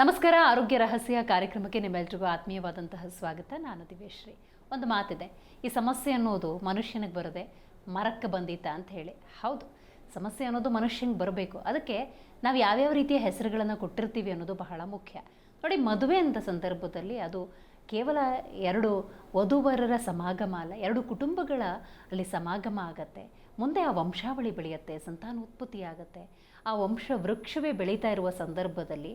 ನಮಸ್ಕಾರ. ಆರೋಗ್ಯ ರಹಸ್ಯ ಕಾರ್ಯಕ್ರಮಕ್ಕೆ ನಿಮ್ಮೆಲ್ರಿಗೂ ಆತ್ಮೀಯವಾದಂತಹ ಸ್ವಾಗತ. ನಾನು ದಿವ್ಯಶ್ರೀ. ಒಂದು ಮಾತಿದೆ, ಈ ಸಮಸ್ಯೆ ಅನ್ನೋದು ಮನುಷ್ಯನಿಗೆ ಬರದೆ ಮರಕ್ಕೆ ಬಂದಿತ್ತ ಅಂತ ಹೇಳಿ. ಹೌದು, ಸಮಸ್ಯೆ ಅನ್ನೋದು ಮನುಷ್ಯನಿಗೆ ಬರಬೇಕು. ಅದಕ್ಕೆ ನಾವು ಯಾವ್ಯಾವ ರೀತಿಯ ಹೆಸರುಗಳನ್ನು ಕೊಟ್ಟಿರ್ತೀವಿ ಅನ್ನೋದು ಬಹಳ ಮುಖ್ಯ. ನೋಡಿ, ಮದುವೆ ಅಂತ ಸಂದರ್ಭದಲ್ಲಿ ಅದು ಕೇವಲ ಎರಡು ವಧುವರರ ಸಮಾಗಮ ಅಲ್ಲ, ಎರಡು ಕುಟುಂಬಗಳ ಅಲ್ಲಿ ಸಮಾಗಮ ಆಗತ್ತೆ. ಮುಂದೆ ಆ ವಂಶಾವಳಿ ಬೆಳೆಯುತ್ತೆ, ಸಂತಾನೋತ್ಪತ್ತಿ ಆಗತ್ತೆ. ಆ ವಂಶ ವೃಕ್ಷವೇ ಬೆಳೀತಾ ಇರುವ ಸಂದರ್ಭದಲ್ಲಿ,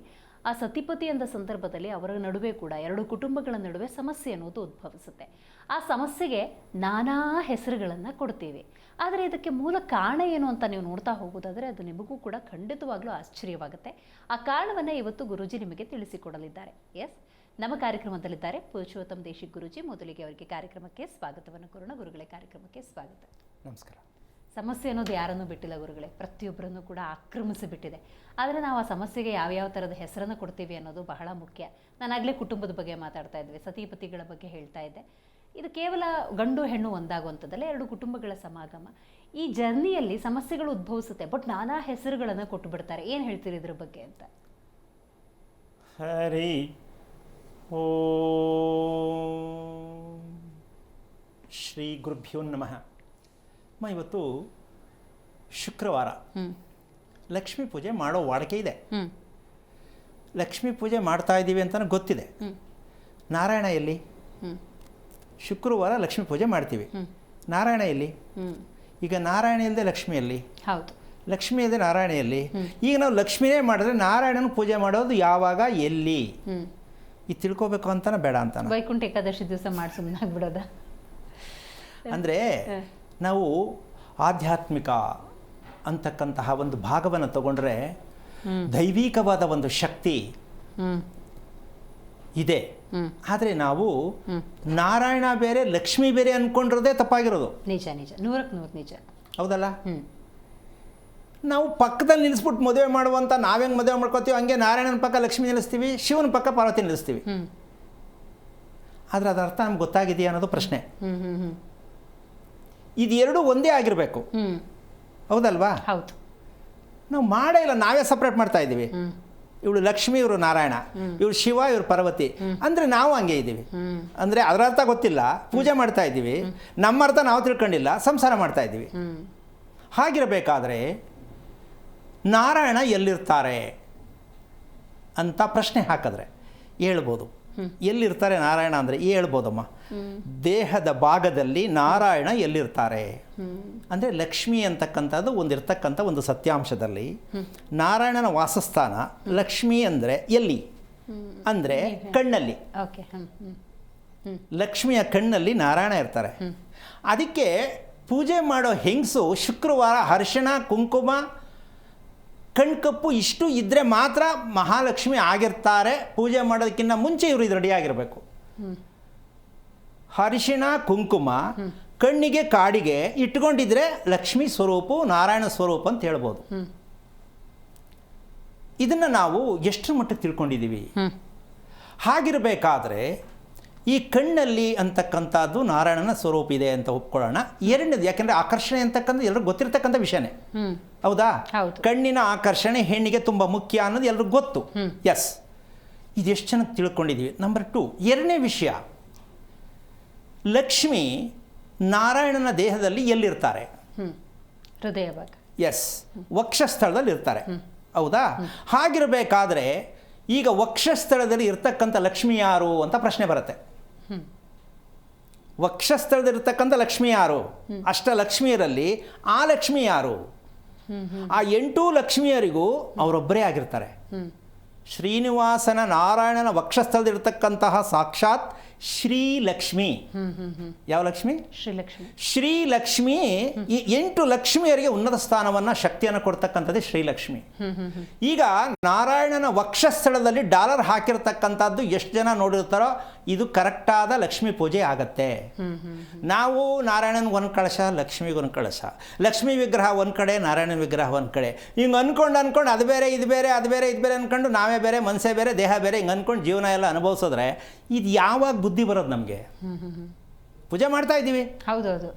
ಆ ಸತಿಪತಿ ಅಂದ ಸಂದರ್ಭದಲ್ಲಿ ಅವರ ನಡುವೆ ಕೂಡ ಎರಡು ಕುಟುಂಬಗಳ ನಡುವೆ ಸಮಸ್ಯೆ ಅನ್ನೋದು ಉದ್ಭವಿಸುತ್ತೆ. ಆ ಸಮಸ್ಯೆಗೆ ನಾನಾ ಹೆಸರುಗಳನ್ನು ಕೊಡ್ತೀವಿ. ಆದರೆ ಇದಕ್ಕೆ ಮೂಲ ಕಾರಣ ಏನು ಅಂತ ನೀವು ನೋಡ್ತಾ ಹೋಗೋದಾದರೆ ಅದು ನಿಮಗೂ ಕೂಡ ಖಂಡಿತವಾಗ್ಲೂ ಆಶ್ಚರ್ಯವಾಗುತ್ತೆ. ಆ ಕಾರಣವನ್ನು ಇವತ್ತು ಗುರೂಜಿ ನಿಮಗೆ ತಿಳಿಸಿಕೊಡಲಿದ್ದಾರೆ. ಎಸ್, ನಮ್ಮ ಕಾರ್ಯಕ್ರಮದಲ್ಲಿದ್ದಾರೆ ಪುರುಷೋತ್ತಮ್ ದೇಶಿಕ್ ಗುರೂಜಿ. ಮೊದಲಿಗೆ ಅವರಿಗೆ ಕಾರ್ಯಕ್ರಮಕ್ಕೆ ಸ್ವಾಗತವನ್ನು ಕೋರೋಣ. ಗುರುಗಳೇ, ಕಾರ್ಯಕ್ರಮಕ್ಕೆ ಸ್ವಾಗತ. ನಮಸ್ಕಾರ. ಸಮಸ್ಯೆ ಅನ್ನೋದು ಯಾರನ್ನೂ ಬಿಟ್ಟಿಲ್ಲ ಗುರುಗಳೇ, ಪ್ರತಿಯೊಬ್ಬರನ್ನು ಕೂಡ ಆಕ್ರಮಿಸಿಬಿಟ್ಟಿದೆ. ಆದರೆ ನಾವು ಆ ಸಮಸ್ಯೆಗೆ ಯಾವ್ಯಾವ ಥರದ ಹೆಸರನ್ನು ಕೊಡ್ತೀವಿ ಅನ್ನೋದು ಬಹಳ ಮುಖ್ಯ. ನಾನಾಗಲೇ ಕುಟುಂಬದ ಬಗ್ಗೆ ಮಾತಾಡ್ತಾ ಇದ್ವಿ, ಸತಿಪತಿಗಳ ಬಗ್ಗೆ ಹೇಳ್ತಾ ಇದ್ದೆ. ಇದು ಕೇವಲ ಗಂಡು ಹೆಣ್ಣು ಒಂದಾಗುವಂಥದ್ದಲ್ಲ, ಎರಡು ಕುಟುಂಬಗಳ ಸಮಾಗಮ. ಈ ಜರ್ನಿಯಲ್ಲಿ ಸಮಸ್ಯೆಗಳು ಉದ್ಭವಿಸುತ್ತೆ, ಬಟ್ ನಾನಾ ಹೆಸರುಗಳನ್ನು ಕೊಟ್ಟು ಬಿಡ್ತಾರೆ. ಏನು ಹೇಳ್ತೀರಿ ಇದ್ರ ಬಗ್ಗೆ ಅಂತ? ಹರಿ ಓಂ ಶ್ರೀ ಗುರುಭ್ಯೋ ನಮಃ. ಇವತ್ತು ಶುಕ್ರವಾರ, ಲಕ್ಷ್ಮೀ ಪೂಜೆ ಮಾಡೋ ವಾಡಿಕೆ ಇದೆ. ಲಕ್ಷ್ಮೀ ಪೂಜೆ ಮಾಡ್ತಾ ಇದ್ದೀವಿ ಅಂತ ಗೊತ್ತಿದೆ. ನಾರಾಯಣ ಎಲ್ಲಿ? ಶುಕ್ರವಾರ ಲಕ್ಷ್ಮೀ ಪೂಜೆ ಮಾಡ್ತೀವಿ. ನಾರಾಯಣ ಎಲ್ಲಿ? ಈಗ ನಾರಾಯಣ ಇಲ್ಲದೆ ಲಕ್ಷ್ಮಿಯಲ್ಲಿ, ಹೌದು, ಲಕ್ಷ್ಮಿ ಇಲ್ಲದೆ ನಾರಾಯಣಿಯಲ್ಲಿ. ಈಗ ನಾವು ಲಕ್ಷ್ಮಿನೇ ಮಾಡಿದ್ರೆ ನಾರಾಯಣನ ಪೂಜೆ ಮಾಡೋದು ಯಾವಾಗ, ಎಲ್ಲಿ? ಇದು ತಿಳ್ಕೊಬೇಕು ಅಂತಾನೆ ಬೇಡ ಅಂತಾನೆ ವೈಕುಂಠ ಏಕಾದಶಿ ದಿವಸ ಮಾಡಿ ಸುಮ್ಮನಾಗ್ಬಿಡೋದ? ಅಂದರೆ ನಾವು ಆಧ್ಯಾತ್ಮಿಕ ಅಂತಕ್ಕಂತಹ ಒಂದು ಭಾಗವನ್ನು ತಗೊಂಡ್ರೆ ದೈವಿಕವಾದ ಒಂದು ಶಕ್ತಿ ಇದೆ. ಆದರೆ ನಾವು ನಾರಾಯಣ ಬೇರೆ ಲಕ್ಷ್ಮಿ ಬೇರೆ ಅಂದ್ಕೊಂಡಿರೋದೇ ತಪ್ಪಾಗಿರೋದು. ನಿಜ ನಿಜ, 100% ನಿಜ. ಹೌದಲ್ಲ? ನಾವು ಪಕ್ಕದಲ್ಲಿ ನಿಲ್ಲಿಸ್ಬಿಟ್ಟು ಮದುವೆ ಮಾಡುವಂಥ, ನಾವೆಂಗೆ ಮದುವೆ ಮಾಡ್ಕೋತೀವಿ ಹಂಗೆ ನಾರಾಯಣನ ಪಕ್ಕ ಲಕ್ಷ್ಮಿ ನಿಲ್ಲಿಸ್ತೀವಿ, ಶಿವನ ಪಕ್ಕ ಪಾರ್ವತಿ ನಿಲ್ಲಿಸ್ತೀವಿ. ಆದರೆ ಅದರ ಅರ್ಥ ನಮ್ಗೆ ಗೊತ್ತಾಗಿದೆಯಾ ಅನ್ನೋದು ಪ್ರಶ್ನೆ. ಇದು ಎರಡೂ ಒಂದೇ ಆಗಿರಬೇಕು, ಹೌದಲ್ವಾ? ಹೌದು. ನಾವು ಮಾಡೇ ಇಲ್ಲ, ನಾವೇ ಸಪ್ರೇಟ್ ಮಾಡ್ತಾ ಇದ್ದೀವಿ. ಇವಳು ಲಕ್ಷ್ಮಿ, ಇವರು ನಾರಾಯಣ, ಇವಳು ಶಿವ, ಇವರು ಪಾರ್ವತಿ. ಅಂದರೆ ನಾವು ಹಂಗೆ ಇದ್ದೀವಿ. ಅಂದರೆ ಅದರ ಅರ್ಥ ಗೊತ್ತಿಲ್ಲ, ಪೂಜೆ ಮಾಡ್ತಾ ಇದ್ದೀವಿ, ನಮ್ಮ ಅರ್ಥ ನಾವು ತಿಳ್ಕೊಂಡಿಲ್ಲ, ಸಂಸಾರ ಮಾಡ್ತಾ ಇದ್ದೀವಿ. ಹಾಗಿರಬೇಕಾದ್ರೆ ನಾರಾಯಣ ಎಲ್ಲಿರ್ತಾರೆ ಅಂತ ಪ್ರಶ್ನೆ ಹಾಕಿದ್ರೆ ಹೇಳ್ಬೋದು. ಎಲ್ಲಿರ್ತಾರೆ ನಾರಾಯಣ ಅಂದರೆ ಹೇಳ್ಬೋದಮ್ಮ. ದೇಹದ ಭಾಗದಲ್ಲಿ ನಾರಾಯಣ ಎಲ್ಲಿರ್ತಾರೆ ಅಂದರೆ ಲಕ್ಷ್ಮಿ ಅಂತಕ್ಕಂಥದ್ದು ಒಂದಿರ್ತಕ್ಕಂಥ ಒಂದು ಸತ್ಯಾಂಶದಲ್ಲಿ ನಾರಾಯಣನ ವಾಸಸ್ಥಾನ ಲಕ್ಷ್ಮಿ ಅಂದರೆ ಎಲ್ಲಿ ಅಂದರೆ ಕಣ್ಣಲ್ಲಿ. ಲಕ್ಷ್ಮಿಯ ಕಣ್ಣಲ್ಲಿ ನಾರಾಯಣ ಇರ್ತಾರೆ. ಅದಕ್ಕೆ ಪೂಜೆ ಮಾಡೋ ಹೆಂಗಸು ಶುಕ್ರವಾರ ಅರಿಶಿಣ, ಕುಂಕುಮ, ಕಣ್ಕಪ್ಪು ಇಷ್ಟು ಇದ್ದರೆ ಮಾತ್ರ ಮಹಾಲಕ್ಷ್ಮಿ ಆಗಿರ್ತಾರೆ. ಪೂಜೆ ಮಾಡೋದಕ್ಕಿಂತ ಮುಂಚೆ ಇವರು ಇದು ರೆಡಿಯಾಗಿರಬೇಕು. ಅರಿಶಿಣ, ಕುಂಕುಮ ಕಣ್ಣಿಗೆ, ಕಾಡಿಗೆ ಇಟ್ಕೊಂಡಿದ್ರೆ ಲಕ್ಷ್ಮಿ ಸ್ವರೂಪ, ನಾರಾಯಣ ಸ್ವರೂಪ ಅಂತ ಹೇಳ್ಬೋದು. ಇದನ್ನು ನಾವು ಎಷ್ಟರ ಮಟ್ಟಿಗೆ ತಿಳ್ಕೊಂಡಿದ್ದೀವಿ? ಹಾಗಿರಬೇಕಾದ್ರೆ ಈ ಕಣ್ಣಲ್ಲಿ ಅಂತಕ್ಕಂಥದ್ದು ನಾರಾಯಣನ ಸ್ವರೂಪ ಇದೆ ಅಂತ ಒಪ್ಕೊಳ್ಳೋಣ. ಎರಡನೇದು, ಯಾಕೆಂದರೆ ಆಕರ್ಷಣೆ ಅಂತಕ್ಕಂಥ ಎಲ್ಲರಿಗೂ ಗೊತ್ತಿರ್ತಕ್ಕಂಥ ವಿಷಯನೇ, ಹೌದಾ? ಕಣ್ಣಿನ ಆಕರ್ಷಣೆ ಹೆಣ್ಣಿಗೆ ತುಂಬ ಮುಖ್ಯ ಅನ್ನೋದು ಎಲ್ರಿಗೂ ಗೊತ್ತು. ಎಸ್, ಇದೆಷ್ಟು ಚೆನ್ನಾಗಿ ತಿಳ್ಕೊಂಡಿದ್ದೀವಿ. ನಂಬರ್ 2, ಎರಡನೇ ವಿಷಯ, ಲಕ್ಷ್ಮಿ ನಾರಾಯಣನ ದೇಹದಲ್ಲಿ ಎಲ್ಲಿರ್ತಾರೆ? ಹೃದಯ ಭಾಗ. ಎಸ್, ವಕ್ಷಸ್ಥಳದಲ್ಲಿ ಇರ್ತಾರೆ, ಹೌದಾ? ಹಾಗಿರಬೇಕಾದ್ರೆ ಈಗ ವಕ್ಷಸ್ಥಳದಲ್ಲಿ ಇರ್ತಕ್ಕಂಥ ಲಕ್ಷ್ಮಿ ಯಾರು ಅಂತ ಪ್ರಶ್ನೆ ಬರುತ್ತೆ. ವಕ್ಷಸ್ಥಳದಲ್ಲಿರ್ತಕ್ಕಂಥ ಲಕ್ಷ್ಮಿ ಯಾರು? ಅಷ್ಟಲಕ್ಷ್ಮಿಯರಲ್ಲಿ ಆ ಲಕ್ಷ್ಮಿ ಯಾರು? ಆ 8 ಲಕ್ಷ್ಮಿಯರಿಗೂ ಅವರೊಬ್ಬರೇ ಆಗಿರ್ತಾರೆ. ಶ್ರೀನಿವಾಸನ ನಾರಾಯಣನ ವಕ್ಷಸ್ಥಳದಲ್ಲಿರ್ತಕ್ಕಂತಹ ಸಾಕ್ಷಾತ್ ಶ್ರೀಲಕ್ಷ್ಮಿ. ಯಾವ ಲಕ್ಷ್ಮಿ? ಶ್ರೀಲಕ್ಷ್ಮಿ. ಶ್ರೀಲಕ್ಷ್ಮಿ ಈ 8 ಲಕ್ಷ್ಮಿಯರಿಗೆ ಉನ್ನತ ಸ್ಥಾನವನ್ನು, ಶಕ್ತಿಯನ್ನು ಕೊಡ್ತಕ್ಕಂಥದ್ದೇ ಶ್ರೀಲಕ್ಷ್ಮಿ. ಈಗ ನಾರಾಯಣನ ವಕ್ಷಸ್ಥಳದಲ್ಲಿ ಡಾಲರ್ ಹಾಕಿರ್ತಕ್ಕಂಥದ್ದು ಎಷ್ಟು ಜನ ನೋಡಿರ್ತಾರೋ ಇದು ಕರೆಕ್ಟಾದ ಲಕ್ಷ್ಮೀ ಪೂಜೆ ಆಗತ್ತೆ. ನಾವು ನಾರಾಯಣನ ಒಂದು ಕಳಶ, ಲಕ್ಷ್ಮಿಗೆ ಒಂದು ಕಳಶ, ಲಕ್ಷ್ಮೀ ವಿಗ್ರಹ ಒಂದು ಕಡೆ, ನಾರಾಯಣನ ವಿಗ್ರಹ ಒಂದು ಕಡೆ, ಹಿಂಗೆ ಅನ್ಕೊಂಡು ಅದು ಬೇರೆ ಇದು ಬೇರೆ, ಅದು ಬೇರೆ ಇದು ಬೇರೆ ಅಂದ್ಕೊಂಡು ನಾವೇ ಬೇರೆ, ಮನಸ್ಸೇ ಬೇರೆ, ದೇಹ ಬೇರೆ, ಹಿಂಗೆ ಅಂದ್ಕೊಂಡು ಜೀವನ ಎಲ್ಲ ಅನುಭವಿಸಿದ್ರೆ ಇದು ಯಾವಾಗ ಬುದ್ಧಿ ಬರೋದು ನಮಗೆ? ಪೂಜೆ ಮಾಡ್ತಾ ಇದ್ದೀವಿ, ಹೌದೌದು,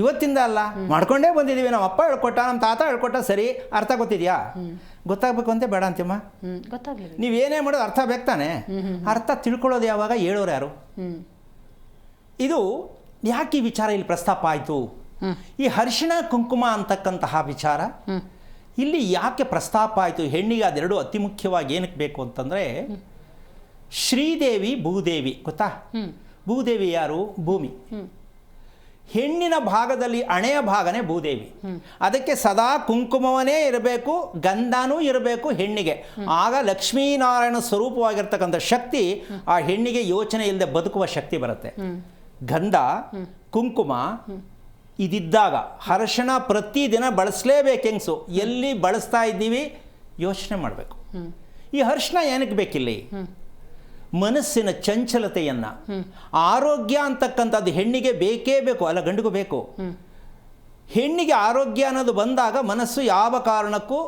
ಇವತ್ತಿಂದ ಅಲ್ಲ, ಮಾಡ್ಕೊಂಡೇ ಬಂದಿದ್ದೀವಿ. ನಮ್ಮ ಅಪ್ಪ ಹೇಳ್ಕೊಟ್ಟ, ನಮ್ಮ ತಾತ ಹೇಳ್ಕೊಟ್ಟ, ಸರಿ, ಅರ್ಥ ಗೊತ್ತಿದೆಯಾ? ಗೊತ್ತಾಗಬೇಕು ಅಂತ ಬೇಡ ಅಂತಿಮ್ಮ. ಗೊತ್ತಾಗ್ಲಿಲ್ಲ. ನೀವೇನೇ ಮಾಡೋದು ಅರ್ಥ ಬೇಕು ತಾನೆ. ಅರ್ಥ ತಿಳ್ಕೊಳ್ಳೋದು ಯಾವಾಗ? ಹೇಳೋರು ಯಾರು? ಇದು ಯಾಕೆ ಈ ವಿಚಾರ ಇಲ್ಲಿ ಪ್ರಸ್ತಾಪ ಆಯಿತು? ಈ ಅರಿಶಿಣ ಕುಂಕುಮ ಅಂತಕ್ಕಂತಹ ವಿಚಾರ ಇಲ್ಲಿ ಯಾಕೆ ಪ್ರಸ್ತಾಪ ಆಯಿತು? ಹೆಣ್ಣಿಗೆ ಅದೆರಡು ಅತಿ ಮುಖ್ಯವಾಗಿ ಏನಕ್ಕೆ ಬೇಕು ಅಂತಂದರೆ, ಶ್ರೀದೇವಿ ಭೂದೇವಿ ಗೊತ್ತಾ? ಭೂದೇವಿ ಯಾರು? ಭೂಮಿ. ಹೆಣ್ಣಿನ ಭಾಗದಲ್ಲಿ ಹಣೆಯ ಭಾಗನೇ ಭೂದೇವಿ. ಅದಕ್ಕೆ ಸದಾ ಕುಂಕುಮವನ್ನೇ ಇರಬೇಕು, ಗಂಧನೂ ಇರಬೇಕು ಹೆಣ್ಣಿಗೆ. ಆಗ ಲಕ್ಷ್ಮೀನಾರಾಯಣ ಸ್ವರೂಪವಾಗಿರ್ತಕ್ಕಂಥ ಶಕ್ತಿ ಆ ಹೆಣ್ಣಿಗೆ ಯೋಚನೆ ಇಲ್ಲದೆ ಬದುಕುವ ಶಕ್ತಿ ಬರುತ್ತೆ. ಗಂಧ, ಕುಂಕುಮ ಇದಿದ್ದಾಗ ಅರಿಶಿಣ ಪ್ರತಿದಿನ ಬಳಸಲೇಬೇಕು. ಹೆಂಗಸು ಎಲ್ಲಿ ಬಳಸ್ತಾ ಇದ್ದೀವಿ ಯೋಚನೆ ಮಾಡಬೇಕು. ಈ ಅರಿಶಿಣ ಏನಕ್ಕೆ ಬೇಕಿಲ್ಲಿ? ಮನಸ್ಸಿನ ಚಂಚಲತೆಯನ್ನು, ಆರೋಗ್ಯ ಅಂತಕ್ಕಂಥದ್ದು ಹೆಣ್ಣಿಗೆ ಬೇಕೇ ಬೇಕು, ಅಲ್ಲ ಗಂಡಿಗೂ ಬೇಕು. ಹೆಣ್ಣಿಗೆ ಆರೋಗ್ಯ ಅನ್ನೋದು ಬಂದಾಗ ಮನಸ್ಸು ಯಾವ ಕಾರಣಕ್ಕೂ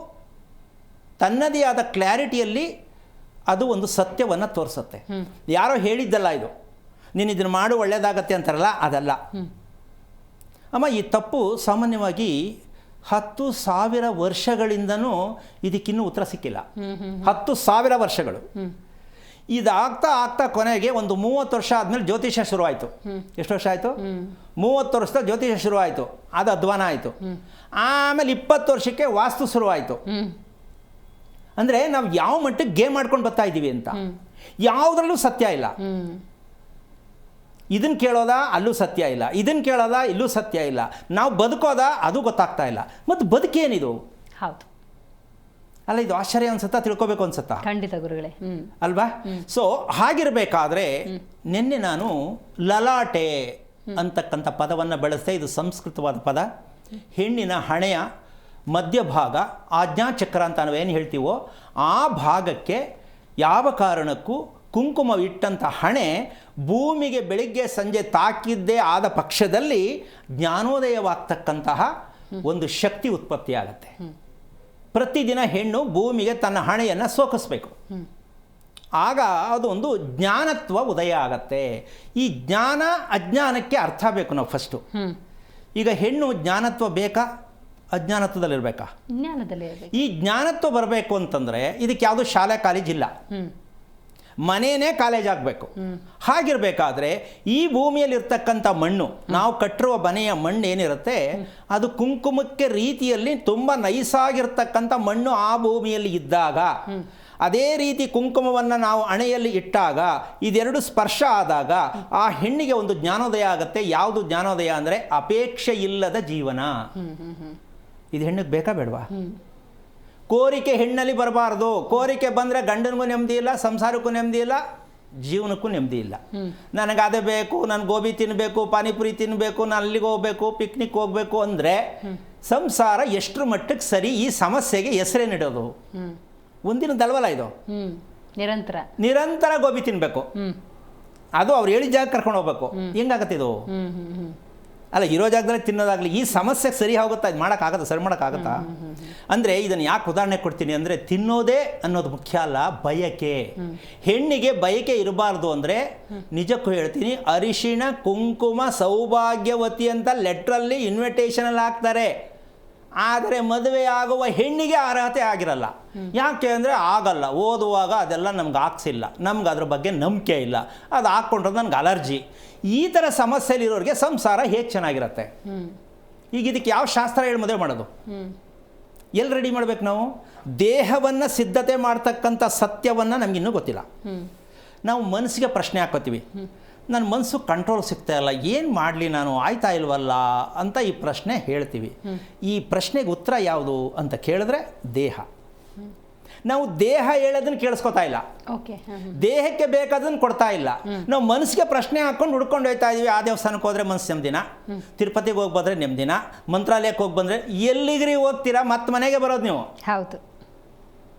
ತನ್ನದೇ ಆದ ಕ್ಲಾರಿಟಿಯಲ್ಲಿ ಅದು ಒಂದು ಸತ್ಯವನ್ನು ತೋರಿಸುತ್ತೆ. ಯಾರೋ ಹೇಳಿದ್ದಲ್ಲ ಇದು, ನೀನು ಇದನ್ನು ಮಾಡು ಒಳ್ಳೆಯದಾಗತ್ತೆ ಅಂತಾರಲ್ಲ, ಅದಲ್ಲ ಅಮ್ಮ. ಈ ತಪ್ಪು ಸಾಮಾನ್ಯವಾಗಿ 10,000 ವರ್ಷಗಳಿಂದನೂ ಇದಕ್ಕಿನ್ನೂ ಉತ್ತರ ಸಿಕ್ಕಿಲ್ಲ. 10,000 ವರ್ಷಗಳು. ಇದಾಗ್ತಾ ಆಗ್ತಾ ಕೊನೆಗೆ ಒಂದು 30 ವರ್ಷ ಆದಮೇಲೆ ಜ್ಯೋತಿಷ್ಯ ಶುರುವಾಯಿತು. ಎಷ್ಟು ವರ್ಷ ಆಯಿತು? 30 ವರ್ಷದ ಜ್ಯೋತಿಷ್ಯ ಶುರುವಾಯಿತು. ಅದು ಅಧ್ವಾನ ಆಯಿತು. ಆಮೇಲೆ 20 ವರ್ಷಕ್ಕೆ ವಾಸ್ತು ಶುರುವಾಯಿತು. ಅಂದರೆ ನಾವು ಯಾವ ಮಟ್ಟಕ್ಕೆ ಗೇಮ್ ಮಾಡ್ಕೊಂಡು ಬರ್ತಾ ಇದ್ದೀವಿ ಅಂತ. ಯಾವುದ್ರಲ್ಲೂ ಸತ್ಯ ಇಲ್ಲ. ಇದನ್ನು ಕೇಳೋದಾ? ಅಲ್ಲೂ ಸತ್ಯ ಇಲ್ಲ. ಇದನ್ನು ಕೇಳೋದಾ? ಇಲ್ಲೂ ಸತ್ಯ ಇಲ್ಲ. ನಾವು ಬದುಕೋದಾ? ಅದು ಗೊತ್ತಾಗ್ತಾ ಇಲ್ಲ. ಮತ್ತು ಬದುಕೇನಿದು? ಹೌದು ಅಲ್ಲ, ಇದು ಆಶ್ಚರ್ಯ ಅನ್ಸುತ್ತಾ? ತಿಳ್ಕೊಬೇಕು ಅನ್ಸುತ್ತಾ? ಖಂಡಿತ ಗುರುಗಳೇ. ಅಲ್ವಾ? ಸೊ ಹಾಗಿರಬೇಕಾದ್ರೆ ನಿನ್ನೆ ನಾನು ಲಲಾಟೆ ಅಂತಕ್ಕಂಥ ಪದವನ್ನು ಬಳಸ್ತೆ. ಇದು ಸಂಸ್ಕೃತವಾದ ಪದ. ಹೆಣ್ಣಿನ ಹಣೆಯ ಮಧ್ಯಭಾಗ, ಆಜ್ಞಾಚಕ್ರ ಅಂತ ನಾವೇನು ಹೇಳ್ತೀವೋ ಆ ಭಾಗಕ್ಕೆ ಯಾವ ಕಾರಣಕ್ಕೂ ಕುಂಕುಮ ಇಟ್ಟಂಥ ಹಣೆ ಭೂಮಿಗೆ ಬೆಳಿಗ್ಗೆ ಸಂಜೆ ತಾಕಿದ್ದೇ ಆದ ಪಕ್ಷದಲ್ಲಿ ಜ್ಞಾನೋದಯವಾಗ್ತಕ್ಕಂತಹ ಒಂದು ಶಕ್ತಿ ಉತ್ಪತ್ತಿಯಾಗತ್ತೆ. ಪ್ರತಿದಿನ ಹೆಣ್ಣು ಭೂಮಿಗೆ ತನ್ನ ಹಣೆಯನ್ನು ಸೋಕಿಸ್ಬೇಕು. ಆಗ ಅದು ಒಂದು ಜ್ಞಾನತ್ವ ಉದಯ ಆಗತ್ತೆ. ಈ ಜ್ಞಾನ ಅಜ್ಞಾನಕ್ಕೆ ಅರ್ಥ ಬೇಕು ನಾವು ಫಸ್ಟು. ಈಗ ಹೆಣ್ಣು ಜ್ಞಾನತ್ವ ಬೇಕಾ, ಅಜ್ಞಾನತ್ವದಲ್ಲಿರಬೇಕಾ? ಜ್ಞಾನದಲ್ಲೇ. ಈ ಜ್ಞಾನತ್ವ ಬರಬೇಕು ಅಂತಂದರೆ ಇದಕ್ಕೆ ಯಾವುದೂ ಶಾಲೆ ಕಾಲೇಜ್ ಇಲ್ಲ, ಮನೆಯೇ ಕಾಲೇಜ್ ಆಗಬೇಕು. ಹಾಗಿರಬೇಕಾದ್ರೆ ಈ ಭೂಮಿಯಲ್ಲಿರ್ತಕ್ಕಂಥ ಮಣ್ಣು, ನಾವು ಕಟ್ಟಿರುವ ಮನೆಯ ಮಣ್ಣು ಏನಿರುತ್ತೆ ಅದು ಕುಂಕುಮಕ್ಕೆ ರೀತಿಯಲ್ಲಿ ತುಂಬ ನೈಸಾಗಿರ್ತಕ್ಕಂಥ ಮಣ್ಣು ಆ ಭೂಮಿಯಲ್ಲಿ ಇದ್ದಾಗ, ಅದೇ ರೀತಿ ಕುಂಕುಮವನ್ನು ನಾವು ಹಣೆಯಲ್ಲಿ ಇಟ್ಟಾಗ ಇದೆರಡು ಸ್ಪರ್ಶ ಆದಾಗ ಆ ಹೆಣ್ಣಿಗೆ ಒಂದು ಜ್ಞಾನೋದಯ ಆಗುತ್ತೆ. ಯಾವುದು ಜ್ಞಾನೋದಯ ಅಂದರೆ ಅಪೇಕ್ಷೆ ಇಲ್ಲದ ಜೀವನ. ಇದು ಹೆಣ್ಣಿಗೆ ಬೇಕಾ ಬೇಡವಾ? ಕೋರಿಕೆ ಹೆಣ್ಣಲ್ಲಿ ಬರಬಾರ್ದು. ಕೋರಿಕೆ ಬಂದರೆ ಗಂಡನಿಗೂ ನೆಮ್ಮದಿ ಇಲ್ಲ, ಸಂಸಾರಕ್ಕೂ ನೆಮ್ಮದಿ ಇಲ್ಲ, ಜೀವನಕ್ಕೂ ನೆಮ್ಮದಿ ಇಲ್ಲ. ನನಗೆ ಅದೇ ಬೇಕು, ನಾನು ಗೋಬಿ ತಿನ್ನಬೇಕು, ಪಾನಿಪುರಿ ತಿನ್ನಬೇಕು, ನಾನು ಅಲ್ಲಿಗೆ ಹೋಗಬೇಕು, ಪಿಕ್ನಿಕ್ ಹೋಗಬೇಕು ಅಂದರೆ ಸಂಸಾರ ಎಷ್ಟರ ಮಟ್ಟಕ್ಕೆ ಸರಿ? ಈ ಸಮಸ್ಯೆಗೆ ಹೆಸರೇನಿಡೋದು? ಒಂದಿನದಲ್ವಲ್ಲ ಇದು. ನಿರಂತರ ಗೋಬಿ ತಿನ್ನಬೇಕು, ಅದು ಅವ್ರು ಹೇಳಿದ ಜಾಗ ಕರ್ಕೊಂಡು ಹೋಗ್ಬೇಕು. ಹೆಂಗಾಗತ್ತೆ ಇದು? ಅಲ್ಲ, ಇರೋ ಜಾಗದಲ್ಲಿ ತಿನ್ನೋದಾಗಲಿ ಈ ಸಮಸ್ಯೆಗೆ ಸರಿ ಹೋಗುತ್ತಾ? ಇದು ಮಾಡೋಕ್ಕಾಗತ್ತಾ? ಸರಿ ಮಾಡೋಕ್ಕಾಗತ್ತಾ? ಅಂದರೆ ಇದನ್ನು ಯಾಕೆ ಉದಾಹರಣೆ ಕೊಡ್ತೀನಿ ಅಂದರೆ, ತಿನ್ನೋದೇ ಅನ್ನೋದು ಮುಖ್ಯ ಅಲ್ಲ, ಬಯಕೆ. ಹೆಣ್ಣಿಗೆ ಬಯಕೆ ಇರಬಾರ್ದು ಅಂದರೆ ನಿಜಕ್ಕೂ ಹೇಳ್ತೀನಿ, ಅರಿಶಿಣ ಕುಂಕುಮ ಸೌಭಾಗ್ಯವತಿ ಅಂತ ಲೆಟ್ರಲ್ಲಿ ಇನ್ವಿಟೇಷನಲ್ಲಿ ಹಾಕ್ತಾರೆ. ಆದರೆ ಮದುವೆ ಆಗುವ ಹೆಣ್ಣಿಗೆ ಅರ್ಹತೆ ಆಗಿರಲ್ಲ. ಯಾಕೆ ಅಂದರೆ ಆಗಲ್ಲ, ಓದುವಾಗ ಅದೆಲ್ಲ ನಮ್ಗೆ ಹಾಕ್ಸಿಲ್ಲ, ನಮ್ಗೆ ಅದ್ರ ಬಗ್ಗೆ ನಂಬಿಕೆ ಇಲ್ಲ, ಅದು ಹಾಕ್ಕೊಂಡ್ರೆ ನನಗೆ ಅಲರ್ಜಿ. ಈ ಥರ ಸಮಸ್ಯೆಲಿರೋರಿಗೆ ಸಂಸಾರ ಹೇಗೆ ಚೆನ್ನಾಗಿರುತ್ತೆ? ಈಗ ಇದಕ್ಕೆ ಯಾವ ಶಾಸ್ತ್ರ ಹೇಳಿ ಮದುವೆ ಮಾಡೋದು? ಎಲ್ಲಿ ರೆಡಿ ಮಾಡ್ಬೇಕು ನಾವು? ದೇಹವನ್ನು ಸಿದ್ಧತೆ ಮಾಡ್ತಕ್ಕಂಥ ಸತ್ಯವನ್ನು ನಮಗಿನ್ನೂ ಗೊತ್ತಿಲ್ಲ. ನಾವು ಮನಸ್ಸಿಗೆ ಪ್ರಶ್ನೆ ಹಾಕೋತೀವಿ, ನನ್ನ ಮನಸ್ಸು ಕಂಟ್ರೋಲ್ ಸಿಗ್ತಾ ಇಲ್ಲ, ಏನು ಮಾಡಲಿ ನಾನು, ಆಯ್ತಾ ಇಲ್ವಲ್ಲ ಅಂತ ಈ ಪ್ರಶ್ನೆ ಹೇಳ್ತೀವಿ. ಈ ಪ್ರಶ್ನೆಗೆ ಉತ್ತರ ಯಾವುದು ಅಂತ ಕೇಳಿದ್ರೆ ದೇಹ. ನಾವು ದೇಹ ಹೇಳೋದನ್ನು ಕೇಳಿಸ್ಕೊತಾ ಇಲ್ಲ, ದೇಹಕ್ಕೆ ಬೇಕಾದನ್ನು ಕೊಡ್ತಾ ಇಲ್ಲ. ನಾವು ಮನಸ್ಸಿಗೆ ಪ್ರಶ್ನೆ ಹಾಕ್ಕೊಂಡು ಹುಡ್ಕೊಂಡು ಹೋಗ್ತಾ ಇದೀವಿ. ಆ ದೇವಸ್ಥಾನಕ್ಕೆ ಹೋದರೆ ಮನಸ್ಸು ನೆಮ್ಮದಿನ, ತಿರುಪತಿಗೆ ಹೋಗಿ ಬಂದರೆ ನೆಮ್ಮದಿನ, ಮಂತ್ರಾಲಯಕ್ಕೆ ಹೋಗಿ ಬಂದರೆ, ಎಲ್ಲಿಗ್ರಿ ಹೋಗ್ತೀರಾ? ಮತ್ತೆ ಮನೆಗೆ ಬರೋದು ನೀವು. ಹೌದು.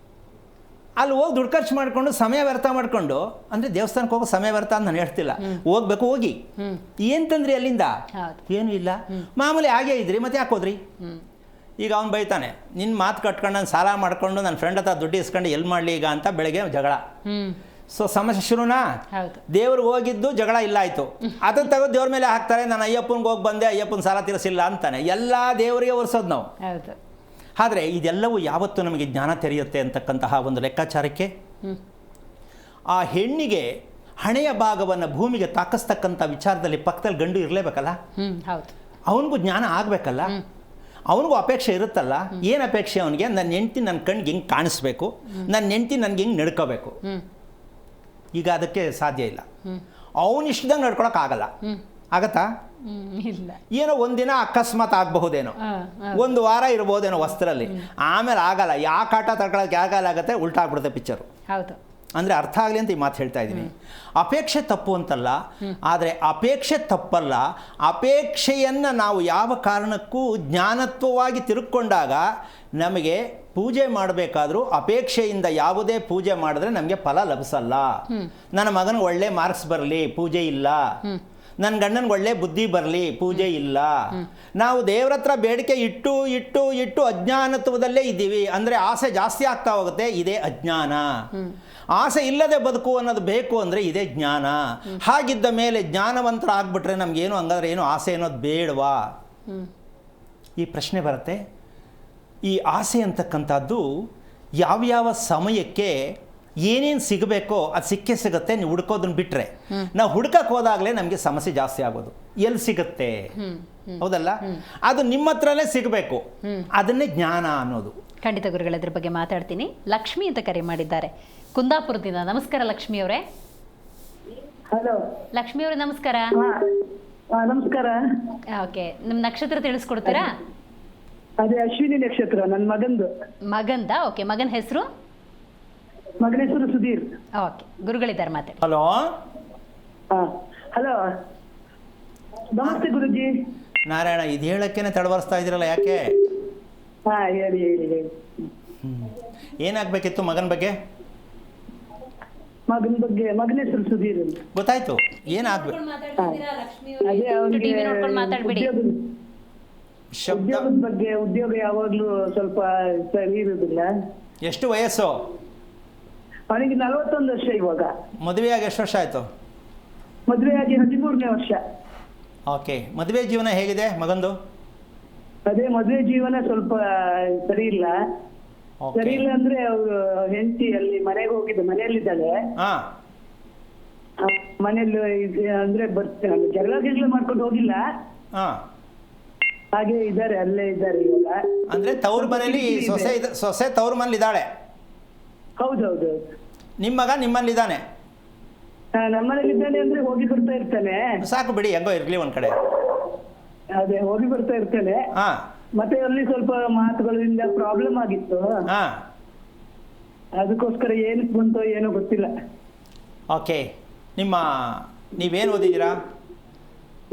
ಅಲ್ಲಿ ಹೋಗಿ ದುಡ್ಡು ಖರ್ಚು ಮಾಡಿಕೊಂಡು ಸಮಯ ವ್ಯರ್ಥ ಮಾಡಿಕೊಂಡು, ಅಂದರೆ ದೇವಸ್ಥಾನಕ್ಕೆ ಹೋಗೋ ಸಮಯ ವ್ಯರ್ಥ ಅಂತ ನಾನು ಹೇಳ್ತಿಲ್ಲ, ಹೋಗ್ಬೇಕು, ಹೋಗಿ ಏನು ತಂದ್ರಿ ಅಲ್ಲಿಂದ? ಏನೂ ಇಲ್ಲ, ಮಾಮೂಲಿ ಹಾಗೇ ಇದ್ರಿ, ಮತ್ತೆ ಯಾಕೆ ಹೋದ್ರಿ? ಈಗ ಅವ್ನು ಬೈತಾನೆ, ನಿನ್ನ ಮಾತು ಕಟ್ಕೊಂಡು ನಾನು ಸಾಲ ಮಾಡ್ಕೊಂಡು ನನ್ನ ಫ್ರೆಂಡ್ ಹತ್ರ ದುಡ್ಡು ಇಸ್ಕೊಂಡು ಎಲ್ಲಿ ಮಾಡಲಿ ಈಗ ಅಂತ ಬೆಳಗ್ಗೆ ಜಗಳ. ಸೊ ಸಮಸ್ಯೆ ಶುರುನಾ. ಹೌದು. ದೇವ್ರಿಗೆ ಹೋಗಿದ್ದು ಜಗಳ ಇಲ್ಲ ಆಯಿತು, ಅದನ್ನು ತೆಗೆದು ದೇವ್ರ ಮೇಲೆ ಹಾಕ್ತಾರೆ. ನಾನು ಅಯ್ಯಪ್ಪನಿಗೆ ಹೋಗಿ ಬಂದೆ, ಅಯ್ಯಪ್ಪನ ಸಾಲ ತೀರಿಸಿಲ್ಲ ಅಂತಾನೆ. ಎಲ್ಲ ದೇವರಿಗೆ ಒರೆಸೋದು ನಾವು. ಹೌದು. ಆದರೆ ಇದೆಲ್ಲವೂ ಯಾವತ್ತೂ ನಮಗೆ ಜ್ಞಾನ ತೆರೆಯುತ್ತೆ ಅಂತಕ್ಕಂತಹ ಒಂದು ಲೆಕ್ಕಾಚಾರಕ್ಕೆ ಆ ಹೆಣ್ಣಿಗೆ ಹಣೆಯ ಭಾಗವನ್ನು ಭೂಮಿಗೆ ತಾಕಿಸ್ತಕ್ಕಂಥ ವಿಚಾರದಲ್ಲಿ ಪಕ್ಕದಲ್ಲಿ ಗಂಡು ಇರಲೇಬೇಕಲ್ಲ. ಹೌದು. ಅವನಿಗೂ ಜ್ಞಾನ ಆಗಬೇಕಲ್ಲ, ಅವನಿಗೂ ಅಪೇಕ್ಷೆ ಇರುತ್ತಲ್ಲ. ಏನು ಅಪೇಕ್ಷೆ ಅವನಿಗೆ? ನನ್ನ ಹೆಂಡ್ತಿ ನನ್ನ ಕಣ್ಗೆ ಹಿಂಗೆ ಕಾಣಿಸ್ಬೇಕು, ನನ್ನ ಹೆಂಡ್ತಿ ನನಗೆ ಹಿಂಗೆ ನಡ್ಕೋಬೇಕು. ಈಗ ಅದಕ್ಕೆ ಸಾಧ್ಯ ಇಲ್ಲ. ಅವನು ಇಷ್ಟದಂಗೆ ನಡ್ಕೊಳಕ್ಕಾಗಲ್ಲ. ಆಗತ್ತಾ? ಇಲ್ಲ. ಏನೋ ಒಂದಿನ ಅಕಸ್ಮಾತ್ ಆಗಬಹುದೇನೋ, ಒಂದು ವಾರ ಇರ್ಬೋದೇನೋ ವಸ್ತ್ರಲ್ಲಿ, ಆಮೇಲೆ ಆಗಲ್ಲ. ಯಾಕೆ ಆಟ ತಡ್ಕೊಳಕ್ಕೆ ಆಗಲ್ಲ, ಆಗುತ್ತೆ, ಉಲ್ಟಾ ಆಗ್ಬಿಡುತ್ತೆ ಪಿಕ್ಚರು. ಹೌದು. ಅಂದರೆ ಅರ್ಥ ಆಗಲಿ ಅಂತ ಈ ಮಾತು ಹೇಳ್ತಾ ಇದ್ದೀನಿ. ಅಪೇಕ್ಷೆ ತಪ್ಪು ಅಂತಲ್ಲ, ಆದರೆ ಅಪೇಕ್ಷೆ ತಪ್ಪಲ್ಲ. ಅಪೇಕ್ಷೆಯನ್ನು ನಾವು ಯಾವ ಕಾರಣಕ್ಕೂ ಜ್ಞಾನತ್ವವಾಗಿ ತಿರುಗಿಕೊಂಡಾಗ ನಮಗೆ ಪೂಜೆ ಮಾಡಬೇಕಾದ್ರೂ ಅಪೇಕ್ಷೆಯಿಂದ ಯಾವುದೇ ಪೂಜೆ ಮಾಡಿದ್ರೆ ನಮಗೆ ಫಲ ಲಭಿಸಲ್ಲ. ನನ್ನ ಮಗನಿಗೆ ಒಳ್ಳೆ ಮಾರ್ಕ್ಸ್ ಬರಲಿ, ಪೂಜೆ ಇಲ್ಲ. ನನ್ನ ಗಂಡನಿಗೆ ಒಳ್ಳೆ ಬುದ್ಧಿ ಬರಲಿ, ಪೂಜೆ ಇಲ್ಲ. ನಾವು ದೇವ್ರ ಹತ್ರ ಬೇಡಿಕೆ ಇಟ್ಟು ಇಟ್ಟು ಇಟ್ಟು ಅಜ್ಞಾನತ್ವದಲ್ಲೇ ಇದ್ದೀವಿ. ಅಂದರೆ ಆಸೆ ಜಾಸ್ತಿ ಆಗ್ತಾ ಹೋಗುತ್ತೆ, ಇದೇ ಅಜ್ಞಾನ. ಆಸೆ ಇಲ್ಲದೆ ಬದುಕು ಅನ್ನೋದು ಬೇಕು ಅಂದರೆ ಇದೇ ಜ್ಞಾನ. ಹಾಗಿದ್ದ ಮೇಲೆ ಜ್ಞಾನವಂತರ ಆಗ್ಬಿಟ್ರೆ ನಮಗೇನು ಹಂಗಾದ್ರೆ ಏನು ಆಸೆ ಅನ್ನೋದು ಬೇಡವಾ? ಈ ಪ್ರಶ್ನೆ ಬರುತ್ತೆ. ಈ ಆಸೆ ಅಂತಕ್ಕಂಥದ್ದು ಯಾವ್ಯಾವ ಸಮಯಕ್ಕೆ ಏನೇನು ಸಿಗಬೇಕೋ ಅದು ಸಿಕ್ಕೇ ಸಿಗುತ್ತೆ. ನೀವು ಹುಡ್ಕೋದನ್ನ ಬಿಟ್ಟರೆ, ನಾವು ಹುಡ್ಕಕ್ಕೆ ಹೋದಾಗಲೇ ನಮಗೆ ಸಮಸ್ಯೆ ಜಾಸ್ತಿ ಆಗೋದು. ಎಲ್ಲಿ ಸಿಗುತ್ತೆ? ಹೌದಲ್ಲ? ಅದು ನಿಮ್ಮ ಹತ್ರನೇ ಸಿಗಬೇಕು. ಅದನ್ನೇ ಜ್ಞಾನ ಅನ್ನೋದು. ಖಂಡಿತ ಗುರುಗಳ ಇದ್ರ ಬಗ್ಗೆ ಮಾತಾಡ್ತೀನಿ. ಲಕ್ಷ್ಮಿ ಅಂತ ಕರೆ ಮಾಡಿದ್ದಾರೆ ಕುಂದಾಪುರದಿಂದ. ನಮಸ್ಕಾರ ಲಕ್ಷ್ಮಿ ಅವರೇ. ಹಲೋ ಲಕ್ಷ್ಮಿ ಅವರೇ ನಮಸ್ಕಾರ. ನಮಸ್ಕಾರ. ಓಕೆ, ನಿಮ್ಮ ನಕ್ಷತ್ರ ತಿಳಿಸ್ಕೊಡ್ತೀರಾ? ಅದೇ ಅಶ್ವಿನಿ ನಕ್ಷತ್ರ, ನನ್ನ ಮಗಂದು. ಮಗಂದ? ಓಕೆ, ಮಗನ ಹೆಸರು? ಮಗನ ಹೆಸರು ಸುಧೀರ್. ಓಕೆ, ಗುರುಗಳಿದ್ದಾರೆ, ಮಾತಾಡಿ. ಹಲೋ. ಹಲೋ, ನಮಸ್ತೆ ಗುರುಜಿ. ನಾರಾಯಣ, ಇದು ಹೇಳಕ್ಕೇನೆ ತಡವರಿಸ್ತಾ ಇದ್ದೀರಲ್ಲ, ಯಾಕೆ? ಹೇಳಿ ಹೇಳಿ ಹೇಳಿ. ಏನಾಗಬೇಕಿತ್ತು ಮಗನ ಬಗ್ಗೆ? ಮಗನ ಬಗ್ಗೆ, ಮಗನ ಹೆಸರು ಸುಧೀರ್. ಗೊತ್ತಾಯ್ತು. ಏನಾಗಬೇಕು? ಅದೇ ಟಿವಿ ನೋಡ್ಕೊಂಡು ಮಾತಾಡ್ಬೇಡಿ. ಉದ್ಯೋಗದ ಬಗ್ಗೆ. ಉದ್ಯೋಗ ಯಾವಾಗ್ಲೂ ಸ್ವಲ್ಪ ಸರಿ ಇರುದಿಲ್ಲ. ಎಷ್ಟು ವಯಸ್ಸು ಅವನಿಗೆ? 41 ವರ್ಷ ಇವಾಗ. ಮದುವೆಯಾಗಿ ಎಷ್ಟು ವರ್ಷ ಆಯಿತು? ಮದುವೆಯಾಗಿ 13ನೇ ವರ್ಷ. ಓಕೆ, ಮದುವೆ ಜೀವನ ಹೇಗಿದೆ ಮಗಂದು? ಅದೇ ಮದುವೆ ಜೀವನ ಸ್ವಲ್ಪ ಸರಿ ಇಲ್ಲ. ಸರಿ ಇಲ್ಲ ಅಂದ್ರೆ ಅವ್ರು ಹೆಂಡತಿ ಅಲ್ಲಿ ಮನೆಗೆ ಹೋಗಿದ್ದ, ಮನೆಯಲ್ಲಿದ್ದಾಳೆ. ಮನೆಯಲ್ಲಿ ಅಂದ್ರೆ ಬರ್ತೀನಿ, ಜಗಳ ಮಾಡ್ಕೊಂಡು ಹೋಗಿಲ್ಲ, ಹಾಗೆ ಇದ್ದಾರೆ, ಅಲ್ಲೇ ಇದ್ದಾರೆ ಇವಾಗ. ಅಂದ್ರೆ ತವ್ರ ಮನೇಲಿ ಸೊಸೆ ತವ್ರ ಮನೇಲಿ ಇದ್ದಾಳೆ? ಹೌದೌದು. ನಿಮ್ಮ ಮಗ ನಿಮ್ಮಲ್ಲಿದ್ದಾನೆ? ನಮ್ಮನೇಲಿದ್ದಾನೆ ಅಂದ್ರೆ ಹೋಗಿ ಬರ್ತಾ ಇರ್ತಾನೆ. ಸಾಕು ಬಿಡಿ, ಹೆಂಗೋ ಇರ್ಲಿ ಒಂದ್ ಕಡೆ. ಅದೇ ಹೋಗಿ ಬರ್ತಾ ಇರ್ತಾನೆ. ಮತ್ತೆ ಅಲ್ಲಿ ಸ್ವಲ್ಪ ಮಾತುಗಳಿಂದ ಪ್ರಾಬ್ಲಮ್ ಆಗಿತ್ತು. ಅದಕ್ಕೋಸ್ಕರ ಏನಕ್ಕೆ ಬಂತೋ ಏನೋ ಗೊತ್ತಿಲ್ಲ. ಓಕೆ, ನೀವೇನು ಓದಿದ್ದೀರಾ?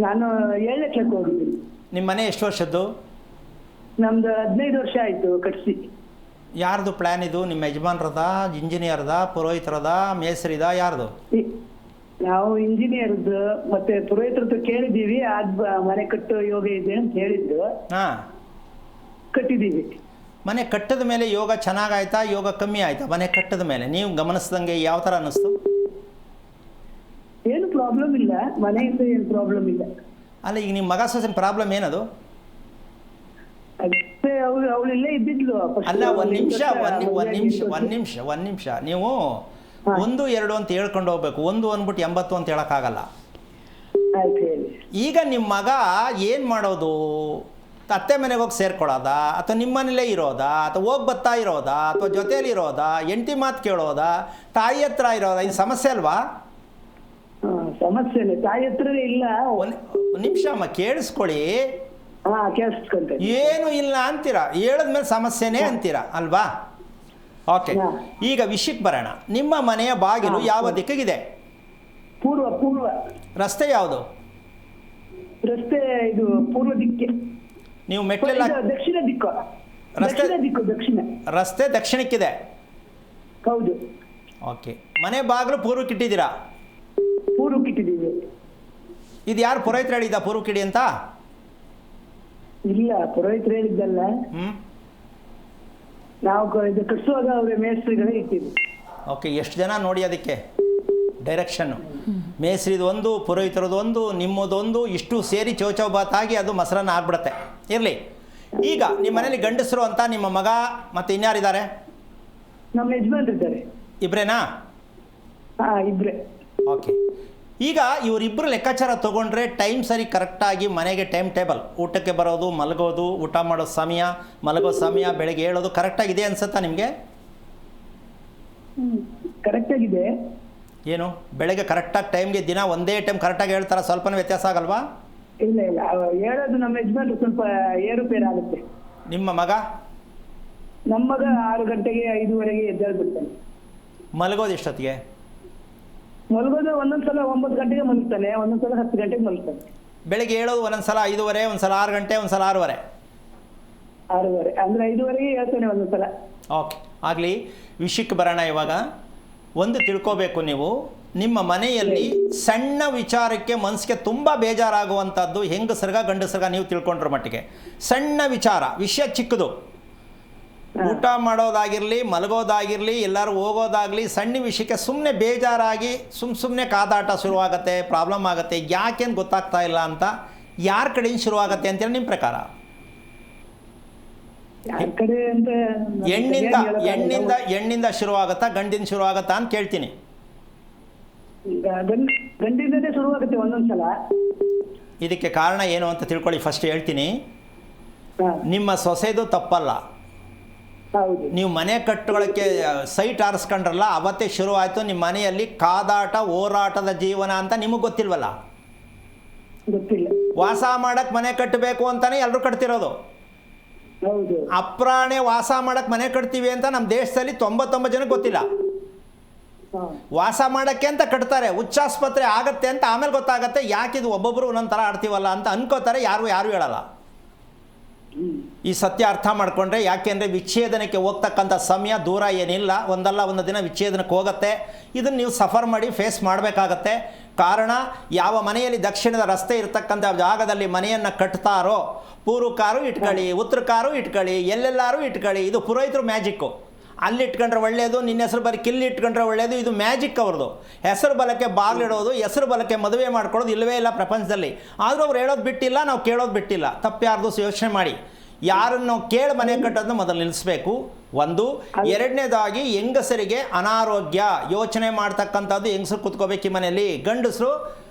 ನಾನು 7ನೇ ಕ್ಲಾಸ್ ಹೋಗಿದ್ದೀನಿ. ನಿಮ್ಮ ಮನೆ ಎಷ್ಟು ವರ್ಷದ್ದು? ನಮ್ದು 15 ವರ್ಷ ಆಯ್ತು ಕಟ್ಸಿ. ಯಾರ್ದು ಪ್ಲಾನ್ ಇದು? ನಿಮ್ಮ ಯಜಮಾನ್ರದ, ಇಂಜಿನಿಯರ್ದ, ಪುರೋಹಿತರದ, ಮೇಸ್ರಿದ, ಯಾರ್ದು? ನಾವು ಇಂಜಿನಿಯರ್ದು ಮತ್ತೆ ಪುರೋಹಿತರ ಕೇಳಿದ್ದೀವಿ. ಮನೆ ಕಟ್ಟೋ ಯೋಗ ಇದೆ ಅಂತ ಹೇಳಿದ್ದು. ಕಟ್ಟಿದ್ದೀವಿ. ಮನೆ ಕಟ್ಟದ ಮೇಲೆ ಯೋಗ ಚೆನ್ನಾಗಾಯ್ತಾ, ಯೋಗ ಕಮ್ಮಿ ಆಯ್ತಾ? ಮನೆ ಕಟ್ಟದ ಮೇಲೆ ನೀವು ಗಮನಿಸ್ದಂಗೆ ಯಾವ ಥರ ಅನ್ನಿಸ್ತು? ಏನು ಪ್ರಾಬ್ಲಮ್ ಇಲ್ಲ, ಮನೆಯಿಂದ ಏನು ಪ್ರಾಬ್ಲಮ್ ಇಲ್ಲ. ಅಲ್ಲ, ಈಗ ನಿಮ್ಮ ಮಗ ಸೊಸೆನ ಪ್ರಾಬ್ಲಮ್ ಏನದು? ಅವಳೆಲ್ಲೇ ಇದ್ದಿದ್ಲು. ಅಲ್ಲ, ಒಂದ್ ನಿಮಿಷ ನೀವು 1, 2 ಅಂತ ಹೇಳ್ಕೊಂಡು ಹೋಗ್ಬೇಕು. 1 ಅಂದ್ಬಿಟ್ಟು 80 ಅಂತ ಹೇಳಕ್ಕಾಗಲ್ಲ. ಈಗ ನಿಮ್ಮ ಮಗ ಏನು ಮಾಡೋದು? ಅತ್ತೆ ಮನೆಗೆ ಹೋಗಿ ಸೇರ್ಕೊಳ್ಳೋದಾ, ಅಥವಾ ನಿಮ್ಮ ಮನೇಲೇ ಇರೋದಾ, ಅಥವಾ ಹೋಗಿ ಬರ್ತಾ ಇರೋದಾ, ಅಥವಾ ಜೊತೆಯಲ್ಲಿ ಇರೋದಾ, ಹೆಂಡತಿ ಮಾತು ಕೇಳೋದಾ, ತಾಯಿ ಹತ್ರ ಇರೋದಾ? ಇದು ಸಮಸ್ಯೆ ಅಲ್ವಾ? ಸಮಸ್ಯೆನೆ, ತಾಯಿ ಹತ್ರನೇ ಇಲ್ಲ. ಒಂದು ನಿಮಿಷ ಅಮ್ಮ, ಕೇಳಿಸ್ಕೊಳ್ಳಿ. ಏನು ಇಲ್ಲ ಅಂತೀರಾ, ಹೇಳಿದ್ಮೇಲೆ ಸಮಸ್ಯೆನೇ ಅಂತೀರಾ ಅಲ್ವಾ? ಓಕೆ, ಈಗ ವಿಷಯಕ್ಕೆ ಬರೋಣ. ನಿಮ್ಮ ಮನೆಯ ಬಾಗಿಲು ಯಾವ ದಿಕ್ಕಿಗಿದೆ? ಪೂರ್ವ. ರಸ್ತೆ ಯಾವುದು? ರಸ್ತೆ ಇದು ಪೂರ್ವ ದಿಕ್ಕೆ. ನೀವು ಮೆಟ್ಲೆಲ್ಲ ದಕ್ಷಿಣ ದಿಕ್ಕು. ದಕ್ಷಿಣ. ರಸ್ತೆ ದಕ್ಷಿಣಕ್ಕಿದೆ. ಹೌದು. ಓಕೆ, ಮನೆ ಬಾಗಿಲು ಪೂರ್ವಕ್ಕೆ ಇಟ್ಟಿದ್ದೀರಾ? ಪೂರ್ವಕ್ಕೆ ಇಟ್ಟಿದ್ದೀವಿ. ಇದು ಯಾರು ಪುರೋಹಿತರು ಹೇಳಿದ್ದ ಪೂರ್ವಕ್ಕಿಡಿ ಅಂತ? ಇಲ್ಲ, ಪುರೋಹಿತರು ಹೇಳಿದ್ದಲ್ಲ. ನಾವು ಇದು ಕಟ್ಸುವಾಗ ಅವ್ರ ಮೇಸ್ತ್ರಿಗಳೇ ಇಟ್ಟಿದ್ವಿ. ಓಕೆ, ಎಷ್ಟು ಜನ ನೋಡಿ ಅದಕ್ಕೆ? ಡೈರೆಕ್ಷನ್ನು. ಮೇಸ್ರಿದು ಒಂದು, ಪುರೋಹಿತರದ್ದು ಒಂದು, ನಿಮ್ಮದೊಂದು, ಇಷ್ಟು ಸೇರಿ ಚೌಚೌಬಾತಾಗಿ ಅದು ಮೊಸರನ್ನ ಆಗ್ಬಿಡುತ್ತೆ. ಇರಲಿ, ಈಗ ನಿಮ್ಮ ಮನೇಲಿ ಗಂಡಸರು ಅಂತ ನಿಮ್ಮ ಮಗ ಮತ್ತು ಇನ್ಯಾರಿದ್ದಾರೆ? ನಮ್ಮ ಯಜಮಾನ್ರು ಇದ್ದಾರೆ. ಇಬ್ಬರೇನಾ? ಇಬ್ರೆ. ಓಕೆ. ಈಗ ಇವರಿಬ್ಬರು ಲೆಕ್ಕಾಚಾರ ತೊಗೊಂಡ್ರೆ ಟೈಮ್ ಸರಿ ಕರೆಕ್ಟಾಗಿ ಮನೆಗೆ ಟೈಮ್ ಟೇಬಲ್, ಊಟಕ್ಕೆ ಬರೋದು, ಮಲಗೋದು, ಊಟ ಮಾಡೋ ಸಮಯ, ಮಲಗೋ ಸಮಯ, ಬೆಳಗ್ಗೆ ಹೇಳೋದು ಕರೆಕ್ಟಾಗಿದೆ ಅನ್ಸುತ್ತಾ ನಿಮಗೆ? ಕರೆಕ್ಟಾಗಿದೆ. ಏನು ಬೆಳಗ್ಗೆ ಕರೆಕ್ಟಾಗಿ ಟೈಮ್ಗೆ ದಿನ ಒಂದೇ ಟೈಮ್ ಕರೆಕ್ಟಾಗಿ ಹೇಳ್ತಾರೆ, ಸ್ವಲ್ಪನೂ ವ್ಯತ್ಯಾಸ ಆಗಲ್ವಾ? ಇಲ್ಲ ಹೇಳೋದು ನಮ್ಮ ಯಜಮಾನ್ರು ಸ್ವಲ್ಪ ಏರುಪೇರು ಆಗುತ್ತೆ. ನಿಮ್ಮ ಮಗ? ನಮ್ಮ ಮಗ 6 ಗಂಟೆಗೆ 5:15 ಎದ್ದೇಳ್ಬಿಡ್ತಾನೆ. ಮಲಗೋದು ಎಷ್ಟೊತ್ತಿಗೆ? ಮಲಗೋದು ಒಂದೊಂದ್ಸಲ 9 ಗಂಟೆಗೆ ಮಲಗ್ತಾನೆ, ಒಂದೊಂದ್ಸಲ 10 ಗಂಟೆಗೆ ಮಲಗ್ತಾನೆ. ಬೆಳಗ್ಗೆ ಹೇಳೋದು ಒಂದೊಂದ್ಸಲ 5:30, ಒಂದ್ಸಲ 6 ಗಂಟೆ, ಒಂದ್ಸಲ 6:30. 6:30 ಅಂದರೆ 5:15 ಹೇಳ್ತಾನೆ ಒಂದೊಂದ್ಸಲ. ಓಕೆ, ಆಗಲಿ. ವಿಷಯಕ್ಕೆ ಬರೋಣ. ಇವಾಗ ಒಂದು ತಿಳ್ಕೋಬೇಕು ನೀವು, ನಿಮ್ಮ ಮನೆಯಲ್ಲಿ ಸಣ್ಣ ವಿಚಾರಕ್ಕೆ ಮನಸ್ಸಿಗೆ ತುಂಬ ಬೇಜಾರಾಗುವಂಥದ್ದು ಹೆಂಗಸರ್ಗ ಗಂಡಸರ್ಗ ನೀವು ತಿಳ್ಕೊಂಡ್ರ ಮಟ್ಟಿಗೆ. ಸಣ್ಣ ವಿಷಯ ಚಿಕ್ಕದು, ಊಟ ಮಾಡೋದಾಗಿರಲಿ, ಮಲಗೋದಾಗಿರಲಿ, ಎಲ್ಲರೂ ಹೋಗೋದಾಗಲಿ, ಸಣ್ಣ ವಿಷಯಕ್ಕೆ ಸುಮ್ಮನೆ ಬೇಜಾರಾಗಿ ಸುಮ್ಮನೆ ಕಾದಾಟ ಶುರುವಾಗುತ್ತೆ, ಪ್ರಾಬ್ಲಮ್ ಆಗುತ್ತೆ. ಯಾಕೆಂದು ಗೊತ್ತಾಗ್ತಾ ಇಲ್ಲ ಅಂತ ಯಾರ ಕಡೆಯಿಂದ ಶುರುವಾಗುತ್ತೆ ಅಂತೇಳಿ ನಿಮ್ಮ ಪ್ರಕಾರ? ಹೆಣ್ಣಿಂದ ಶುರುವಾಗುತ್ತಾ ಗಂಡಿಂದ ಶುರುವಾಗುತ್ತಾ ಅಂತ ಕೇಳ್ತೀನಿ. ಗಂಡಿಂದನೇ ಶುರುವಾಗುತ್ತೆ ಒಂದೊಂದ್ಸಲ. ಇದಕ್ಕೆ ಕಾರಣ ಏನು ಅಂತ ತಿಳ್ಕೊಳ್ಳಿ. ಫಸ್ಟ್ ಹೇಳ್ತೀನಿ, ನಿಮ್ಮ ಸೊಸೆದು ತಪ್ಪಲ್ಲ. ನೀವು ಮನೆ ಕಟ್ಟೋಳಕ್ಕೆ ಸೈಟ್ ಆರಿಸ್ಕೊಂಡ್ರಲ್ಲ, ಅವತ್ತೇ ಶುರು ಆಯಿತು ನಿಮ್ಮ ಮನೆಯಲ್ಲಿ ಕಾದಾಟ, ಹೋರಾಟದ ಜೀವನ ಅಂತ ನಿಮಗೆ ಗೊತ್ತಿಲ್ವಲ್ಲ? ಗೊತ್ತಿಲ್ಲ. ವಾಸ ಮಾಡಕ್ಕೆ ಮನೆ ಕಟ್ಟಬೇಕು ಅಂತಾನೆ ಎಲ್ಲರೂ ಕಟ್ತಿರೋದು. ಅಪ್ರಾಣೆ ವಾಸ ಮಾಡಕ್ಕೆ ಮನೆ ಕಟ್ತೀವಿ ಅಂತ ನಮ್ಮ ದೇಶದಲ್ಲಿ 99 ಜನಕ್ಕೆ ಗೊತ್ತಿಲ್ಲ. ವಾಸ ಮಾಡೋಕ್ಕೆ ಅಂತ ಕಟ್ತಾರೆ, ಹುಚ್ಚಾಸ್ಪತ್ರೆ ಆಗತ್ತೆ ಅಂತ ಆಮೇಲೆ ಗೊತ್ತಾಗತ್ತೆ ಯಾಕಿದು ಒಬ್ಬೊಬ್ಬರು ಒಂದೊಂದು ಥರ ಆಡ್ತೀವಲ್ಲ ಅಂತ ಅನ್ಕೋತಾರೆ. ಯಾರು ಹೇಳಲ್ಲ. ಈ ಸತ್ಯ ಅರ್ಥ ಮಾಡಿಕೊಂಡ್ರೆ, ಯಾಕೆಂದರೆ ವಿಚ್ಛೇದನಕ್ಕೆ ಹೋಗ್ತಕ್ಕಂಥ ಸಮಯ ದೂರ ಏನಿಲ್ಲ, ಒಂದಲ್ಲ ಒಂದು ದಿನ ವಿಚ್ಛೇದನಕ್ಕೆ ಹೋಗುತ್ತೆ. ಇದನ್ನು ನೀವು ಸಫರ್ ಮಾಡಿ ಫೇಸ್ ಮಾಡಬೇಕಾಗತ್ತೆ. ಕಾರಣ, ಯಾವ ಮನೆಯಲ್ಲಿ ದಕ್ಷಿಣದ ರಸ್ತೆ ಇರ್ತಕ್ಕಂಥ ಜಾಗದಲ್ಲಿ ಮನೆಯನ್ನು ಕಟ್ತಾರೋ, ಪೂರ್ವಕ್ಕಾರು ಇಟ್ಕೊಳ್ಳಿ, ಉತ್ತರಕ್ಕಾರು ಇಟ್ಕೊಳ್ಳಿ, ಎಲ್ಲೆಲ್ಲಾರು ಇಟ್ಕೊಳ್ಳಿ, ಇದು ಪುರೋಹಿತರು ಮ್ಯಾಜಿಕ್ಕು. ಅಲ್ಲಿ ಇಟ್ಕೊಂಡ್ರೆ ಒಳ್ಳೆಯದು, ನಿನ್ನ ಹೆಸರು ಬರೀ ಕಿಲ್ಲಿ ಇಟ್ಕೊಂಡ್ರೆ ಒಳ್ಳೆಯದು, ಇದು ಮ್ಯಾಜಿಕ್ ಅವ್ರದ್ದು. ಹೆಸರು ಬಲಕ್ಕೆ ಬಾಗಿಲಿಡೋದು, ಹೆಸರು ಬಲಕ್ಕೆ ಮದುವೆ ಮಾಡ್ಕೊಳ್ಳೋದು ಇಲ್ಲವೇ ಇಲ್ಲ ಪ್ರಪಂಚದಲ್ಲಿ. ಆದರೂ ಅವ್ರು ಹೇಳೋದು ಬಿಟ್ಟಿಲ್ಲ, ನಾವು ಕೇಳೋದು ಬಿಟ್ಟಿಲ್ಲ. ತಪ್ಪು ಯಾರ್ದು ಯೋಚನೆ ಮಾಡಿ. ಯಾರನ್ನು ಕೇಳಿ ಮನೆ ಕಟ್ಟೋದನ್ನ ಮೊದಲು ನಿಲ್ಲಿಸಬೇಕು. ಒಂದು. ಎರಡನೇದಾಗಿ, ಹೆಂಗಸರಿಗೆ ಅನಾರೋಗ್ಯ ಯೋಚನೆ ಮಾಡ್ತಕ್ಕಂಥದ್ದು ಹೆಂಗಸರು ಕೂತ್ಕೋಬೇಕು ಈ ಮನೆಯಲ್ಲಿ. ಗಂಡಸರು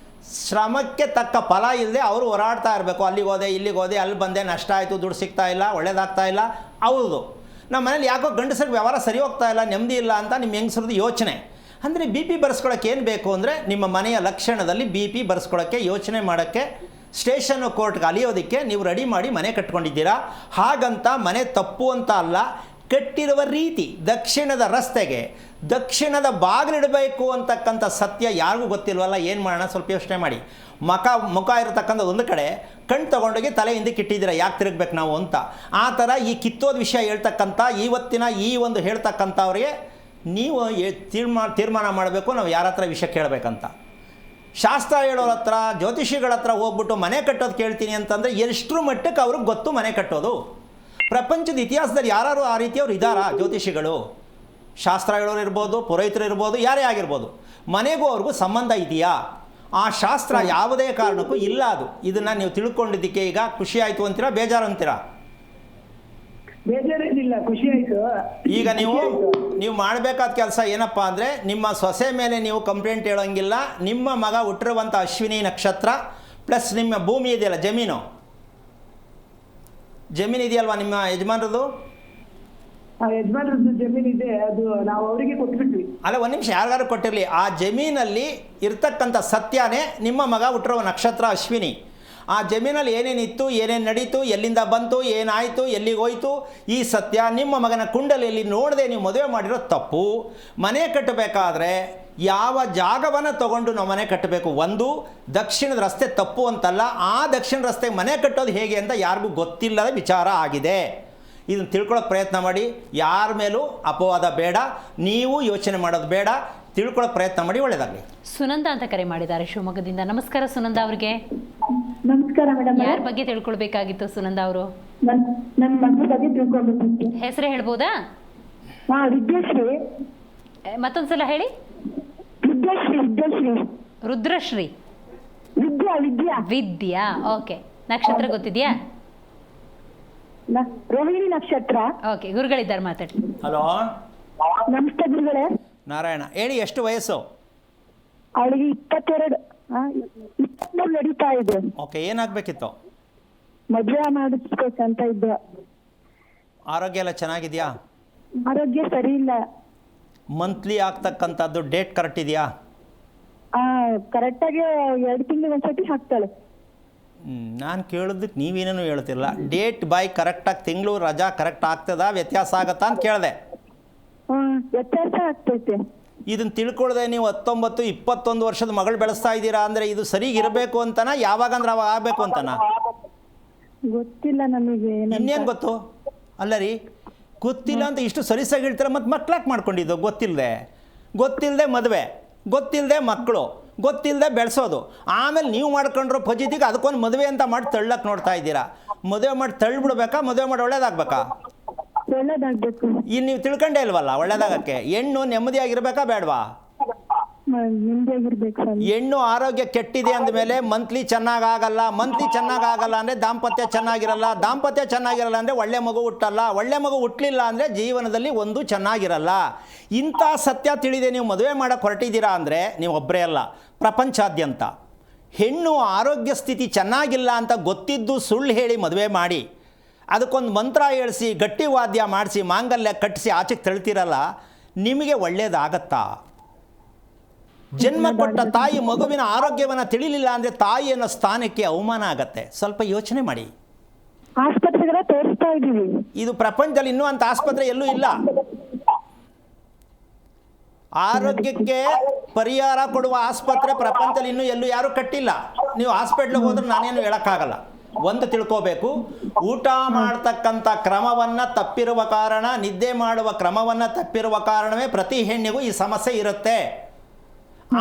ಶ್ರಮಕ್ಕೆ ತಕ್ಕ ಫಲ ಇಲ್ಲದೆ ಅವರು ಹೋರಾಡ್ತಾ ಇರಬೇಕು. ಅಲ್ಲಿಗೆ ಹೋದೆ, ಇಲ್ಲಿಗೆ ಹೋದೆ, ಅಲ್ಲಿ ಬಂದೆ, ನಷ್ಟ ಆಯಿತು, ದುಡ್ಡು ಸಿಗ್ತಾ ಇಲ್ಲ, ಒಳ್ಳೇದಾಗ್ತಾ ಇಲ್ಲ. ಅವ್ರದ್ದು. ನಮ್ಮ ಮನೇಲಿ ಯಾಕೋ ಗಂಡಸರಿಗೆ ವ್ಯವಹಾರ ಸರಿ ಹೋಗ್ತಾ ಇಲ್ಲ, ನೆಮ್ಮದಿ ಇಲ್ಲ ಅಂತ ನಿಮ್ಮ ಹೆಂಗಸರದ್ದು ಯೋಚನೆ. ಅಂದರೆ BP ಬರ್ಸ್ಕೊಳ್ಳೋಕ್ಕೆ ಏನು ಬೇಕು ಅಂದರೆ, ನಿಮ್ಮ ಮನೆಯ ಲಕ್ಷಣದಲ್ಲಿ BP ಬರ್ಸ್ಕೊಳ್ಳೋಕ್ಕೆ, ಯೋಚನೆ ಮಾಡೋಕ್ಕೆ, ಸ್ಟೇಷನ್ನು ಕೋರ್ಟ್ಗೆ ಅಲಿಯೋದಕ್ಕೆ ನೀವು ರೆಡಿ ಮಾಡಿ ಮನೆ ಕಟ್ಕೊಂಡಿದ್ದೀರಾ. ಹಾಗಂತ ಮನೆ ತಪ್ಪು ಅಂತ ಅಲ್ಲ, ಕಟ್ಟಿರುವ ರೀತಿ, ದಕ್ಷಿಣದ ರಸ್ತೆಗೆ ದಕ್ಷಿಣದ ಬಾಗಿಲಿಡಬೇಕು ಅಂತಕ್ಕಂಥ ಸತ್ಯ ಯಾರಿಗೂ ಗೊತ್ತಿಲ್ವಲ್ಲ. ಏನು ಮಾಡೋಣ, ಸ್ವಲ್ಪ ಯೋಚನೆ ಮಾಡಿ. ಮುಖ ಇರತಕ್ಕಂಥದ್ದು ಒಂದು ಕಡೆ, ಕಣ್ಣು ತೊಗೊಂಡೋಗಿ ತಲೆ ಹಿಂದಕ್ಕೆ ಇಟ್ಟಿದ್ದೀರಾ, ಯಾಕೆ ತಿರುಗಬೇಕು ನಾವು ಅಂತ. ಆ ಥರ ಈ ಕಿತ್ತೋದ ವಿಷಯ ಹೇಳ್ತಕ್ಕಂಥ ಇವತ್ತಿನ ಈ ಒಂದು ಹೇಳ್ತಕ್ಕಂಥವ್ರಿಗೆ ನೀವು ತೀರ್ಮಾನ ಮಾಡಬೇಕು, ನಾವು ಯಾರ ಹತ್ರ ವಿಷಯ ಕೇಳಬೇಕಂತ. ಶಾಸ್ತ್ರ ಹೇಳೋರ ಹತ್ರ, ಜ್ಯೋತಿಷಿಗಳ ಹತ್ರ ಹೋಗ್ಬಿಟ್ಟು ಮನೆ ಕಟ್ಟೋದು ಕೇಳ್ತೀನಿ ಅಂತಂದರೆ ಎಷ್ಟರ ಮಟ್ಟಕ್ಕೆ ಅವ್ರಿಗೆ ಗೊತ್ತು ಮನೆ ಕಟ್ಟೋದು? ಪ್ರಪಂಚದ ಇತಿಹಾಸದಲ್ಲಿ ಯಾರು ಆ ರೀತಿಯವ್ರು ಇದ್ದಾರಾ? ಜ್ಯೋತಿಷಿಗಳು, ಶಾಸ್ತ್ರ ಹೇಳೋರು ಇರ್ಬೋದು, ಪುರೋಹಿತರು ಇರ್ಬೋದು, ಯಾರೇ ಆಗಿರ್ಬೋದು. ಮನೆಗೂ ಅವ್ರಿಗೂ ಸಂಬಂಧ ಇದೆಯಾ? ಆ ಶಾಸ್ತ್ರ ಯಾವುದೇ ಕಾರಣಕ್ಕೂ ಇಲ್ಲ. ಅದು ಇದನ್ನು ನೀವು ತಿಳ್ಕೊಂಡಿದ್ದಕ್ಕೆ ಈಗ ಖುಷಿ ಆಯಿತು ಅಂತೀರಾ, ಬೇಜಾರು ಅಂತೀರಾ? ಬೇಜಾರೇನಿಲ್ಲ, ಖುಷಿ ಆಯಿತು. ಈಗ ನೀವು ಮಾಡಬೇಕಾದ ಕೆಲಸ ಏನಪ್ಪ ಅಂದರೆ, ನಿಮ್ಮ ಸೊಸೆ ಮೇಲೆ ನೀವು ಕಂಪ್ಲೇಂಟ್ ಹೇಳೋಂಗಿಲ್ಲ. ನಿಮ್ಮ ಮಗ ಹುಟ್ಟಿರುವಂಥ ಅಶ್ವಿನಿ ನಕ್ಷತ್ರ ಪ್ಲಸ್ ನಿಮ್ಮ ಭೂಮಿ ಇದೆಯಲ್ಲ, ಜಮೀನು ಇದೆಯಲ್ವಾ ನಿಮ್ಮ ಯಜಮಾನ್ರದ್ದು? ಯಜಮಾನ್ರದ್ದು ಜಮೀನಿದೆ, ಅದು ನಾವು ಅವರಿಗೆ ಕೊಟ್ಬಿಟ್ವಿ. ಅಲ್ಲ, ಒಂದು ನಿಮಿಷ, ಯಾರಿಗಾರು ಕೊಟ್ಟಿರಲಿ, ಆ ಜಮೀನಲ್ಲಿ ಇರ್ತಕ್ಕಂಥ ಸತ್ಯನೇ ನಿಮ್ಮ ಮಗ ಹುಟ್ಟಿರುವ ನಕ್ಷತ್ರ ಅಶ್ವಿನಿ. ಆ ಜಮೀನಲ್ಲಿ ಏನೇನಿತ್ತು, ಏನೇನು ನಡೀತು, ಎಲ್ಲಿಂದ ಬಂತು, ಏನಾಯಿತು, ಎಲ್ಲಿಗೆ ಹೋಯ್ತು, ಈ ಸತ್ಯ ನಿಮ್ಮ ಮಗನ ಕುಂಡಲಿಯಲ್ಲಿ ನೋಡದೆ ನೀವು ಮದುವೆ ಮಾಡಿರೋ ತಪ್ಪು. ಮನೆ ಕಟ್ಟಬೇಕಾದ್ರೆ ಯಾವ ಜಾಗವನ್ನು ತಗೊಂಡು ನಾವು ಮನೆ ಕಟ್ಟಬೇಕು? ಒಂದು, ದಕ್ಷಿಣದ ರಸ್ತೆ ತಪ್ಪು ಅಂತಲ್ಲ, ಆ ದಕ್ಷಿಣ ರಸ್ತೆಗೆ ಮನೆ ಕಟ್ಟೋದು ಹೇಗೆ ಅಂತ ಯಾರಿಗೂ ಗೊತ್ತಿಲ್ಲದ ವಿಚಾರ ಆಗಿದೆ. ಇದನ್ನು ತಿಳ್ಕೊಳ್ಳೋಕೆ ಪ್ರಯತ್ನ ಮಾಡಿ. ಯಾರ ಮೇಲೂ ಅಪವಾದ ಬೇಡ, ನೀವು ಯೋಚನೆ ಮಾಡೋದು ಬೇಡ, ತಿಳ್ಕೊಳ್ಳೋಕೆ ಪ್ರಯತ್ನ ಮಾಡಿ. ಒಳ್ಳೆಯದಾಗಲಿ. ಸುನಂದ ಅಂತ ಕರೆ ಮಾಡಿದ್ದಾರೆ ಶಿವಮೊಗ್ಗದಿಂದ. ನಮಸ್ಕಾರ ಸುನಂದ ಅವ್ರಿಗೆ. ನಮಸ್ಕಾರ ಮೇಡಮ್. ಯಾರ ಬಗ್ಗೆ ತಿಳ್ಕೊಳ್ಬೇಕಾಗಿತ್ತು ಸುನಂದ ಅವರು? ನನ್ನ ಮಗಳ ಬಗ್ಗೆ ತಿಳ್ಕೊಳ್ಬೇಕಿತ್ತು. ಹೆಸರೇ ಹೇಳ್ಬೋದಾ? ವಿದ್ಯಾಶ್ರೀ. ಮತ್ತೊಂದ್ಸಲ ಹೇಳಿ. ವಿದ್ಯಾಶ್ರೀ ರುದ್ರಶ್ರೀ. ವಿದ್ಯಾ ವಿದ್ಯಾ. ಓಕೆ. ನಕ್ಷತ್ರ ಗೊತ್ತಿದೆಯಾ? ರೋಹಿಣಿ ನಕ್ಷತ್ರ. ಓಕೆ, ಗುರುಗಳಿದ್ದಾರೆ, ಮಾತಾಡಿ. ಹಲೋ, ನಮಸ್ತೆ ಗುರುಗಳೇ. ನಾರಾಯಣ. ಹೇಳಿ, ಎಷ್ಟು ವಯಸ್ಸು? ಅವಳಿಗೆ 22 23 ನಡೀತಾ ಇದೆ. ಓಕೆ, ಏನಾಗಬೇಕಿತ್ತು? ಮದುವೆ ಮಾಡಿಸ್ಬೇಕಂತ ಇದ್ದ. ಆರೋಗ್ಯ ಎಲ್ಲ ಚೆನ್ನಾಗಿದೆಯಾ? ಆರೋಗ್ಯ ಸರಿ ಇಲ್ಲ. ಮಂತ್ಲಿ ಆಗ್ತಕ್ಕಂಥದ್ದು ಡೇಟ್ ಕರೆಕ್ಟ್ ಇದೆಯಾ? ಕರೆಕ್ಟಾಗಿ 2 ತಿಂಗಳಿಗೆ ಒಂದ್ಸತಿ ಹಾಕ್ತಾಳೆ. ನಾನು ಕೇಳೋದಕ್ಕೆ ನೀವೇನೇನು ಹೇಳ್ತಿರಲ್ಲ. ಡೇಟ್ ಬೈ ಕರೆಕ್ಟಾಗಿ ತಿಂಗಳು ರಜಾ ಕರೆಕ್ಟ್ ಆಗ್ತದಾ, ವ್ಯತ್ಯಾಸ ಆಗತ್ತಾ ಅಂತ ಕೇಳಿದೆ. ವ್ಯತ್ಯಾಸ ಆಗ್ತೈತೆ. ಇದನ್ನು ತಿಳ್ಕೊಳ್ಳದೆ ನೀವು 19, 21 ವರ್ಷದ ಮಗಳು ಬೆಳೆಸ್ತಾ ಇದ್ದೀರಾ ಅಂದರೆ ಇದು ಸರಿಗಿರಬೇಕು ಅಂತನಾ, ಯಾವಾಗ ಅಂದ್ರೆ ಅವಾಗ ಆಗಬೇಕು ಅಂತನಾ? ಗೊತ್ತಿಲ್ಲ ನಮಗೆ. ಇನ್ನೇನು ಗೊತ್ತು? ಅಲ್ಲ ರೀ, ಗೊತ್ತಿಲ್ಲ ಅಂತ ಇಷ್ಟು ಸರಿಸಾಗಿ ಹೇಳ್ತಾರೆ, ಮತ್ತು ಮಕ್ಳಾಕೆ ಮಾಡ್ಕೊಂಡಿದ್ದು? ಗೊತ್ತಿಲ್ಲದೆ ಮದುವೆ, ಗೊತ್ತಿಲ್ಲದೆ ಮಕ್ಕಳು, ಗೊತ್ತಿಲ್ಲದೆ ಬೆಳೆಸೋದು, ಆಮೇಲೆ ನೀವು ಮಾಡ್ಕೊಂಡ್ರೋ ಫಜಿತಿಗೆ ಅದಕ್ಕೊಂದು ಮದುವೆ ಅಂತ ಮಾಡಿ ತಳ್ಳಕ್ಕೆ ನೋಡ್ತಾ ಇದ್ದೀರಾ. ಮದುವೆ ಮಾಡಿ ತಳ್ಳಿಬಿಡ್ಬೇಕಾ, ಮದುವೆ ಮಾಡಿ ಒಳ್ಳೇದಾಗಬೇಕಾ? ಒಳ್ಳೇದಾಗ್ಬೇಕು. ಇನ್ನು ನೀವು ತಿಳ್ಕೊಂಡೇ ಇಲ್ವಲ್ಲ ಒಳ್ಳೇದಾಗಕ್ಕೆ. ಹೆಣ್ಣು ನೆಮ್ಮದಿಯಾಗಿರ್ಬೇಕಾ ಬೇಡವಾ? ನಿಮ್ದಾಗಿರ್ಬೇಕು. ಹೆಣ್ಣು ಆರೋಗ್ಯ ಕೆಟ್ಟಿದೆ ಅಂದಮೇಲೆ ಮಂತ್ಲಿ ಚೆನ್ನಾಗಾಗಲ್ಲ. ಮಂತ್ಲಿ ಚೆನ್ನಾಗಾಗಲ್ಲ ಅಂದರೆ ದಾಂಪತ್ಯ ಚೆನ್ನಾಗಿರಲ್ಲ. ದಾಂಪತ್ಯ ಚೆನ್ನಾಗಿರಲ್ಲ ಅಂದರೆ ಒಳ್ಳೆ ಮಗು ಹುಟ್ಟಲ್ಲ. ಒಳ್ಳೆ ಮಗು ಹುಟ್ಟಲಿಲ್ಲ ಅಂದರೆ ಜೀವನದಲ್ಲಿ ಒಂದು ಚೆನ್ನಾಗಿರಲ್ಲ. ಇಂಥ ಸತ್ಯ ತಿಳಿದೆ ನೀವು ಮದುವೆ ಮಾಡೋಕ್ಕೆ ಹೊರಟಿದ್ದೀರಾ ಅಂದರೆ ನೀವು ಒಬ್ಬರೇ ಅಲ್ಲ, ಪ್ರಪಂಚಾದ್ಯಂತ ಹೆಣ್ಣು ಆರೋಗ್ಯ ಸ್ಥಿತಿ ಚೆನ್ನಾಗಿಲ್ಲ ಅಂತ ಗೊತ್ತಿದ್ದು ಸುಳ್ಳು ಹೇಳಿ ಮದುವೆ ಮಾಡಿ, ಅದಕ್ಕೊಂದು ಮಂತ್ರ ಹೇಳಿಸಿ, ಗಟ್ಟಿ ವಾದ್ಯ ಮಾಡಿಸಿ, ಮಾಂಗಲ್ಯ ಕಟ್ಟಿಸಿ ಆಚೆಗೆ ತಳ್ತೀರಲ್ಲ, ನಿಮಗೆ ಒಳ್ಳೇದಾಗತ್ತಾ? ಜನ್ಮ ಕೊಟ್ಟ ತಾಯಿ ಮಗುವಿನ ಆರೋಗ್ಯವನ್ನು ತಿಳಿಲಿಲ್ಲ ಅಂದರೆ ತಾಯಿ ಅನ್ನೋ ಸ್ಥಾನಕ್ಕೆ ಅವಮಾನ ಆಗತ್ತೆ. ಸ್ವಲ್ಪ ಯೋಚನೆ ಮಾಡಿ. ಆಸ್ಪತ್ರೆಗೆಲ್ಲ ತೋರಿಸ್ತಾ ಇದೀವಿ. ಇದು ಪ್ರಪಂಚದಲ್ಲಿ ಇನ್ನೂ ಅಂತ ಆಸ್ಪತ್ರೆ ಎಲ್ಲೂ ಇಲ್ಲ. ಆರೋಗ್ಯಕ್ಕೆ ಪರಿಹಾರ ಕೊಡುವ ಆಸ್ಪತ್ರೆ ಪ್ರಪಂಚದಲ್ಲಿ ಇನ್ನೂ ಎಲ್ಲೂ ಯಾರೂ ಕಟ್ಟಿಲ್ಲ. ನೀವು ಹಾಸ್ಪಿಟ್ಲಿಗೆ ಹೋದ್ರೆ ನಾನೇನು ಹೇಳೋಕ್ಕಾಗಲ್ಲ. ಒಂದು ತಿಳ್ಕೋಬೇಕು, ಊಟ ಮಾಡ್ತಕ್ಕಂಥ ಕ್ರಮವನ್ನು ತಪ್ಪಿರುವ ಕಾರಣ, ನಿದ್ದೆ ಮಾಡುವ ಕ್ರಮವನ್ನು ತಪ್ಪಿರುವ ಕಾರಣವೇ ಪ್ರತಿ ಹೆಣ್ಣಿಗೂ ಈ ಸಮಸ್ಯೆ ಇರುತ್ತೆ.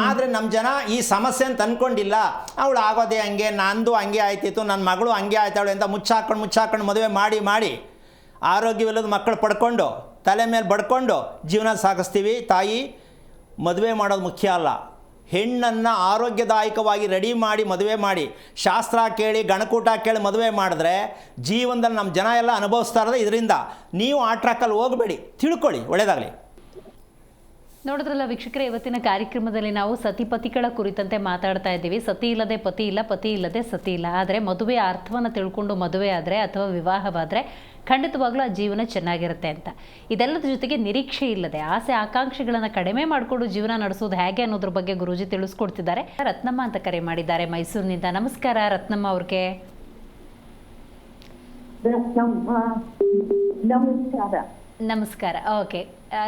ಆದರೆ ನಮ್ಮ ಜನ ಈ ಸಮಸ್ಯೆ ಅಂತ ಅಂದ್ಕೊಂಡಿಲ್ಲ. ಅವಳು ಆಗೋದೇ ಹಂಗೆ, ನಂದು ಹಂಗೆ ಆಯ್ತಿತ್ತು, ನನ್ನ ಮಗಳು ಹಂಗೆ ಆಯ್ತಾವಳೆ ಅಂತ ಮುಚ್ಚಾಕೊಂಡು ಮದುವೆ ಮಾಡಿ ಆರೋಗ್ಯವಿಲ್ಲದ ಮಕ್ಕಳು ಪಡ್ಕೊಂಡು ತಲೆ ಮೇಲೆ ಬಡ್ಕೊಂಡು ಜೀವನ ಸಾಗಿಸ್ತೀವಿ. ತಾಯಿ, ಮದುವೆ ಮಾಡೋದು ಮುಖ್ಯ ಅಲ್ಲ. ಹೆಣ್ಣನ್ನು ಆರೋಗ್ಯದಾಯಕವಾಗಿ ರೆಡಿ ಮಾಡಿ ಮದುವೆ ಮಾಡಿ, ಶಾಸ್ತ್ರ ಕೇಳಿ ಗಣಕೂಟ ಕೇಳಿ ಮದುವೆ ಮಾಡಿದ್ರೆ ಜೀವನದಲ್ಲಿ ನಮ್ಮ ಜನ ಎಲ್ಲ ಅನುಭವಿಸ್ತಾ ಇರೋದು ಇದರಿಂದ. ನೀವು ಆ ಟ್ರ್ಯಾಕಲ್ಲಿ ಹೋಗಬೇಡಿ, ತಿಳ್ಕೊಳ್ಳಿ. ಒಳ್ಳೆಯದಾಗಲಿ. ನೋಡಿದ್ರಲ್ಲ ವೀಕ್ಷಕರೇ, ಇವತ್ತಿನ ಕಾರ್ಯಕ್ರಮದಲ್ಲಿ ನಾವು ಸತಿಪತಿಗಳ ಕುರಿತಂತೆ ಮಾತಾಡ್ತಾ ಇದ್ದೀವಿ. ಸತಿ ಇಲ್ಲದೆ ಪತಿ ಇಲ್ಲ, ಪತಿ ಇಲ್ಲದೆ ಸತಿ ಇಲ್ಲ. ಆದರೆ ಮದುವೆಯ ಅರ್ಥವನ್ನು ತಿಳ್ಕೊಂಡು ಮದುವೆ ಆದರೆ ಅಥವಾ ವಿವಾಹವಾದರೆ ಖಂಡಿತವಾಗ್ಲೂ ಆ ಜೀವನ ಚೆನ್ನಾಗಿರುತ್ತೆ ಅಂತ. ಇದೆಲ್ಲದ ಜೊತೆಗೆ ನಿರೀಕ್ಷೆ ಇಲ್ಲದೆ ಆಸೆ ಆಕಾಂಕ್ಷೆಗಳನ್ನು ಕಡಿಮೆ ಮಾಡಿಕೊಂಡು ಜೀವನ ನಡೆಸೋದು ಹೇಗೆ ಅನ್ನೋದ್ರ ಬಗ್ಗೆ ಗುರೂಜಿ ತಿಳಿಸ್ಕೊಡ್ತಿದ್ದಾರೆ. ರತ್ನಮ್ಮ ಅಂತ ಕರೆ ಮಾಡಿದ್ದಾರೆ ಮೈಸೂರಿನಿಂದ. ನಮಸ್ಕಾರ ರತ್ನಮ್ಮ ಅವ್ರಿಗೆ. ನಮಸ್ಕಾರ. ಓಕೆ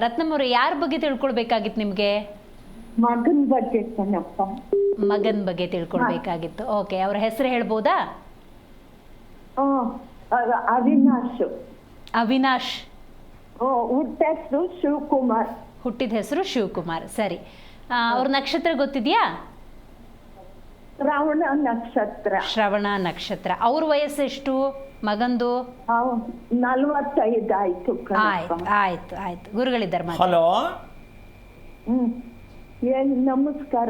ರತ್ನಮ್ಮ ಅವರು, ಯಾರ ಬಗ್ಗೆ ತಿಳ್ಕೊಳ್ಬೇಕಾಗಿತ್ತು ನಿಮಗೆ? ಮಗನ ಬಗ್ಗೆ ಕಣಪ್ಪ. ಮಗನ ಬಗ್ಗೆ ತಿಳ್ಕೊಳ್ಬೇಕಾಗಿತ್ತು. ಓಕೆ, ಅವ್ರ ಹೆಸರು ಹೇಳ್ಬೋದಾ? ಅವಿನಾಶ್. ಅವಿನಾಶ್. ಹುಟ್ಟ ಹೆಸರು ಶಿವಕುಮಾರ್. ಹುಟ್ಟಿದ ಹೆಸರು ಶಿವಕುಮಾರ್. ಸರಿ, ಅವ್ರ ನಕ್ಷತ್ರ ಗೊತ್ತಿದೆಯಾ? ಶ್ರವಣ ನಕ್ಷತ್ರ. ಶ್ರವಣ ನಕ್ಷತ್ರ. ಅವ್ರ ವಯಸ್ಸು ಎಷ್ಟು ಮಗಂದು? 45 ಆಯ್ತು. ಆಯ್ತು ಗುರುಗಳಿದ್ದಾರೆ ಮಾತು. ಹಲೋ, ನಮಸ್ಕಾರ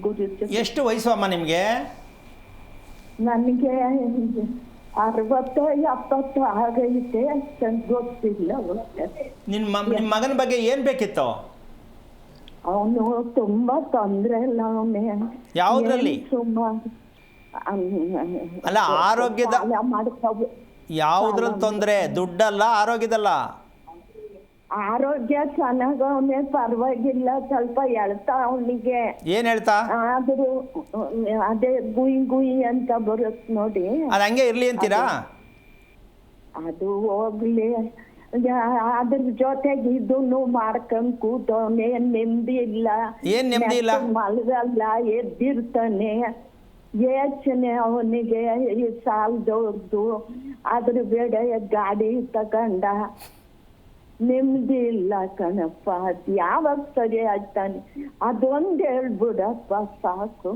ಗುರುಜಿ. ಎಷ್ಟು ವಯಸ್ಸು ಅಮ್ಮ ನಿಮಗೆ? ನನಗೆ 60-70 ಆಗೈತೆ. ಗೊತ್ತಿಲ್ಲ. ನಿಮ್ಮ ಮಗನ ಬಗ್ಗೆ ಏನು ಬೇಕಿತ್ತು? ಅವನು ತುಂಬಾ ತೊಂದ್ರೆ ಇಲ್ಲ. ಅವನೇ ಯಾವುದ್ರಲ್ಲಿ? ಅಲ್ಲ, ಆರೋಗ್ಯದ ಯಾವುದ್ರಲ್ಲಿ ತೊಂದರೆ? ದುಡ್ಡಲ್ಲ, ಆರೋಗ್ಯದಲ್ಲ? ಆರೋಗ್ಯ ಚೆನ್ನಾಗ ಅವನೇ, ಪರವಾಗಿಲ್ಲ. ಸ್ವಲ್ಪ ಹೇಳ್ತಾ ಅವನಿಗೆ. ಏನ್ ಹೇಳ್ತಾ? ಆದ್ರೂ ಅದೇ ಗುಯಿ ಅಂತ ಬರುತ್ ನೋಡಿ, ಅದು ಹಂಗೆ ಇರ್ಲಿ ಅಂತೀರಾ? ಅದು ಹೋಗ್ಲಿ. ಅದ್ರ ಜೊತೆಗೆ ಇದನ್ನು ಮಾಡ್ಕೊಂಡ್ ಕೂತವನೇ. ನೆಮ್ಮದಿ ಇಲ್ಲ. ಏನ್ ನೆಮ್ಮದಿ ಇಲ್ಲ? ಮಲಗಲ್ಲ, ಎದ್ದಿರ್ತಾನೆ. ಯೋಚನೆ ಅವನಿಗೆ ಈ ಸಾಲದವ್ರದ್ದು. ಅದ್ರ ಬೇಡ ಗಾಡಿ ತಗೊಂಡ. ನೆಮ್ಮದಿ ಇಲ್ಲ ಕಣಪ್ಪ. ಅದ್ ಯಾವಾಗ ಸರಿ ಆಯ್ತಾನೆ ಅದೊಂದು ಹೇಳ್ಬಿಡಪ್ಪ ಸಾಕು.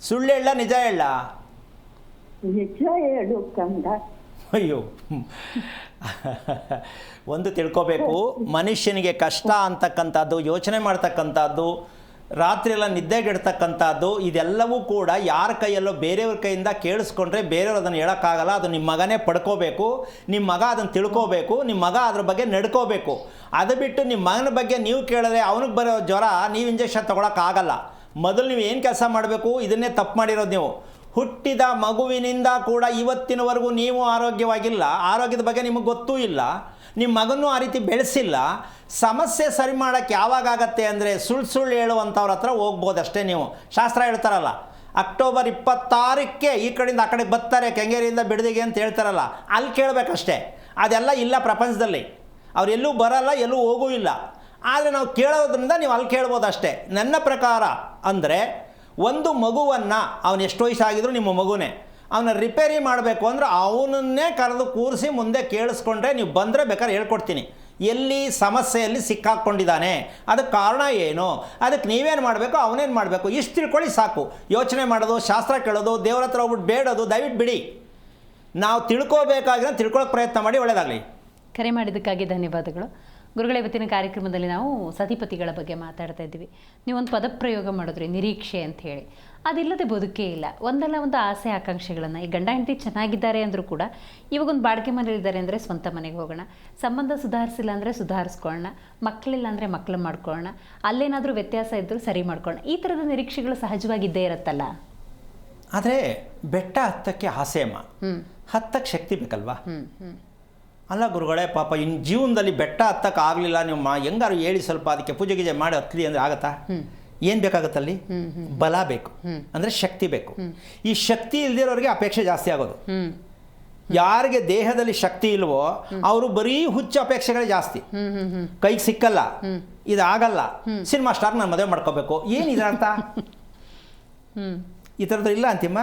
ಸುಳ್ಳು ಹೇಳ, ನಿಜ ಹೇಳ? ನಿಜ ಹೇಳು ಕಂದ. ಅಯ್ಯೋ, ಒಂದು ತಿಳ್ಕೋಬೇಕು, ಮನುಷ್ಯನಿಗೆ ಕಷ್ಟ ಅಂತಕ್ಕಂಥದ್ದು, ಯೋಚನೆ ಮಾಡ್ತಕ್ಕಂಥದ್ದು ರಾತ್ರಿ ಎಲ್ಲ ನಿದ್ದೆಗೆಡ್ತಕ್ಕಂಥದ್ದು ಇದೆಲ್ಲವೂ ಕೂಡ ಯಾರ ಕೈಯಲ್ಲೋ ಬೇರೆಯವ್ರ ಕೈಯಿಂದ ಕೇಳಿಸ್ಕೊಂಡ್ರೆ ಬೇರೆಯವ್ರು ಅದನ್ನು ಹೇಳೋಕ್ಕಾಗಲ್ಲ. ಅದು ನಿಮ್ಮ ಮಗನೇ ಪಡ್ಕೋಬೇಕು, ನಿಮ್ಮ ಮಗ ಅದನ್ನು ತಿಳ್ಕೋಬೇಕು, ನಿಮ್ಮ ಮಗ ಅದ್ರ ಬಗ್ಗೆ ನಡ್ಕೋಬೇಕು. ಅದು ಬಿಟ್ಟು ನಿಮ್ಮ ಮಗನ ಬಗ್ಗೆ ನೀವು ಕೇಳಿದ್ರೆ ಅವನಿಗೆ ಬರೋ ಜ್ವರ ನೀವು ಇಂಜೆಕ್ಷನ್ ತೊಗೊಳಕ್ಕಾಗಲ್ಲ. ಮೊದಲು ನೀವು ಏನು ಕೆಲಸ ಮಾಡಬೇಕು, ಇದನ್ನೇ ತಪ್ಪು ಮಾಡಿರೋದು ನೀವು. ಹುಟ್ಟಿದ ಮಗುವಿನಿಂದ ಕೂಡ ಇವತ್ತಿನವರೆಗೂ ನೀವು ಆರೋಗ್ಯವಾಗಿಲ್ಲ, ಆರೋಗ್ಯದ ಬಗ್ಗೆ ನಿಮಗೆ ಗೊತ್ತೂ ಇಲ್ಲ, ನಿಮ್ಮ ಮಗನೂ ಆ ರೀತಿ ಬೆಳೆಸಿಲ್ಲ. ಸಮಸ್ಯೆ ಸರಿ ಮಾಡೋಕ್ಕೆ ಯಾವಾಗತ್ತೆ ಅಂದರೆ ಸುಳ್ಳು ಹೇಳುವಂಥವ್ರ ಹತ್ರ ಹೋಗ್ಬೋದಷ್ಟೇ. ನೀವು ಶಾಸ್ತ್ರ ಹೇಳ್ತಾರಲ್ಲ, ಅಕ್ಟೋಬರ್ 26ಕ್ಕೆ ಈ ಕಡೆಯಿಂದ ಆ ಕಡೆಗೆ ಬರ್ತಾರೆ ಕೆಂಗೇರಿಯಿಂದ ಬಿಡದಿಗೆ ಅಂತ ಹೇಳ್ತಾರಲ್ಲ, ಅಲ್ಲಿ ಕೇಳಬೇಕಷ್ಟೇ. ಅದೆಲ್ಲ ಇಲ್ಲ ಪ್ರಪಂಚದಲ್ಲಿ, ಅವ್ರು ಎಲ್ಲೂ ಬರಲ್ಲ, ಎಲ್ಲೂ ಹೋಗೂ ಇಲ್ಲ. ಆದರೆ ನಾವು ಕೇಳೋದ್ರಿಂದ ನೀವು ಅಲ್ಲಿ ಕೇಳ್ಬೋದು ಅಷ್ಟೇ. ನನ್ನ ಪ್ರಕಾರ ಅಂದರೆ ಒಂದು ಮಗುವನ್ನು ಅವನು ಎಷ್ಟು ವಯಸ್ಸಾಗಿದ್ರು ನಿಮ್ಮ ಮಗುನೇ, ಅವನ ರಿಪೇರಿ ಮಾಡಬೇಕು ಅಂದರೆ ಅವನನ್ನೇ ಕರೆದು ಕೂರಿಸಿ ಮುಂದೆ ಕೇಳಿಸ್ಕೊಂಡ್ರೆ ನೀವು ಬಂದರೆ ಬೇಕಾದ್ರೆ ಹೇಳ್ಕೊಡ್ತೀನಿ ಎಲ್ಲಿ ಸಮಸ್ಯೆಯಲ್ಲಿ ಸಿಕ್ಕಾಕ್ಕೊಂಡಿದ್ದಾನೆ, ಅದಕ್ಕೆ ಕಾರಣ ಏನು, ಅದಕ್ಕೆ ನೀವೇನು ಮಾಡಬೇಕು, ಅವನೇನು ಮಾಡಬೇಕು, ಇಷ್ಟು ತಿಳ್ಕೊಳ್ಳಿ ಸಾಕು. ಯೋಚನೆ ಮಾಡೋದು, ಶಾಸ್ತ್ರ ಕೇಳೋದು, ದೇವ್ರ ಹತ್ರ ಹೋಗ್ಬಿಟ್ಟು ಬೇಡೋದು ದಯವಿಟ್ಟು ಬಿಡಿ. ನಾವು ತಿಳ್ಕೋಬೇಕಾಗಿರೋ ತಿಳ್ಕೊಳ್ಳೋಕೆ ಪ್ರಯತ್ನ ಮಾಡಿ. ಒಳ್ಳೆಯದಾಗಲಿ. ಕರೆ ಮಾಡಿದ್ದಕ್ಕಾಗಿ ಧನ್ಯವಾದಗಳು ಗುರುಗಳೇ. ಇವತ್ತಿನ ಕಾರ್ಯಕ್ರಮದಲ್ಲಿ ನಾವು ಸತಿಪತಿಗಳ ಬಗ್ಗೆ ಮಾತಾಡ್ತಾ ಇದ್ದೀವಿ. ನೀವೊಂದು ಪದಪ್ರಯೋಗ ಮಾಡಿದ್ರಿ, ನಿರೀಕ್ಷೆ ಅಂತ ಹೇಳಿ. ಅದಿಲ್ಲದೆ ಬದುಕೇ ಇಲ್ಲ. ಒಂದಲ್ಲ ಒಂದು ಆಸೆ ಆಕಾಂಕ್ಷೆಗಳನ್ನು, ಈ ಗಂಡ ಹೆಂಡತಿ ಚೆನ್ನಾಗಿದ್ದಾರೆ ಅಂದರೂ ಕೂಡ ಇವಾಗೊಂದು ಬಾಡಿಗೆ ಮನೇಲಿದ್ದಾರೆ ಅಂದರೆ ಸ್ವಂತ ಮನೆಗೆ ಹೋಗೋಣ, ಸಂಬಂಧ ಸುಧಾರಿಸಿಲ್ಲ ಅಂದರೆ ಸುಧಾರಿಸ್ಕೊಳ್ಳೋಣ, ಮಕ್ಕಳಿಲ್ಲ ಅಂದರೆ ಮಕ್ಕಳು ಮಾಡ್ಕೊಳ್ಳೋಣ, ಅಲ್ಲೇನಾದರೂ ವ್ಯತ್ಯಾಸ ಇದ್ದರೂ ಸರಿ ಮಾಡ್ಕೊಳ್ಳೋಣ, ಈ ಥರದ ನಿರೀಕ್ಷೆಗಳು ಸಹಜವಾಗಿದ್ದೇ ಇರುತ್ತಲ್ಲ. ಆದರೆ ಬೆಟ್ಟ ಹತ್ತಕ್ಕೆ ಆಸೆಯಮ್ಮ, ಹತ್ತಕ್ಕೆ ಶಕ್ತಿ ಬೇಕಲ್ವಾ? ಅಲ್ಲ ಗುರುಗಳೇ, ಪಾಪ ಇನ್ನು ಜೀವನದಲ್ಲಿ ಬೆಟ್ಟ ಹತ್ತಕ್ಕೆ ಆಗಲಿಲ್ಲ, ನೀವು ಹೆಂಗಾರು ಹೇಳಿ ಸ್ವಲ್ಪ ಅದಕ್ಕೆ ಪೂಜೆ ಗೀಜೆ ಮಾಡಿ ಹತ್ತಲಿ ಅಂದರೆ ಆಗತ್ತಾ? ಏನು ಬೇಕಾಗುತ್ತಲ್ಲಿ? ಬಲ ಬೇಕು, ಅಂದರೆ ಶಕ್ತಿ ಬೇಕು. ಈ ಶಕ್ತಿ ಇಲ್ದಿರೋರಿಗೆ ಅಪೇಕ್ಷೆ ಜಾಸ್ತಿ ಆಗೋದು. ಯಾರಿಗೆ ದೇಹದಲ್ಲಿ ಶಕ್ತಿ ಇಲ್ವೋ ಅವರು ಬರೀ ಹುಚ್ಚ ಅಪೇಕ್ಷೆಗಳೇ ಜಾಸ್ತಿ. ಕೈಗೆ ಸಿಕ್ಕಲ್ಲ, ಇದಾಗಲ್ಲ, ಸಿನಿಮಾ ಸ್ಟಾರ್ ನಾನು ಮದುವೆ ಮಾಡ್ಕೋಬೇಕು, ಏನಿದೆ ಅಂತ ಈ ಥರದ್ದು ಇಲ್ಲ ಅಂತಿಮ್ಮ.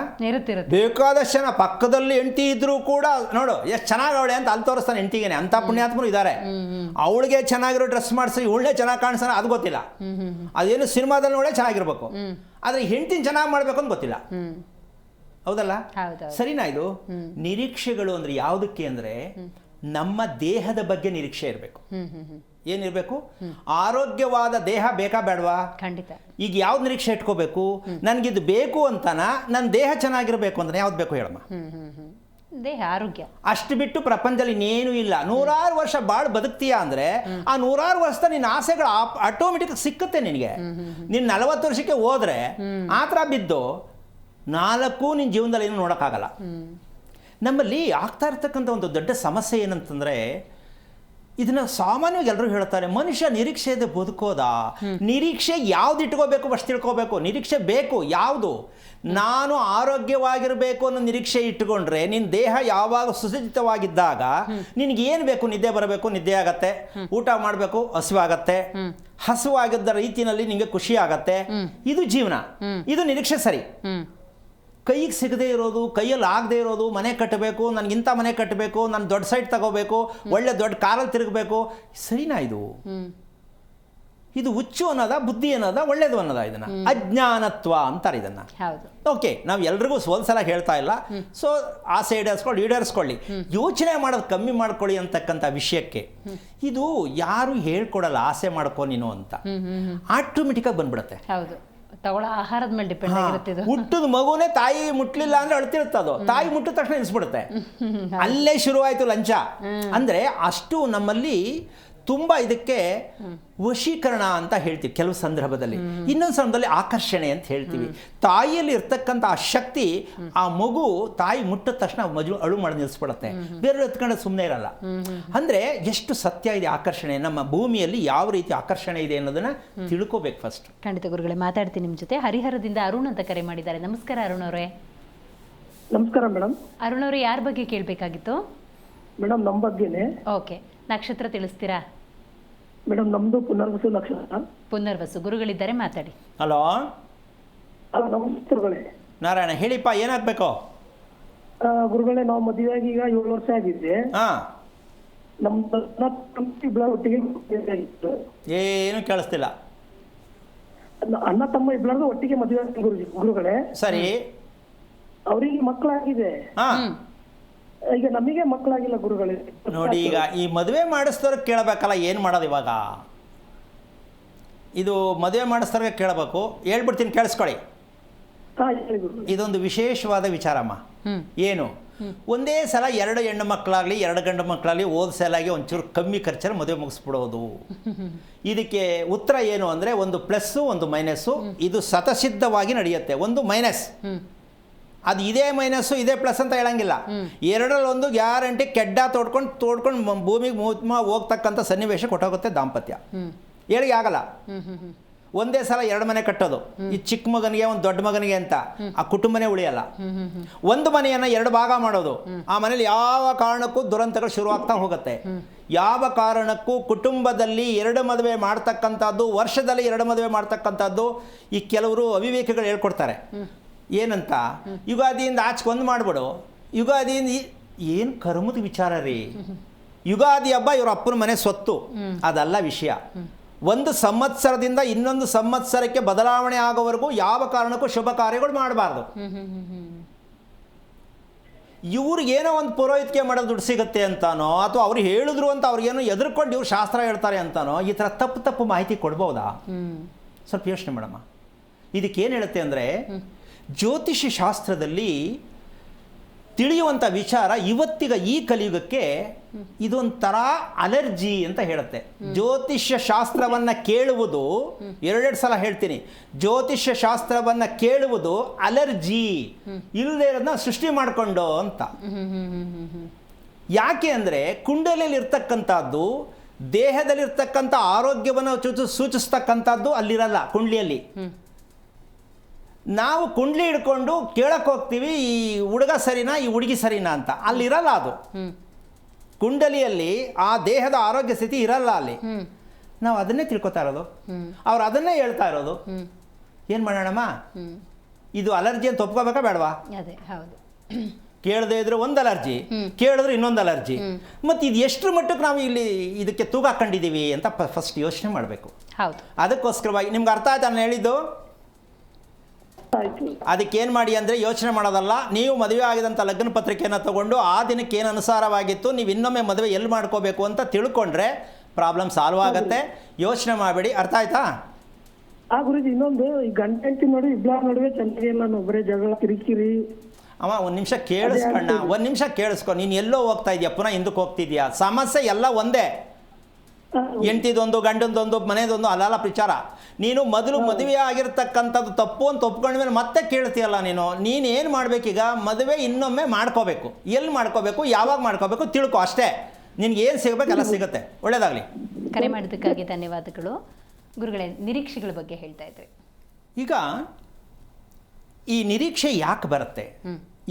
ಬೇಕಾದಷ್ಟು ಜನ ಪಕ್ಕದಲ್ಲಿ ಹೆಂಡತಿ ಇದ್ರೂ ಕೂಡ ನೋಡು ಎಷ್ಟು ಚೆನ್ನಾಗಿ ಅವಳೆ ಅಂತ ಅಲ್ಲಿ ತೋರಿಸ್ತಾನೆ ಹೆಂಡತಿಗೇನೆ. ಅಂಥ ಪುಣ್ಯಾತ್ಮರು ಇದ್ದಾರೆ. ಅವಳಿಗೆ ಚೆನ್ನಾಗಿರೋ ಡ್ರೆಸ್ ಮಾಡಿಸಿ ಇವಳೇ ಚೆನ್ನಾಗಿ ಕಾಣಿಸ್ತಾನೆ ಅದು ಗೊತ್ತಿಲ್ಲ. ಅದೇನು ಸಿನಿಮಾದಲ್ಲಿ ನೋಡೇ ಚೆನ್ನಾಗಿರ್ಬೇಕು, ಆದರೆ ಹೆಂಡತಿನ ಚೆನ್ನಾಗಿ ಮಾಡಬೇಕು ಅಂತ ಗೊತ್ತಿಲ್ಲ. ಹೌದಲ್ಲ? ಸರಿನಾ? ಇದು ನಿರೀಕ್ಷೆಗಳು ಅಂದರೆ ಯಾವುದಕ್ಕೆ ಅಂದರೆ ನಮ್ಮ ದೇಹದ ಬಗ್ಗೆ ನಿರೀಕ್ಷೆ ಇರಬೇಕು. ಏನಿರಬೇಕು? ಆರೋಗ್ಯವಾದ ದೇಹ ಬೇಕಾ ಬೇಡವಾ? ಖಂಡಿತ. ಈಗ ಯಾವ್ದು ನಿರೀಕ್ಷೆ ಇಟ್ಕೋಬೇಕು? ನನಗಿದು ಬೇಕು ಅಂತನ, ನನ್ನ ದೇಹ ಚೆನ್ನಾಗಿರಬೇಕು ಅಂದ್ರೆ ಯಾವ್ದು ಬೇಕು ಹೇಳಮ್ಮ? ದೇಹ ಆರೋಗ್ಯ. ಅಷ್ಟು ಬಿಟ್ಟು ಪ್ರಪಂಚದಲ್ಲಿ ಇನ್ನೇನು ಇಲ್ಲ. 100 ವರ್ಷ ಬಾಳ್ ಬದುಕ್ತೀಯಾ ಅಂದ್ರೆ ಆ 100 ವರ್ಷದ ನಿನ್ನ ಆಸೆಗಳು ಆಟೋಮೆಟಿಕ್ ಸಿಕ್ಕುತ್ತೆ ನಿನಗೆ. ನೀನು 40 ವರ್ಷಕ್ಕೆ ಹೋದ್ರೆ ಆ ಥರ ಬಿದ್ದು 4 ನಿನ್ನ ಜೀವನದಲ್ಲಿ ಏನು ನೋಡೋಕ್ಕಾಗಲ್ಲ. ನಮ್ಮಲ್ಲಿ ಆಗ್ತಾ ಇರ್ತಕ್ಕಂಥ ಒಂದು ದೊಡ್ಡ ಸಮಸ್ಯೆ ಏನಂತಂದರೆ, ಇದನ್ನು ಸಾಮಾನ್ಯವಾಗಿ ಎಲ್ಲರೂ ಹೇಳ್ತಾರೆ, ಮನುಷ್ಯ ನಿರೀಕ್ಷೆ ಇದೆ ಬದುಕೋದಾ? ನಿರೀಕ್ಷೆ ಯಾವ್ದು ಇಟ್ಕೋಬೇಕು ಫಸ್ಟ್ ತಿಳ್ಕೋಬೇಕು. ನಿರೀಕ್ಷೆ ಬೇಕು ಯಾವುದು? ನಾನು ಆರೋಗ್ಯವಾಗಿರಬೇಕು ಅನ್ನೋ ನಿರೀಕ್ಷೆ ಇಟ್ಕೊಂಡ್ರೆ ನಿನ್ನ ದೇಹ ಯಾವಾಗ ಸುಸಜ್ಜಿತವಾಗಿದ್ದಾಗ ನಿನಗೇನು ಬೇಕು? ನಿದ್ದೆ ಬರಬೇಕು, ನಿದ್ದೆ ಆಗತ್ತೆ. ಊಟ ಮಾಡಬೇಕು, ಹಸಿವಾಗತ್ತೆ. ಹಸುವಾಗಿದ್ದ ರೀತಿಯಲ್ಲಿ ನಿಮಗೆ ಖುಷಿ ಆಗತ್ತೆ. ಇದು ಜೀವನ, ಇದು ನಿರೀಕ್ಷೆ. ಸರಿ, ಕೈಗೆ ಸಿಗದೆ ಇರೋದು, ಕೈಯಲ್ಲಿ ಆಗದೆ ಇರೋದು, ಮನೆ ಕಟ್ಟಬೇಕು, ನನಗಿಂಥ ಮನೆ ಕಟ್ಟಬೇಕು, ನಾನು ದೊಡ್ಡ ಸೈಟ್ ತಗೋಬೇಕು, ಒಳ್ಳೆ ದೊಡ್ಡ ಕಾರಲ್ಲಿ ತಿರುಗಬೇಕು, ಸರಿನಾ? ಇದು ಹುಚ್ಚು ಅನ್ನೋದ, ಬುದ್ಧಿ ಅನ್ನೋದ, ಒಳ್ಳೇದು ಅನ್ನೋದ? ಇದನ್ನ ಅಜ್ಞಾನತ್ವ ಅಂತಾರೆ ಇದನ್ನ. ಓಕೆ, ನಾವು ಎಲ್ರಿಗೂ ಸೋಲ್ಸಲ ಹೇಳ್ತಾ ಇಲ್ಲ. ಸೊ ಆಸೆ ಈಡೇರಿಸ್ಕೊಳ್ಳಿ, ಯೋಚನೆ ಮಾಡೋದು ಕಮ್ಮಿ ಮಾಡ್ಕೊಳ್ಳಿ ಅಂತಕ್ಕಂಥ ವಿಷಯಕ್ಕೆ ಇದು ಯಾರು ಹೇಳ್ಕೊಡಲ್ಲ. ಆಸೆ ಮಾಡ್ಕೊ ನೀನು ಅಂತ ಆಟೋಮೆಟಿಕ್ ಆಗಿ ಬಂದ್ಬಿಡುತ್ತೆ. ತಗೊಳ್ಳೋ ಆಹಾರದ ಮೇಲೆ ಡಿಪೆಂಡ್ ಆಗಿರುತ್ತೆ. ಹುಟ್ಟದ ಮಗುನೇ ತಾಯಿ ಮುಟ್ಲಿಲ್ಲ ಅಂದ್ರೆ ಅಳ್ತಿರುತ್ತದು, ತಾಯಿ ಮುಟ್ಟಿದ ತಕ್ಷಣ ನಿಲ್ಸ್ಬಿಡುತ್ತೆ. ಅಲ್ಲೇ ಶುರುವಾಯಿತು ಲಂಚ. ಅಂದ್ರೆ ಅಷ್ಟು ನಮ್ಮಲ್ಲಿ ತುಂಬ ಇದಕ್ಕೆ ವಶೀಕರಣ ಅಂತ ಹೇಳ್ತೀವಿ ಕೆಲವು ಸಂದರ್ಭದಲ್ಲಿ, ಇನ್ನೊಂದು ಸಂದರ್ಭದಲ್ಲಿ ಆಕರ್ಷಣೆ ಅಂತ ಹೇಳ್ತೀವಿ. ತಾಯಿಯಲ್ಲಿ ಇರ್ತಕ್ಕಂಥ ಆ ಶಕ್ತಿ ಆ ಮಗು ತಾಯಿ ಮುಟ್ಟಿದ ತಕ್ಷಣ ಅಳು ಮಾಡಿ ನಿಲ್ಲಿಸ್ಬಿಡುತ್ತೆ, ಬೇರೆ ಎತ್ಕೊಂಡು ಸುಮ್ಮನೆ ಇರಲ್ಲ. ಅಂದರೆ ಎಷ್ಟು ಸತ್ಯ ಇದೆ ಆಕರ್ಷಣೆ, ನಮ್ಮ ಭೂಮಿಯಲ್ಲಿ ಯಾವ ರೀತಿ ಆಕರ್ಷಣೆ ಇದೆ ಅನ್ನೋದನ್ನ ತಿಳ್ಕೋಬೇಕು ಫಸ್ಟ್. ಖಂಡಿತ ಗುರುಗಳೇ, ಮಾತಾಡ್ತೀನಿ ನಿಮ್ಮ ಜೊತೆ. ಹರಿಹರದಿಂದ ಅರುಣ್ ಅಂತ ಕರೆ ಮಾಡಿದ್ದಾರೆ. ನಮಸ್ಕಾರ ಅರುಣ್ ಅವರೇ. ನಮಸ್ಕಾರ ಮೇಡಮ್. ಅರುಣ್ ಅವರು ಯಾರ ಬಗ್ಗೆ ಕೇಳಬೇಕಾಗಿತ್ತು? ಮೇಡಮ್ ನಮ್ಮ ಬಗ್ಗೆನೇ. ಓಕೆ, ನಕ್ಷತ್ರ ತಿಳಿಸ್ತೀರಾ? ಮೇಡಮ್ ನಮ್ದು ಪುನರ್ವಸು ನಕ್ಷತ್ರ. ಪುನರ್ವಸು. ಗುರುಗಳಿದ್ದಾರೆ, ಮಾತಾಡಿ. ಹಲೋ. ನಮಸ್ಕಾರಗಳೇ. ನಾರಾಯಣ, ಹೇಳಿಪ್ಪ, ಏನಾಗಬೇಕು? ಗುರುಗಳೇ, ನಾವು ಮದುವೆಯಾಗಿ ಈಗ 7 ವರ್ಷ ಆಗಿದೆ. ನಮ್ಮ ಒಟ್ಟಿಗೆ ಏನು ಕೇಳಿಸ್ತಿಲ್ಲ. ಅಣ್ಣ ತಮ್ಮ ಇಬ್ಬರದು ಒಟ್ಟಿಗೆ ಮದುವೆ ಗುರುಗಳೇ. ಸರಿ. ಅವರಿಗೆ ಮಕ್ಕಳಾಗಿದೆ, ಈಗ ನಮಗೆ ಮಕ್ಕಳಾಗಿಲ್ಲ ಗುರುಗಳೇ. ನೋಡಿ, ಈಗ ಈ ಮದುವೆ ಮಾಡಿಸಿದವ್ರು ಕೇಳಬೇಕಲ್ಲ, ಏನು ಮಾಡೋದು ಇವಾಗ? ಇದು ಮದುವೆ ಮಾಡಿಸ್ದಾಗ ಕೇಳಬೇಕು. ಹೇಳ್ಬಿಡ್ತೀನಿ, ಕೇಳಿಸ್ಕೊಳ್ಳಿ. ಹಾ, ಹೇಳಿ ಗುರು. ಇದೊಂದು ವಿಶೇಷವಾದ ವಿಚಾರಮ್ಮ. ಏನು, ಒಂದೇ ಸಲ 2 ಹೆಣ್ಣು ಮಕ್ಕಳಾಗಲಿ 2 ಗಂಡು ಮಕ್ಕಳಾಗಲಿ ಓದಿಸಲಾಗಿ ಒಂಚೂರು ಕಮ್ಮಿ ಖರ್ಚಲ್ಲಿ ಮದುವೆ ಮುಗಿಸ್ಬಿಡೋದು. ಇದಕ್ಕೆ ಉತ್ತರ ಏನು ಅಂದರೆ, ಒಂದು ಪ್ಲಸ್ಸು ಒಂದು ಮೈನಸ್ಸು. ಇದು ಸತಸಿದ್ಧವಾಗಿ ನಡೆಯುತ್ತೆ. ಒಂದು ಮೈನಸ್, ಅದು ಇದೇ ಮೈನಸ್ಸು ಇದೇ ಪ್ಲಸ್ ಅಂತ ಹೇಳಂಗಿಲ್ಲ. ಎರಡರಲ್ಲೊಂದು ಗ್ಯಾರಂಟಿ ಕೆಡ್ಡ ತೋಡ್ಕೊಂಡು ಭೂಮಿಗೆ ಹೋಗ್ತಕ್ಕಂಥ ಸನ್ನಿವೇಶ ಕೊಟ್ಟೋಗುತ್ತೆ ದಾಂಪತ್ಯ. ಹೇಳಿ ಆಗಲ್ಲ. ಒಂದೇ ಸಲ 2 ಮನೆ ಕಟ್ಟೋದು, ಈ ಚಿಕ್ಕ ಮಗನಿಗೆ ಒಂದು ದೊಡ್ಡ ಮಗನಿಗೆ ಅಂತ, ಆ ಕುಟುಂಬನೇ ಉಳಿಯಲ್ಲ. ಒಂದು ಮನೆಯನ್ನು 2 ಭಾಗ ಮಾಡೋದು, ಆ ಮನೇಲಿ ಯಾವ ಕಾರಣಕ್ಕೂ ದುರಂತಗಳು ಶುರುವಾಗ್ತಾ ಹೋಗುತ್ತೆ. ಯಾವ ಕಾರಣಕ್ಕೂ ಕುಟುಂಬದಲ್ಲಿ 2 ಮದುವೆ ಮಾಡ್ತಕ್ಕಂಥದ್ದು, ವರ್ಷದಲ್ಲಿ 2 ಮದುವೆ ಮಾಡ್ತಕ್ಕಂಥದ್ದು, ಈ ಕೆಲವರು ಅವಿವೇಕಿಗಳು ಹೇಳ್ಕೊಡ್ತಾರೆ. ಏನಂತ, ಯುಗಾದಿಯಿಂದ ಆಚೆಗೊಂದು ಮಾಡಿಬಿಡು, ಯುಗಾದಿಯಿಂದ ಏನು ಕರ್ಮದ ವಿಚಾರ ರೀ. ಯುಗಾದಿ ಹಬ್ಬ ಇವ್ರ ಅಪ್ಪನ ಮನೆ ಸ್ವತ್ತು, ಅದಲ್ಲ ವಿಷಯ. ಒಂದು ಸಂವತ್ಸರದಿಂದ ಇನ್ನೊಂದು ಸಂವತ್ಸರಕ್ಕೆ ಬದಲಾವಣೆ ಆಗೋವರೆಗೂ ಯಾವ ಕಾರಣಕ್ಕೂ ಶುಭ ಕಾರ್ಯಗಳು ಮಾಡಬಾರ್ದು. ಇವ್ರಿಗೇನೋ ಒಂದು ಪುರೋಹಿತಿಕೆ ಮಾಡೋದು ದುಡ್ಡು ಸಿಗುತ್ತೆ ಅಂತಾನೋ, ಅಥವಾ ಅವ್ರು ಹೇಳಿದ್ರು ಅಂತ ಅವ್ರಿಗೇನೋ ಎದುರ್ಕೊಂಡು ಇವ್ರು ಶಾಸ್ತ್ರ ಹೇಳ್ತಾರೆ ಅಂತಾನೋ, ಈ ಥರ ತಪ್ಪು ಮಾಹಿತಿ ಕೊಡ್ಬೋದಾ? ಸ್ವಲ್ಪ ಯೋಚನೆ ಮಾಡಮ್ಮ. ಇದಕ್ಕೇನು ಹೇಳುತ್ತೆ ಅಂದರೆ, ಜ್ಯೋತಿಷ್ಯ ಶಾಸ್ತ್ರದಲ್ಲಿ ತಿಳಿಯುವಂಥ ವಿಚಾರ ಇವತ್ತಿಗ ಈ ಕಲಿಯುಗಕ್ಕೆ ಇದೊಂಥರ ಅಲರ್ಜಿ ಅಂತ ಹೇಳುತ್ತೆ. ಜ್ಯೋತಿಷ್ಯ ಶಾಸ್ತ್ರವನ್ನು ಕೇಳುವುದು, 2 ಸಲ ಹೇಳ್ತೀನಿ, ಜ್ಯೋತಿಷ್ಯ ಶಾಸ್ತ್ರವನ್ನು ಕೇಳುವುದು ಅಲರ್ಜಿ, ಇಲ್ಲದೆ ಇರೋದನ್ನ ಸೃಷ್ಟಿ ಮಾಡಿಕೊಂಡು ಅಂತ. ಯಾಕೆ ಅಂದರೆ, ಕುಂಡಲಿಯಲ್ಲಿ ಇರ್ತಕ್ಕಂಥದ್ದು ದೇಹದಲ್ಲಿರ್ತಕ್ಕಂಥ ಆರೋಗ್ಯವನ್ನು ಸೂಚಿಸ್ತಕ್ಕಂಥದ್ದು ಅಲ್ಲಿರಲ್ಲ ಕುಂಡ್ಲಿಯಲ್ಲಿ. ನಾವು ಕುಂಡ್ಲಿ ಹಿಡ್ಕೊಂಡು ಕೇಳಕ್ಕೆ ಹೋಗ್ತೀವಿ, ಈ ಹುಡುಗ ಸರಿನಾ ಈ ಹುಡುಗಿ ಸರಿನಾ ಅಂತ. ಅಲ್ಲಿರಲ್ಲ ಅದು. ಕುಂಡಲಿಯಲ್ಲಿ ಆ ದೇಹದ ಆರೋಗ್ಯ ಸ್ಥಿತಿ ಇರಲ್ಲ ಅಲ್ಲಿ. ನಾವು ಅದನ್ನೇ ತಿಳ್ಕೊತಾ ಇರೋದು, ಅವ್ರು ಅದನ್ನೇ ಹೇಳ್ತಾ ಇರೋದು. ಏನು ಮಾಡೋಣಮ್ಮ, ಇದು ಅಲರ್ಜಿ ಅಂತ ಒಪ್ಕೋಬೇಕಾ ಬೇಡವಾ? ಅದೇ ಹೌದು. ಕೇಳದೆ ಇದ್ರೆ ಒಂದು ಅಲರ್ಜಿ, ಕೇಳಿದ್ರೆ ಇನ್ನೊಂದು ಅಲರ್ಜಿ. ಮತ್ತು ಇದು ಎಷ್ಟರ ಮಟ್ಟಕ್ಕೆ ನಾವು ಇಲ್ಲಿ ಇದಕ್ಕೆ ತೂಗ ಹಾಕೊಂಡಿದ್ದೀವಿ ಅಂತ ಫಸ್ಟ್ ಯೋಚನೆ ಮಾಡಬೇಕು. ಹೌದು. ಅದಕ್ಕೋಸ್ಕರವಾಗಿ ನಿಮ್ಗೆ ಅರ್ಥ ಆಯ್ತು ನಾನು ಹೇಳಿದ್ದು? ಅದಕ್ಕೇನು ಮಾಡಿ ಅಂದರೆ, ಯೋಚನೆ ಮಾಡೋದಲ್ಲ, ನೀವು ಮದುವೆ ಆಗಿದಂಥ ಲಗ್ನ ಪತ್ರಿಕೆಯನ್ನು ತಗೊಂಡು ಆ ದಿನಕ್ಕೆ ಏನು ಅನುಸಾರವಾಗಿತ್ತು, ನೀವು ಇನ್ನೊಮ್ಮೆ ಮದುವೆ ಎಲ್ಲಿ ಮಾಡ್ಕೋಬೇಕು ಅಂತ ತಿಳ್ಕೊಂಡ್ರೆ ಪ್ರಾಬ್ಲಮ್ ಸಾಲ್ವ್ ಆಗುತ್ತೆ. ಯೋಚನೆ ಮಾಡಬೇಡಿ. ಅರ್ಥ ಆಯ್ತಾ? ಆ ಗುರುಜಿ, ಇನ್ನೊಂದು, ಈ ಗಂಡ ಹೆಂಡತಿ ನೋಡಿ ಇಬ್ಬರ ನಡುವೆ ಚೆನ್ನಾಗಿಲ್ಲ, ಒಬ್ಬರೇ ಜಗಳ ಕಿರಿಕಿರಿ. ಅಮ್ಮ ಒಂದು ನಿಮಿಷ ಕೇಳಿಸ್ಕಣ್ಣ, ಒಂದು ನಿಮಿಷ ಕೇಳಿಸ್ಕೊ. ನೀನು ಎಲ್ಲೋ ಹೋಗ್ತಾ ಇದೆಯಾ, ಪುನಃ ಹಿಂದಕ್ಕೆ ಹೋಗ್ತಿದ್ಯಾ? ಸಮಸ್ಯೆ ಎಲ್ಲ ಒಂದೇ. ಹೆಂಡ್ತಿದೊಂದು ಗಂಡಂದೊಂದು ಮನೆದೊಂದು ಅಲ್ಲ ವಿಚಾರ. ನೀನು ಮೊದಲು ಮದುವೆ ಆಗಿರ್ತಕ್ಕಂಥದ್ದು ತಪ್ಪು ಅಂತ ಒಪ್ಕೊಂಡ್ಮೇಲೆ ಮತ್ತೆ ಕೇಳ್ತೀಯಲ್ಲ ನೀನು ಏನು ಮಾಡಬೇಕೀಗ? ಮದುವೆ ಇನ್ನೊಮ್ಮೆ ಮಾಡ್ಕೋಬೇಕು. ಎಲ್ಲಿ ಮಾಡ್ಕೋಬೇಕು, ಯಾವಾಗ ಮಾಡ್ಕೋಬೇಕು ತಿಳ್ಕೊ ಅಷ್ಟೇ. ನಿನ್ಗೆ ಏನು ಸಿಗಬೇಕು ಎಲ್ಲ ಸಿಗುತ್ತೆ. ಒಳ್ಳೇದಾಗಲಿ. ಕರೆ ಮಾಡಿದ್ದಕ್ಕಾಗಿ ಧನ್ಯವಾದಗಳು ಗುರುಗಳೇ. ನಿರೀಕ್ಷೆಗಳ ಬಗ್ಗೆ ಹೇಳ್ತಾ ಇದ್ರಿ. ಈಗ ಈ ನಿರೀಕ್ಷೆ ಯಾಕೆ ಬರುತ್ತೆ,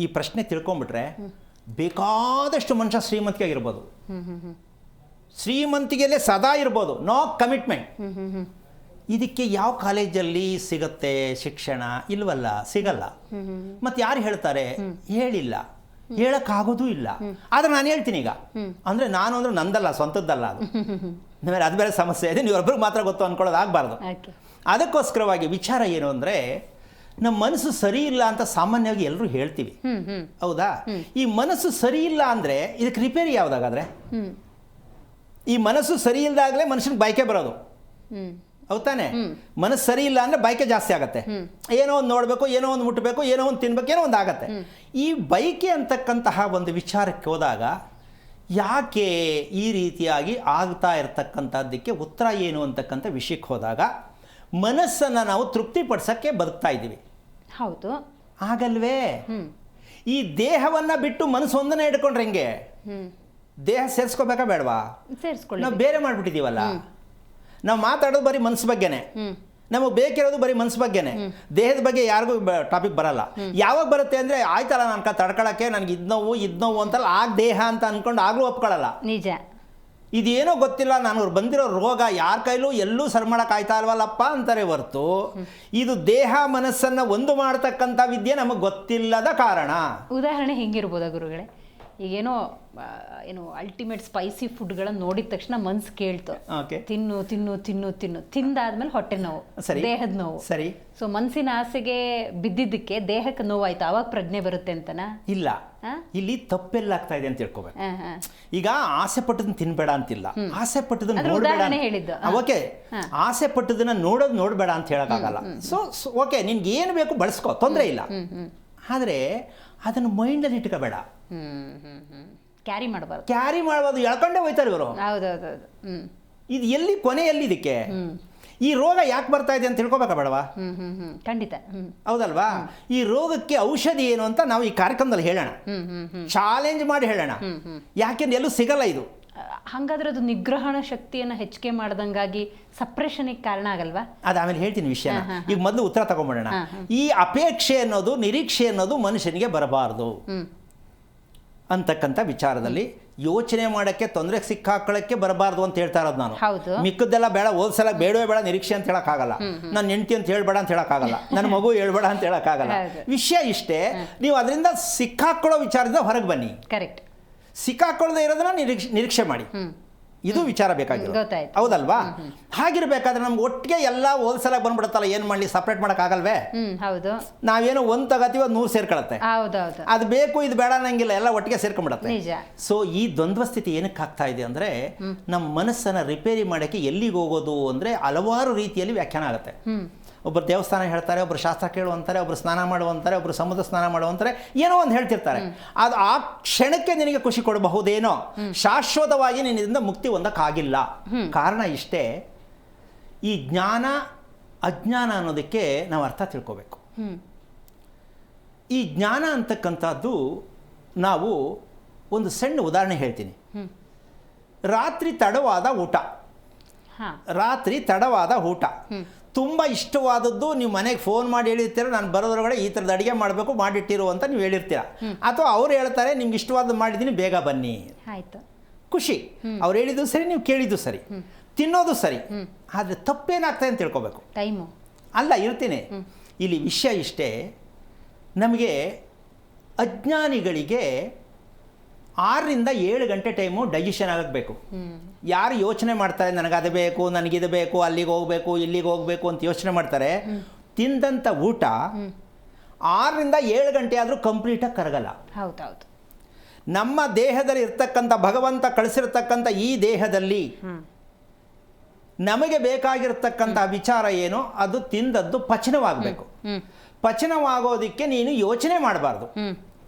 ಈ ಪ್ರಶ್ನೆ ತಿಳ್ಕೊಂಬಿಟ್ರೆ ಬೇಕಾದಷ್ಟು ಮನುಷ್ಯ ಶ್ರೀಮಂತಿಕೆ ಆಗಿರ್ಬೋದು, ಶ್ರೀಮಂತಿಗೆಯಲ್ಲೇ ಸದಾ ಇರ್ಬೋದು, ನೋ ಕಮಿಟ್ಮೆಂಟ್. ಇದಕ್ಕೆ ಯಾವ ಕಾಲೇಜಲ್ಲಿ ಸಿಗುತ್ತೆ ಶಿಕ್ಷಣ? ಇಲ್ವಲ್ಲ, ಸಿಗಲ್ಲ. ಮತ್ತು ಯಾರು ಹೇಳ್ತಾರೆ? ಹೇಳಿಲ್ಲ, ಹೇಳೋಕ್ಕಾಗೋದೂ ಇಲ್ಲ. ಆದರೆ ನಾನು ಹೇಳ್ತೀನಿ ಈಗ, ಅಂದರೆ ನಾನು ಅಂದರೆ ನಂದಲ್ಲ, ಸ್ವಂತದ್ದಲ್ಲ ಅದು. ಅದು ಬೇರೆ ಸಮಸ್ಯೆ ಇದೆ, ನೀವೊಬ್ಬರಿಗೆ ಮಾತ್ರ ಗೊತ್ತು ಅಂದ್ಕೊಳ್ಳೋದು ಆಗಬಾರ್ದು. ಅದಕ್ಕೋಸ್ಕರವಾಗಿ ವಿಚಾರ ಏನು ಅಂದರೆ, ನಮ್ಮ ಮನಸ್ಸು ಸರಿ ಇಲ್ಲ ಅಂತ ಸಾಮಾನ್ಯವಾಗಿ ಎಲ್ಲರೂ ಹೇಳ್ತೀವಿ, ಹೌದಾ? ಈ ಮನಸ್ಸು ಸರಿ ಇಲ್ಲ ಅಂದರೆ ಇದಕ್ಕೆ ರಿಪೇರಿ ಯಾವುದಾಗಾದ್ರೆ? ಈ ಮನಸ್ಸು ಸರಿ ಇಲ್ಲದಾಗಲೇ ಮನುಷ್ಯನಿಗೆ ಬಯಕೆ ಬರೋದು, ಹೌದಾನೆ? ಮನಸ್ಸು ಸರಿ ಇಲ್ಲ ಅಂದರೆ ಬಯಕೆ ಜಾಸ್ತಿ ಆಗುತ್ತೆ. ಏನೋ ಒಂದು ನೋಡಬೇಕು, ಏನೋ ಒಂದು ಮುಟ್ಟಬೇಕು, ಏನೋ ಒಂದು ತಿನ್ಬೇಕು, ಏನೋ ಒಂದು ಆಗತ್ತೆ. ಈ ಬಯಕೆ ಅಂತಕ್ಕಂತಹ ಒಂದು ವಿಚಾರಕ್ಕೆ ಹೋದಾಗ ಯಾಕೆ ಈ ರೀತಿಯಾಗಿ ಆಗ್ತಾ ಇರತಕ್ಕಂಥದ್ದಕ್ಕೆ ಉತ್ತರ ಏನು ಅಂತಕ್ಕಂಥ ವಿಷಯಕ್ಕೆ ಹೋದಾಗ, ಮನಸ್ಸನ್ನು ನಾವು ತೃಪ್ತಿಪಡಿಸೋಕ್ಕೆ ಬದುಕ್ತಾ ಇದ್ದೀವಿ, ಹೌದು ಆಗಲ್ವೇ? ಈ ದೇಹವನ್ನು ಬಿಟ್ಟು ಮನಸ್ಸು ಒಂದನ್ನೇ ಹಿಡ್ಕೊಂಡ್ರೆ ಹೆಂಗೆ? ದೇಹ ಸೇರಿಸ್ಕೋಬೇಕಾ ಬೇಡವಾ? ನಾವು ಬೇರೆ ಮಾಡಿಬಿಟ್ಟಿದ್ದೀವಲ್ಲ. ನಾವು ಮಾತಾಡೋದು ಬರೀ ಮನಸ್ಸು ಬಗ್ಗೆನೆ, ನಮಗೆ ಬೇಕಿರೋದು ಬರೀ ಮನಸ್ಸು ಬಗ್ಗೆನೆ. ದೇಹದ ಬಗ್ಗೆ ಯಾರಿಗೂ ಟಾಪಿಕ್ ಬರಲ್ಲ. ಯಾವಾಗ ಬರುತ್ತೆ ಅಂದರೆ, ಆಯ್ತಲ್ಲ ನಾನು ತಡ್ಕೊಳಕ್ಕೆ ನನಗೆ ಇದ್ನೋವು ಅಂತಲ್ಲ, ಆಗ ದೇಹ ಅಂತ ಅಂದ್ಕೊಂಡು ಆಗಲೂ ಒಪ್ಕೊಳ್ಳಲ್ಲ. ನಿಜ. ಇದೇನೋ ಗೊತ್ತಿಲ್ಲ, ನಾನು ಬಂದಿರೋ ರೋಗ ಯಾರ ಕೈಲೂ ಎಲ್ಲೂ ಸರಿ ಮಾಡೋಕೆ ಆಯ್ತಾ ಇಲ್ವಲ್ಲಪ್ಪ ಅಂತಾರೆ ಹೊರತು, ಇದು ದೇಹ ಮನಸ್ಸನ್ನು ಒಂದು ಮಾಡ್ತಕ್ಕಂಥ ವಿದ್ಯೆ ನಮಗೆ ಗೊತ್ತಿಲ್ಲದ ಕಾರಣ. ಉದಾಹರಣೆ ಹೆಂಗಿರ್ಬೋದಾ ಗುರುಗಳೇ? ಈಗೇನೋ ಏನು ಅಲ್ಟಿಮೇಟ್ ಸ್ಪೈಸಿ ಫುಡ್ಗಳನ್ನು ನೋಡಿದ ತಕ್ಷಣ ಮನ್ಸು ಕೇಳ್ತು, ಓಕೆ, ತಿನ್ನು ತಿನ್ನು ತಿನ್ನು ತಿನ್ನು, ತಿಂದಾದ್ಮೇಲೆ ಹೊಟ್ಟೆ ನೋವು, ಸರಿ, ದೇಹದ ನೋವು. ಸರಿ. ಸೊ ಮನಸ್ಸಿನ ಆಸೆಗೆ ಬಿದ್ದಿದ್ದಕ್ಕೆ ದೇಹಕ್ಕೆ ನೋವಾಯ್ತು, ಅವಾಗ ಪ್ರಜ್ಞೆ ಬರುತ್ತೆ ಅಂತನಾ? ಇಲ್ಲ, ಇಲ್ಲಿ ತಪ್ಪೆಲ್ಲ ಆಗ್ತಾ ಇದೆ ಅಂತ ತಿಳ್ಕೊಬೇಕು. ಈಗ ಆಸೆ ಪಟ್ಟದನ್ನ ತಿನ್ಬೇಡ ಅಂತಿಲ್ಲ, ಆಸೆ ಪಟ್ಟದನ್ನ ನೋಡ್ಬೇಡ. ಓಕೆ, ಆಸೆ ಪಟ್ಟದನ್ನ ನೋಡ್ಬೇಡ ಅಂತ ಹೇಳಕ್ಕಾಗಲ್ಲ. ಸೊ ಓಕೆ, ನಿನ್ಗೆ ಏನು ಬೇಕು ಬಳಸ್ಕೋ, ತೊಂದರೆ ಇಲ್ಲ. ಆದರೆ ಅದನ್ನು ಮೈಂಡಲ್ಲಿ ಇಟ್ಕೋಬೇಡ, ಕ್ಯಾರಿ ಮಾಡಬಾರ್ದು. ಕ್ಯಾರಿ ಮಾಡಬಾರ್ದು, ಎಳ್ಕೊಂಡೇ ಹೋಯ್ತಾರೆ ಇವರು. ಹೌದೌದು. ಇದು ಎಲ್ಲಿ ಕೊನೆಯಲ್ಲಿ ಇದಕ್ಕೆ ಈ ರೋಗ ಯಾಕೆ ಬರ್ತಾ ಇದೆ ಅಂತ ತಿಳ್ಕೊಬೇಕಾ ಬೇಡವಾ? ಖಂಡಿತ. ಹೌದಲ್ವಾ? ಈ ರೋಗಕ್ಕೆ ಔಷಧಿ ಏನು ಅಂತ ನಾವು ಈ ಕಾರ್ಯಕ್ರಮದಲ್ಲಿ ಹೇಳೋಣ, ಚಾಲೆಂಜ್ ಮಾಡಿ ಹೇಳೋಣ. ಯಾಕೆಂದ್ರೆ ಎಲ್ಲೂ ಸಿಗಲ್ಲ ಇದು. ಹಾಗಾದ್ರೆ ಅದು ನಿಗ್ರಹಣ ಶಕ್ತಿಯನ್ನು ಹೆಚ್ಚಿಗೆ ಮಾಡ್ದಂಗಾಗಿ ಸಪ್ರೆಷನಿಗೆ ಕಾರಣ ಆಗಲ್ವಾ? ಅದು ಆಮೇಲೆ ಹೇಳ್ತೀನಿ ವಿಷಯನ. ಈಗ ಮೊದಲು ಉತ್ತರ ತಗೊಂಡ್ಬಿಡೋಣ. ಈ ಅಪೇಕ್ಷೆ ಅನ್ನೋದು, ನಿರೀಕ್ಷೆ ಅನ್ನೋದು ಮನುಷ್ಯನಿಗೆ ಬರಬಾರ್ದು ಅಂತಕ್ಕಂಥ ವಿಚಾರದಲ್ಲಿ ಯೋಚನೆ ಮಾಡೋಕ್ಕೆ, ತೊಂದರೆಗೆ ಸಿಕ್ಕಾಕೊಳ್ಳೋಕ್ಕೆ ಬರಬಾರ್ದು ಅಂತ ಹೇಳ್ತಾ ಇರೋದು ನಾನು. ಮಿಕ್ಕದ್ದೆಲ್ಲ ಬೇಡ, ಓದ್ಸಲ ಬೇಡವೇ ಬೇಡ, ನಿರೀಕ್ಷೆ ಅಂತ ಹೇಳೋಕ್ಕಾಗಲ್ಲ. ನನ್ನ ಹೆಂಡತಿ ಅಂತ ಹೇಳ್ಬೇಡ ಅಂತ ಹೇಳೋಕ್ಕಾಗಲ್ಲ, ನನ್ನ ಮಗು ಹೇಳ್ಬೇಡ ಅಂತ ಹೇಳೋಕ್ಕಾಗಲ್ಲ. ವಿಷಯ ಇಷ್ಟೇ, ನೀವು ಅದರಿಂದ ಸಿಕ್ಕಾಕೊಳ್ಳೋ ವಿಚಾರದಿಂದ ಹೊರಗೆ ಬನ್ನಿ. ಕರೆಕ್ಟ್. ಸಿಕ್ಕಾಕೊಳ್ಳದೆ ಇರೋದನ್ನ ನಿರೀಕ್ಷೆ ಮಾಡಿ. ಇದು ವಿಚಾರ ಬೇಕಾಗಿರೋದು, ಹೌದಲ್ವಾ? ಹಾಗಿರ್ಬೇಕಾದ್ರೆ ನಮ್ಗೆ ಒಟ್ಟಿಗೆ ಎಲ್ಲ ಹೋಲ್ಸಲ ಬಂದ್ಬಿಡುತ್ತಲ್ಲ, ಏನು ಮಾಡಲಿ, ಸಪ್ರೇಟ್ ಮಾಡೋಕ್ಕಾಗಲ್ವೇ? ಹೌದು. ನಾವೇನೋ ಒಂದು ತಗೋತೀವಿ, ಅದು 100 ಸೇರ್ಕೊಳತ್ತೆ. ಅದು ಬೇಕು ಇದು ಬೇಡ ಅನ್ನಂಗಿಲ್ಲ, ಎಲ್ಲ ಒಟ್ಟಿಗೆ ಸೇರ್ಕೊಂಡ್ಬಿಡತ್ತೆ. ಸೊ ಈ ದ್ವಂದ್ವ ಸ್ಥಿತಿ ಏನಕ್ಕೆ ಆಗ್ತಾ ಇದೆ ಅಂದರೆ, ನಮ್ಮ ಮನಸ್ಸನ್ನು ರಿಪೇರಿ ಮಾಡೋಕ್ಕೆ ಎಲ್ಲಿಗೆ ಹೋಗೋದು ಅಂದರೆ ಹಲವಾರು ರೀತಿಯಲ್ಲಿ ವ್ಯಾಖ್ಯಾನ ಆಗುತ್ತೆ. ಒಬ್ಬರು ದೇವಸ್ಥಾನ ಹೇಳ್ತಾರೆ, ಒಬ್ಬರು ಶಾಸ್ತ್ರ ಕೇಳುವಂತಾರೆ, ಒಬ್ಬರು ಸ್ನಾನ ಮಾಡುವಂತಾರೆ, ಒಬ್ಬರು ಸಮುದ್ರ ಸ್ನಾನ ಮಾಡುವಂತಾರೆ, ಏನೋ ಒಂದು ಹೇಳ್ತಿರ್ತಾರೆ. ಅದು ಆ ಕ್ಷಣಕ್ಕೆ ನಿನಗೆ ಖುಷಿ ಕೊಡಬಹುದೇನೋ, ಶಾಶ್ವತವಾಗಿ ನೀನು ಇದರಿಂದ ಮುಕ್ತಿ ಹೊಂದಕ್ಕಾಗಿಲ್ಲ. ಕಾರಣ ಇಷ್ಟೇ, ಈ ಜ್ಞಾನ ಅಜ್ಞಾನ ಅನ್ನೋದಕ್ಕೆ ನಾವು ಅರ್ಥ ತಿಳ್ಕೋಬೇಕು. ಈ ಜ್ಞಾನ ಅಂತಕ್ಕಂಥದ್ದು, ನಾವು ಒಂದು ಸಣ್ಣ ಉದಾಹರಣೆ ಹೇಳ್ತೀನಿ. ರಾತ್ರಿ ತಡವಾದ ಊಟ ತುಂಬ ಇಷ್ಟವಾದದ್ದು, ನೀವು ಮನೆಗೆ ಫೋನ್ ಮಾಡಿ ಹೇಳಿರ್ತೀರ, ನಾನು ಬರೋದ್ರೊಳಗಡೆ ಈ ಥರದ ಅಡುಗೆ ಮಾಡಬೇಕು, ಮಾಡಿಟ್ಟಿರು ಅಂತ ನೀವು ಹೇಳಿರ್ತೀರ. ಅಥವಾ ಅವ್ರು ಹೇಳ್ತಾರೆ, ನಿಮ್ಗೆ ಇಷ್ಟವಾದ ಮಾಡಿದ್ದೀನಿ, ಬೇಗ ಬನ್ನಿ. ಆಯಿತು, ಖುಷಿ. ಅವ್ರು ಹೇಳಿದ್ದು ಸರಿ, ನೀವು ಕೇಳಿದ್ದು ಸರಿ, ತಿನ್ನೋದು ಸರಿ. ಆದರೆ ತಪ್ಪೇನಾಗ್ತದೆ ಅಂತ ತಿಳ್ಕೊಬೇಕು. ಟೈಮು ಅಲ್ಲ, ಇರ್ತೀನಿ. ಇಲ್ಲಿ ವಿಷಯ ಇಷ್ಟೇ, ನಮಗೆ ಅಜ್ಞಾನಿಗಳಿಗೆ 6 ರಿಂದ 7 ಗಂಟೆ ಟೈಮು ಡೈಜೆಷನ್ ಆಗಬೇಕು. ಯಾರು ಯೋಚನೆ ಮಾಡ್ತಾರೆ, ನನಗದು ಬೇಕು, ನನಗಿದು ಬೇಕು, ಅಲ್ಲಿಗೆ ಹೋಗಬೇಕು, ಇಲ್ಲಿಗೆ ಹೋಗಬೇಕು ಅಂತ ಯೋಚನೆ ಮಾಡ್ತಾರೆ, ತಿಂದಂಥ ಊಟ 6 ರಿಂದ 7 ಗಂಟೆ ಆದರೂ ಕಂಪ್ಲೀಟಾಗಿ ಕರಗಲ್ಲ. ಹೌದೌದು. ನಮ್ಮ ದೇಹದಲ್ಲಿ ಇರ್ತಕ್ಕಂಥ, ಭಗವಂತ ಕಳಿಸಿರ್ತಕ್ಕಂಥ ಈ ದೇಹದಲ್ಲಿ ನಮಗೆ ಬೇಕಾಗಿರ್ತಕ್ಕಂಥ ವಿಚಾರ ಏನೋ ಅದು ತಿಂದದ್ದು ಪಚನವಾಗಬೇಕು. ಪಚನವಾಗೋದಕ್ಕೆ ನೀನು ಯೋಚನೆ ಮಾಡಬಾರ್ದು.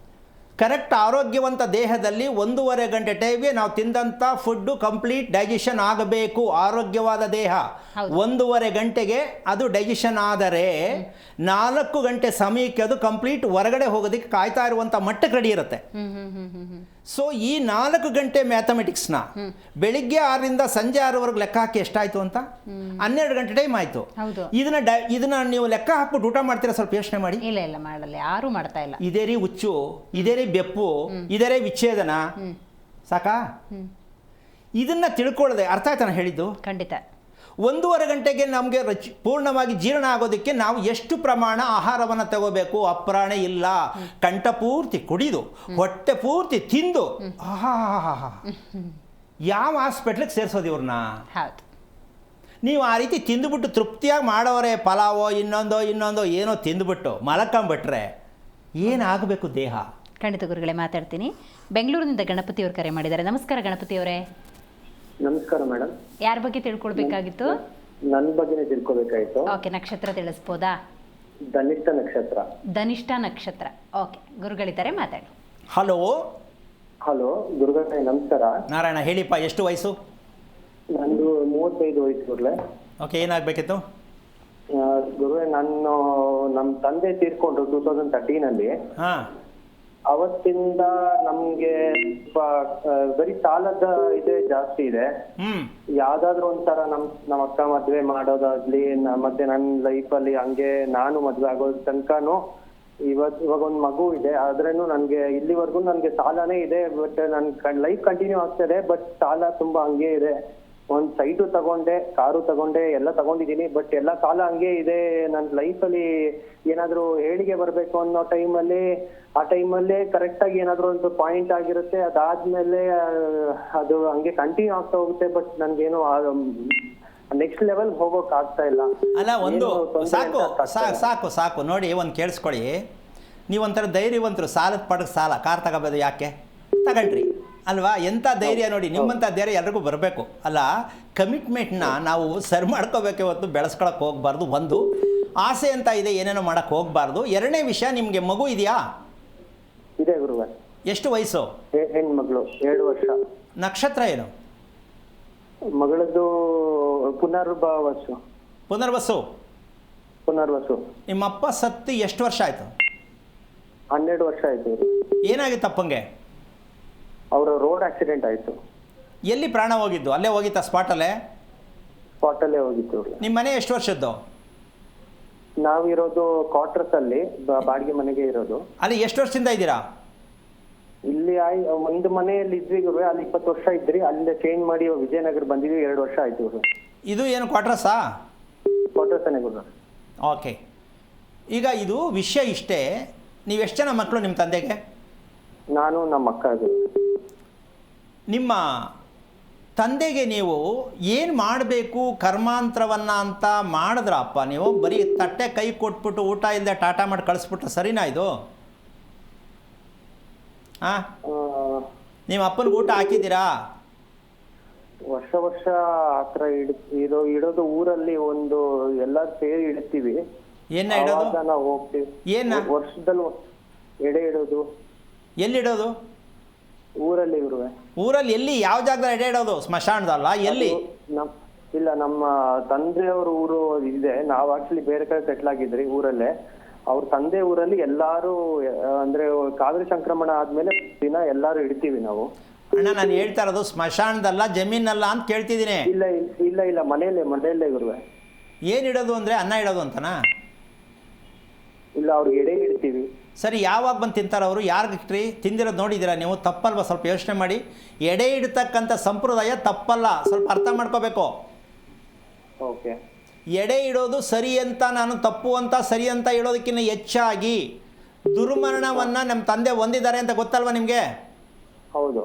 ಕರೆಕ್ಟ್ ಆರೋಗ್ಯವಂತ ದೇಹದಲ್ಲಿ 1.5 ಗಂಟೆ ಟೈಮ್ಗೆ ನಾವು ತಿಂದಂಥ ಫುಡ್ಡು ಕಂಪ್ಲೀಟ್ ಡೈಜೆಷನ್ ಆಗಬೇಕು. ಆರೋಗ್ಯವಾದ ದೇಹ 1.5 ಗಂಟೆಗೆ ಅದು ಡೈಜೆಷನ್ ಆದರೆ 4 ಗಂಟೆ ಸಮಯಕ್ಕೆ ಅದು ಕಂಪ್ಲೀಟ್ ಹೊರಗಡೆ ಹೋಗೋದಕ್ಕೆ ಕಾಯ್ತಾ ಇರುವಂಥ ಮಟ್ಟಕ್ಕೆ ರೆಡಿ ಇರುತ್ತೆ. ಸೊ ಈ 4 ಗಂಟೆ ಮ್ಯಾಥಮೆಟಿಕ್ಸ್ನ ಬೆಳಿಗ್ಗೆ 6 ರಿಂದ ಸಂಜೆ 6 ಲೆಕ್ಕ ಹಾಕಿ ಎಷ್ಟಾಯಿತು ಅಂತ? 12 ಗಂಟೆ ಟೈಮ್ ಆಯಿತು. ಇದನ್ನ ನೀವು ಲೆಕ್ಕ ಹಾಕ್ಬಿಟ್ಟು ಊಟ ಮಾಡ್ತೀರಾ? ಸ್ವಲ್ಪ ಯೋಚನೆ ಮಾಡಿ. ಇಲ್ಲ ಮಾಡಲ್ಲ, ಯಾರು ಮಾಡ್ತಾ ಇಲ್ಲ. ಇದೇ ರೀ ಹುಚ್ಚು, ಇದೇ ರೀ ಬೆಪ್ಪು, ಇದೇ ರೀ ವಿಚ್ಛೇದನ. ಸಾಕಾ? ಇದನ್ನ ತಿಳ್ಕೊಳ್ಳದೆ, ಅರ್ಥ ಆಯ್ತಾ ನಾನು ಹೇಳಿದ್ದು? ಖಂಡಿತ. 1.5 ಗಂಟೆಗೆ ನಮಗೆ ಪೂರ್ಣವಾಗಿ ಜೀರ್ಣ ಆಗೋದಕ್ಕೆ ನಾವು ಎಷ್ಟು ಪ್ರಮಾಣ ಆಹಾರವನ್ನು ತಗೋಬೇಕು? ಅಪ್ರಾಣೆ ಇಲ್ಲ, ಕಂಠ ಪೂರ್ತಿ ಕುಡಿದು, ಹೊಟ್ಟೆ ಪೂರ್ತಿ ತಿಂದು, ಯಾವ ಹಾಸ್ಪಿಟ್ಲಿಗೆ ಸೇರಿಸೋದು ಇವ್ರನ್ನ? ನೀವು ಆ ರೀತಿ ತಿಂದುಬಿಟ್ಟು ತೃಪ್ತಿಯಾಗಿ ಮಾಡೋರೆ, ಪಲಾವೋ ಇನ್ನೊಂದೋ ಏನೋ ತಿಂದುಬಿಟ್ಟು ಮಲಕೊಂಬಿಟ್ರೆ ಏನಾಗಬೇಕು ದೇಹ? ಖಂಡಿತ ಗುರುಗಳೇ, ಮಾತಾಡ್ತೀನಿ. ಬೆಂಗಳೂರಿನಿಂದ ಗಣಪತಿ ಅವರು ಕರೆ ಮಾಡಿದ್ದಾರೆ. ನಮಸ್ಕಾರ ಗಣಪತಿ ಅವರೇ. ನಮಸ್ಕಾರ ಮೇಡಮ್. ಯಾರ ಬಗ್ಗೆ ತಿಳ್ಕೊಳ್ಬೇಕಾಗಿತ್ತು? ನನ್ನ ಬಗ್ಗೆನೇ ತಿಳ್ಕೊಬೇಕಾಗಿತ್ತು. ಓಕೆ, ನಕ್ಷತ್ರ ತಿಳಿಸ್ಬೋದಾ? ಧನಿಷ್ಠ ನಕ್ಷತ್ರ. ಧನಿಷ್ಠ ನಕ್ಷತ್ರ. ಓಕೆ, ಗುರುಗಳಿದ್ದಾರೆ, ಮಾತಾಡಿ. ಹಲೋ ಗುರುಗಳೇ ನಮಸ್ಕಾರ. ನಾರಾಯಣ, ಹೇಳಿಪ್ಪ, ಎಷ್ಟು ವಯಸ್ಸು? ನಂದು 35 ವಯಸ್ಸು ಗುರುಗಳೇ. ಓಕೆ, ಏನಾಗಬೇಕಿತ್ತು? ಗುರುಗಳೇ, ನಮ್ಮ ತಂದೆ ತೀರ್ಕೊಂಡ್ರು 2013 ಅವತ್ತಿಂದ ನಮ್ಗೆ ಬರೀ ಸಾಲದ ಇದೆ ಜಾಸ್ತಿ ಇದೆ. ಯಾವ್ದಾದ್ರು ಒಂಥರ ನಮ್ಮ ಅಕ್ಕ ಮದ್ವೆ ಮಾಡೋದಾಗ್ಲಿ, ಮತ್ತೆ ನನ್ನ ಲೈಫಲ್ಲಿ ಹಂಗೆ ನಾನು ಮದ್ವೆ ಆಗೋ ತನಕನು ಇವಾಗ ಒಂದ್ ಮಗು ಇದೆ. ಆದ್ರೇನು ನನ್ಗೆ ಇಲ್ಲಿವರೆಗೂ ನನ್ಗೆ ಸಾಲನೇ ಇದೆ. ಬಟ್ ನನ್ ಲೈಫ್ ಕಂಟಿನ್ಯೂ ಆಗ್ತದೆ, ಬಟ್ ಸಾಲ ತುಂಬಾ ಹಂಗೆ ಇದೆ. ಒಂದ್ ಸೈಟು ತಗೊಂಡೆ, ಕಾರು ತಗೊಂಡೆ, ಎಲ್ಲ ತಗೊಂಡಿದೀನಿ. ಬಟ್ ಎಲ್ಲ ಕಾಲ ಹಂಗೆ ಇದೆ. ನನ್ನ ಲೈಫಲ್ಲಿ ಏನಾದ್ರು ಏಳಿಗೆ ಬರ್ಬೇಕು ಅನ್ನೋ ಆ ಟೈಮಲ್ಲೇ ಕರೆಕ್ಟ್ ಆಗಿ ಏನಾದ್ರು ಒಂದು ಪಾಯಿಂಟ್ ಆಗಿರುತ್ತೆ. ಅದಾದ್ಮೇಲೆ ಅದು ಹಂಗೆ ಕಂಟಿನ್ಯೂ ಆಗ್ತಾ ಹೋಗುತ್ತೆ. ಬಟ್ ನನ್ಗೇನು ನೆಕ್ಸ್ಟ್ ಲೆವೆಲ್ ಹೋಗೋಕ್ ಆಗ್ತಾ ಇಲ್ಲ. ಅಲ್ಲ, ಒಂದು ಸಾಕು ನೋಡಿ, ಒಂದು ಕೇಳಿಸ್ಕೊಳ್ಳಿ. ನೀವೊಂಥರ ಧೈರ್ಯವಂತರು. ಸಾಲದ ಪಡಕ್ಕೆ ಸಾಲ ಕಾರ್ ತಗೋಬೋದು, ಯಾಕೆ ತಗೊಂಡ್ರಿ ಅಲ್ವಾ? ಎಂಥ ಧೈರ್ಯ ನೋಡಿ, ನಿಮ್ಮಂಥ ಧೈರ್ಯ ಎಲ್ರಿಗೂ ಬರಬೇಕು ಅಲ್ಲ. ಕಮಿಟ್ಮೆಂಟ್ನ ನಾವು ಸರಿ ಮಾಡ್ಕೋಬೇಕೆ ಹೊತ್ತು ಬೆಳೆಸ್ಕೊಳಕ್ಕೆ ಹೋಗ್ಬಾರ್ದು. ಒಂದು ಆಸೆ ಅಂತ ಇದೆ, ಏನೇನೋ ಮಾಡೋಕ್ಕೆ ಹೋಗ್ಬಾರ್ದು. ಎರಡನೇ ವಿಷಯ, ನಿಮಗೆ ಮಗು ಇದೆಯಾ? ಇದೆ ಗುರುವೆ. ಎಷ್ಟು ವಯಸ್ಸು? ಹೆಣ್ಮಗಳು, 2 ವರ್ಷ. ನಕ್ಷತ್ರ ಏನು? ಮಗಳದ್ದು ಪುನರ್ವಸು. ನಿಮ್ಮಪ್ಪ ಸತ್ತು ಎಷ್ಟು ವರ್ಷ ಆಯಿತು? 12 ವರ್ಷ ಆಯ್ತು. ಏನಾಗಿತ್ತು ಅಪ್ಪಂಗೆ? ಅವರ ರೋಡ್ ಆಕ್ಸಿಡೆಂಟ್ ಆಯ್ತು. ಎಲ್ಲಿ ಪ್ರಾಣ ಹೋಗಿದ್ದು? ಅಲ್ಲೇ ಹೋಗಿತ್ತಾ? ಸ್ಪಾಟಲ್ಲೇ ಹೋಗಿತ್ತು. ನಿಮ್ಮ ಮನೆ ಎಷ್ಟು ವರ್ಷದ್ದು? ನಾವಿರೋದು ಕ್ವಾರ್ಟರ್ಸ್ ಅಲ್ಲಿ, ಬಾಡಿಗೆ ಮನೆಗೆ ಇರೋದು. ಅಲ್ಲಿ ಎಷ್ಟು ವರ್ಷದಿಂದ ಇದ್ದೀರಾ? ಇಲ್ಲಿ ಒಂದು ಮನೆಯಲ್ಲಿ ಇದ್ವಿ ಗುರುವೆ, ಅಲ್ಲಿ 20 ವರ್ಷ ಇದ್ರಿ. ಅಲ್ಲಿಂದ ಚೇಂಜ್ ಮಾಡಿ ವಿಜಯನಗರ ಬಂದಿದ್ವಿ. 2 ವರ್ಷ ಆಯ್ತು ಗುರು. ಇದು ಏನು ಕ್ವಾರ್ಟರ್ಸಾ? ಕ್ವಾರ್ಟರ್ಸನೇ ಗುರು. ಓಕೆ. ಈಗ ಇದು ವಿಷಯ ಇಷ್ಟೇ. ನೀವು ಎಷ್ಟು ಜನ ಮಕ್ಕಳು ನಿಮ್ಮ ತಂದೆಗೆ? ನಾನು, ನಮ್ಮ ಅಕ್ಕ. ನಿಮ್ಮ ತಂದೆಗೆ ನೀವು ಏನು ಮಾಡಬೇಕು ಕರ್ಮಾಂತರವನ್ನು ಅಂತ ಮಾಡಿದ್ರಪ್ಪ? ನೀವು ಬರೀ ತಟ್ಟೆ ಕೈ ಕೊಟ್ಬಿಟ್ಟು ಊಟ ಇಲ್ಲದೆ ಟಾಟಾ ಮಾಡಿ ಕಳಿಸ್ಬಿಟ್ರೆ ಸರಿನಾ ಇದು? ಹಾಂ, ನಿಮ್ಮ ಅಪ್ಪನಿಗೆ ಊಟ ಹಾಕಿದ್ದೀರಾ? ವರ್ಷ ಆತರ ಇಡೋದು ಊರಲ್ಲಿ ಒಂದು ಎಲ್ಲರೂ ಸೇರಿ ಇಡ್ತೀವಿ. ಏನ ಇಡೋದು? ನಾವು ಹೋಗ್ತೀವಿ. ಏನ ವರ್ಷದಲ್ಲಿ ಎಡೆ ಇಡೋದು. ಎಲ್ಲಿಡೋದು? ಊರಲ್ಲಿ ಇರುವೆ. ಊರಲ್ಲಿ ಎಲ್ಲಿ? ಯಾವ ಜಾಗದಲ್ಲಿ ಎಡೆ ಇಡೋದು? ಸ್ಮಶಾನದಲ್ಲ? ಎಲ್ಲಿ? ಇಲ್ಲ, ನಮ್ಮ ತಂದೆಯವ್ರ ಊರು ಇದೆ. ನಾವು ಆಕ್ಚುಲಿ ಬೇರೆ ಕಡೆ ಸೆಟ್ಲ್ ಆಗಿದ್ರಿ ಊರಲ್ಲೇ. ಅವ್ರ ತಂದೆ ಊರಲ್ಲಿ ಎಲ್ಲಾರು, ಅಂದ್ರೆ ಕಾವೇರಿ ಸಂಕ್ರಮಣ ಆದ್ಮೇಲೆ ದಿನ ಎಲ್ಲಾರು ಇಡ್ತೀವಿ ನಾವು. ಅಣ್ಣ, ನಾನು ಹೇಳ್ತಾ ಇರೋದು ಸ್ಮಶಾನದಲ್ಲ, ಜಮೀನಲ್ಲ ಅಂತ ಕೇಳ್ತಿದ್ದೀನಿ. ಇಲ್ಲ, ಮನೆಯಲ್ಲೇ ಇರುವೆ. ಏನಿಡೋದು ಅಂದರೆ ಅನ್ನ ಇಡೋದು ಅಂತನಾ? ಇಲ್ಲ, ಅವ್ರಿಗೆ ಎಡೆ ಇಡ್ತೀವಿ. ಸರಿ, ಯಾವಾಗ ಬಂದು ತಿಂತಾರೆ ಅವರು? ಯಾರಿಗೆ ಇಟ್ರಿ? ತಿಂದಿರೋದು ನೋಡಿದ್ದೀರಾ ನೀವು? ತಪ್ಪಲ್ವ? ಸ್ವಲ್ಪ ಯೋಚನೆ ಮಾಡಿ. ಎಡೆ ಇಡ್ತಕ್ಕಂಥ ಸಂಪ್ರದಾಯ ತಪ್ಪಲ್ಲ, ಸ್ವಲ್ಪ ಅರ್ಥ ಮಾಡ್ಕೋಬೇಕು. ಓಕೆ. ಎಡೆ ಇಡೋದು ಸರಿ ಅಂತ, ನಾನು ತಪ್ಪು ಅಂತ ಸರಿ ಅಂತ ಹೇಳೋದಕ್ಕಿಂತ ಹೆಚ್ಚಾಗಿ ದುರ್ಮರಣವನ್ನು ನಮ್ಮ ತಂದೆ ಹೊಂದಿದ್ದಾರೆ ಅಂತ ಗೊತ್ತಲ್ವ ನಿಮಗೆ? ಹೌದು.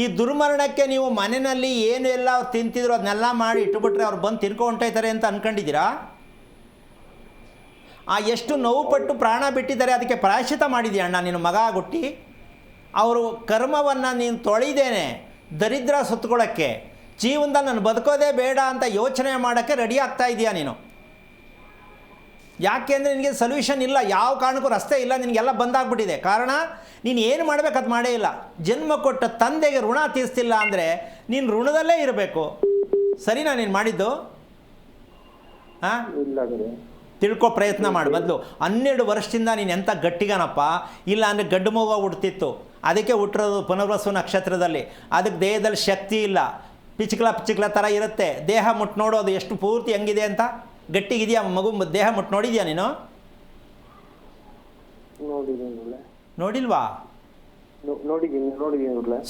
ಈ ದುರ್ಮರಣಕ್ಕೆ ನೀವು ಮನೆಯಲ್ಲಿ ಏನೆಲ್ಲ ಅವ್ರು ತಿಂತಿದ್ರು ಅದನ್ನೆಲ್ಲ ಮಾಡಿ ಇಟ್ಟುಬಿಟ್ರೆ ಅವ್ರು ಬಂದು ತಿನ್ಕೊಂಡೋಗ್ತಾರೆ ಅಂತ ಅಂದ್ಕೊಂಡಿದ್ದೀರಾ? ಆ ಎಷ್ಟು ನೋವು ಪಟ್ಟು ಪ್ರಾಣ ಬಿಟ್ಟಿದ್ದಾರೆ, ಅದಕ್ಕೆ ಪ್ರಾಯಶ್ಚಿತ ಮಾಡಿದೀಯ ಅಣ್ಣ ನೀನು ಮಗ ಹುಟ್ಟಿ? ಅವರು ಕರ್ಮವನ್ನು ನೀನು ತೊಳೆದೇನೆ ದರಿದ್ರ ಸುತ್ತಕೊಳ್ಳೋಕ್ಕೆ, ಜೀವನದಲ್ಲಿ ನಾನು ಬದುಕೋದೇ ಬೇಡ ಅಂತ ಯೋಚನೆ ಮಾಡೋಕ್ಕೆ ರೆಡಿ ಆಗ್ತಾ ಇದೆಯಾ ನೀನು? ಯಾಕೆ ಅಂದರೆ ನಿನಗೆ ಸೊಲ್ಯೂಷನ್ ಇಲ್ಲ, ಯಾವ ಕಾರಣಕ್ಕೂ ರಸ್ತೆ ಇಲ್ಲ, ನಿನಗೆಲ್ಲ ಬಂದಾಗ್ಬಿಟ್ಟಿದೆ. ಕಾರಣ ನೀನು ಏನು ಮಾಡಬೇಕು ಅದು ಮಾಡೇ ಇಲ್ಲ. ಜನ್ಮ ಕೊಟ್ಟ ತಂದೆಗೆ ಋಣ ತೀರಿಸ್ತಿಲ್ಲ ಅಂದರೆ ನೀನು ಋಣದಲ್ಲೇ ಇರಬೇಕು. ಸರಿನಾ ನೀನು ಮಾಡಿದ್ದು? ಹಾಂ, ತಿಳ್ಕೊ, ಪ್ರಯತ್ನ ಮಾಡಿ. ಬದಲು 12 ವರ್ಷದಿಂದ ನೀನು ಎಂಥ ಗಟ್ಟಿಗಾನಪ್ಪ. ಇಲ್ಲ ಅಂದರೆ ಗಡ್ಡು ಮಗು ಹುಡ್ತಿತ್ತು, ಅದಕ್ಕೆ ಹುಟ್ಟಿರೋದು ಪುನರ್ವಸು ನಕ್ಷತ್ರದಲ್ಲಿ. ಅದಕ್ಕೆ ದೇಹದಲ್ಲಿ ಶಕ್ತಿ ಇಲ್ಲ, ಪಿಚ್ಕಲ ಥರ ಇರುತ್ತೆ. ದೇಹ ಮುಟ್ಟು ನೋಡೋದು ಎಷ್ಟು ಪೂರ್ತಿ ಹೆಂಗಿದೆ ಅಂತ. ಗಟ್ಟಿಗಿದೆಯಾ ಮಗು? ದೇಹ ಮುಟ್ಟು ನೋಡಿದ್ಯಾ ನೀನು? ನೋಡಿಲ್ವಾ?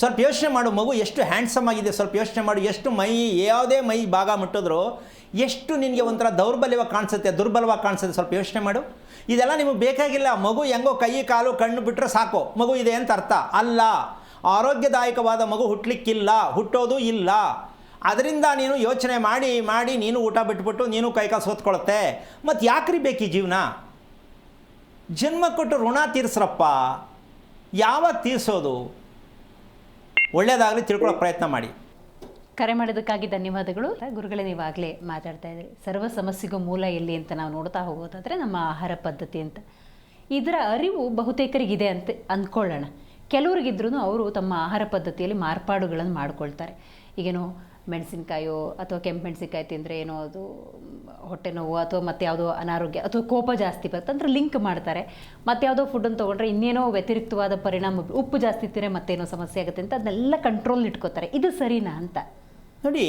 ಸ್ವಲ್ಪ ಯೋಚನೆ ಮಾಡು. ಮಗು ಎಷ್ಟು ಹ್ಯಾಂಡ್ಸಮ್ ಆಗಿದೆ, ಸ್ವಲ್ಪ ಯೋಚನೆ ಮಾಡು. ಎಷ್ಟು ಯಾವುದೇ ಮೈ ಭಾಗ ಮುಟ್ಟಿದ್ರು ಎಷ್ಟು ನಿನಗೆ ಒಂಥರ ದೌರ್ಬಲ್ಯವಾಗಿ ಕಾಣಿಸುತ್ತೆ, ದುರ್ಬಲವಾಗಿ ಕಾಣಿಸುತ್ತೆ. ಸ್ವಲ್ಪ ಯೋಚನೆ ಮಾಡು. ಇದೆಲ್ಲ ನಿಮಗೆ ಬೇಕಾಗಿಲ್ಲ. ಮಗು ಹೆಂಗೋ ಕೈ ಕಾಲು ಕಣ್ಣು ಬಿಟ್ಟರೆ ಸಾಕು ಮಗು ಇದೆ ಅಂತ ಅರ್ಥ ಅಲ್ಲ. ಆರೋಗ್ಯದಾಯಕವಾದ ಮಗು ಹುಟ್ಟಲಿಕ್ಕಿಲ್ಲ, ಹುಟ್ಟೋದು ಇಲ್ಲ. ಅದರಿಂದ ನೀನು ಯೋಚನೆ ಮಾಡಿ ನೀನು ಊಟ ಬಿಟ್ಬಿಟ್ಟು ನೀನು ಕೈಕಾಲು ಸೋತ್ಕೊಳುತ್ತೆ. ಮತ್ತು ಯಾಕ್ರಿ ಬೇಕು ಈ ಜೀವನ? ಜನ್ಮ ಕೊಟ್ಟು ಋಣ ತೀರಿಸ್ರಪ್ಪ. ಯಾವಾಗ ತೀರಿಸೋದು? ಒಳ್ಳೆಯದಾಗಲಿ, ತಿಳ್ಕೊಳ್ಳೋಕೆ ಪ್ರಯತ್ನ ಮಾಡಿ. ಕರೆ ಮಾಡಿದ್ದಕ್ಕಾಗಿ ಧನ್ಯವಾದಗಳು ಗುರುಗಳೇ. ನೀವಾಗಲೇ ಮಾತಾಡ್ತಾ ಇದ್ರಿ ಸರ್ವ ಸಮಸ್ಯೆಗೂ ಮೂಲ ಎಲ್ಲಿ ಅಂತ ನಾವು ನೋಡ್ತಾ ಹೋಗೋದಾದರೆ ನಮ್ಮ ಆಹಾರ ಪದ್ಧತಿ ಅಂತ. ಇದರ ಅರಿವು ಬಹುತೇಕರಿಗಿದೆ ಅಂತ ಅಂದ್ಕೊಳ್ಳೋಣ. ಕೆಲವರಿಗಿದ್ರೂ ಅವರು ತಮ್ಮ ಆಹಾರ ಪದ್ಧತಿಯಲ್ಲಿ ಮಾರ್ಪಾಡುಗಳನ್ನು ಮಾಡ್ಕೊಳ್ತಾರೆ. ಈಗೇನೋ ಮೆಣಸಿನ್ಕಾಯೋ ಅಥವಾ ಕೆಂಪು ಮೆಣಸಿನ್ಕಾಯಿ ತಿಂದರೆ ಏನೋ ಅದು ಹೊಟ್ಟೆ ನೋವು ಅಥವಾ ಮತ್ತು ಯಾವುದೋ ಅನಾರೋಗ್ಯ ಅಥವಾ ಕೋಪ ಜಾಸ್ತಿ ಬರುತ್ತೆ ಅಂದರೆ ಲಿಂಕ್ ಮಾಡ್ತಾರೆ. ಮತ್ತು ಯಾವುದೋ ಫುಡ್ಡನ್ನು ತೊಗೊಂಡ್ರೆ ಇನ್ನೇನೋ ವ್ಯತಿರಿಕ್ತವಾದ ಪರಿಣಾಮ, ಉಪ್ಪು ಜಾಸ್ತಿ ತಿಂದರೆ ಮತ್ತೇನೋ ಸಮಸ್ಯೆ ಆಗುತ್ತೆ ಅಂತ ಅದನ್ನೆಲ್ಲ ಕಂಟ್ರೋಲ್ ಇಟ್ಕೋತಾರೆ. ಇದು ಸರಿನಾ ಅಂತ ನೋಡಿ.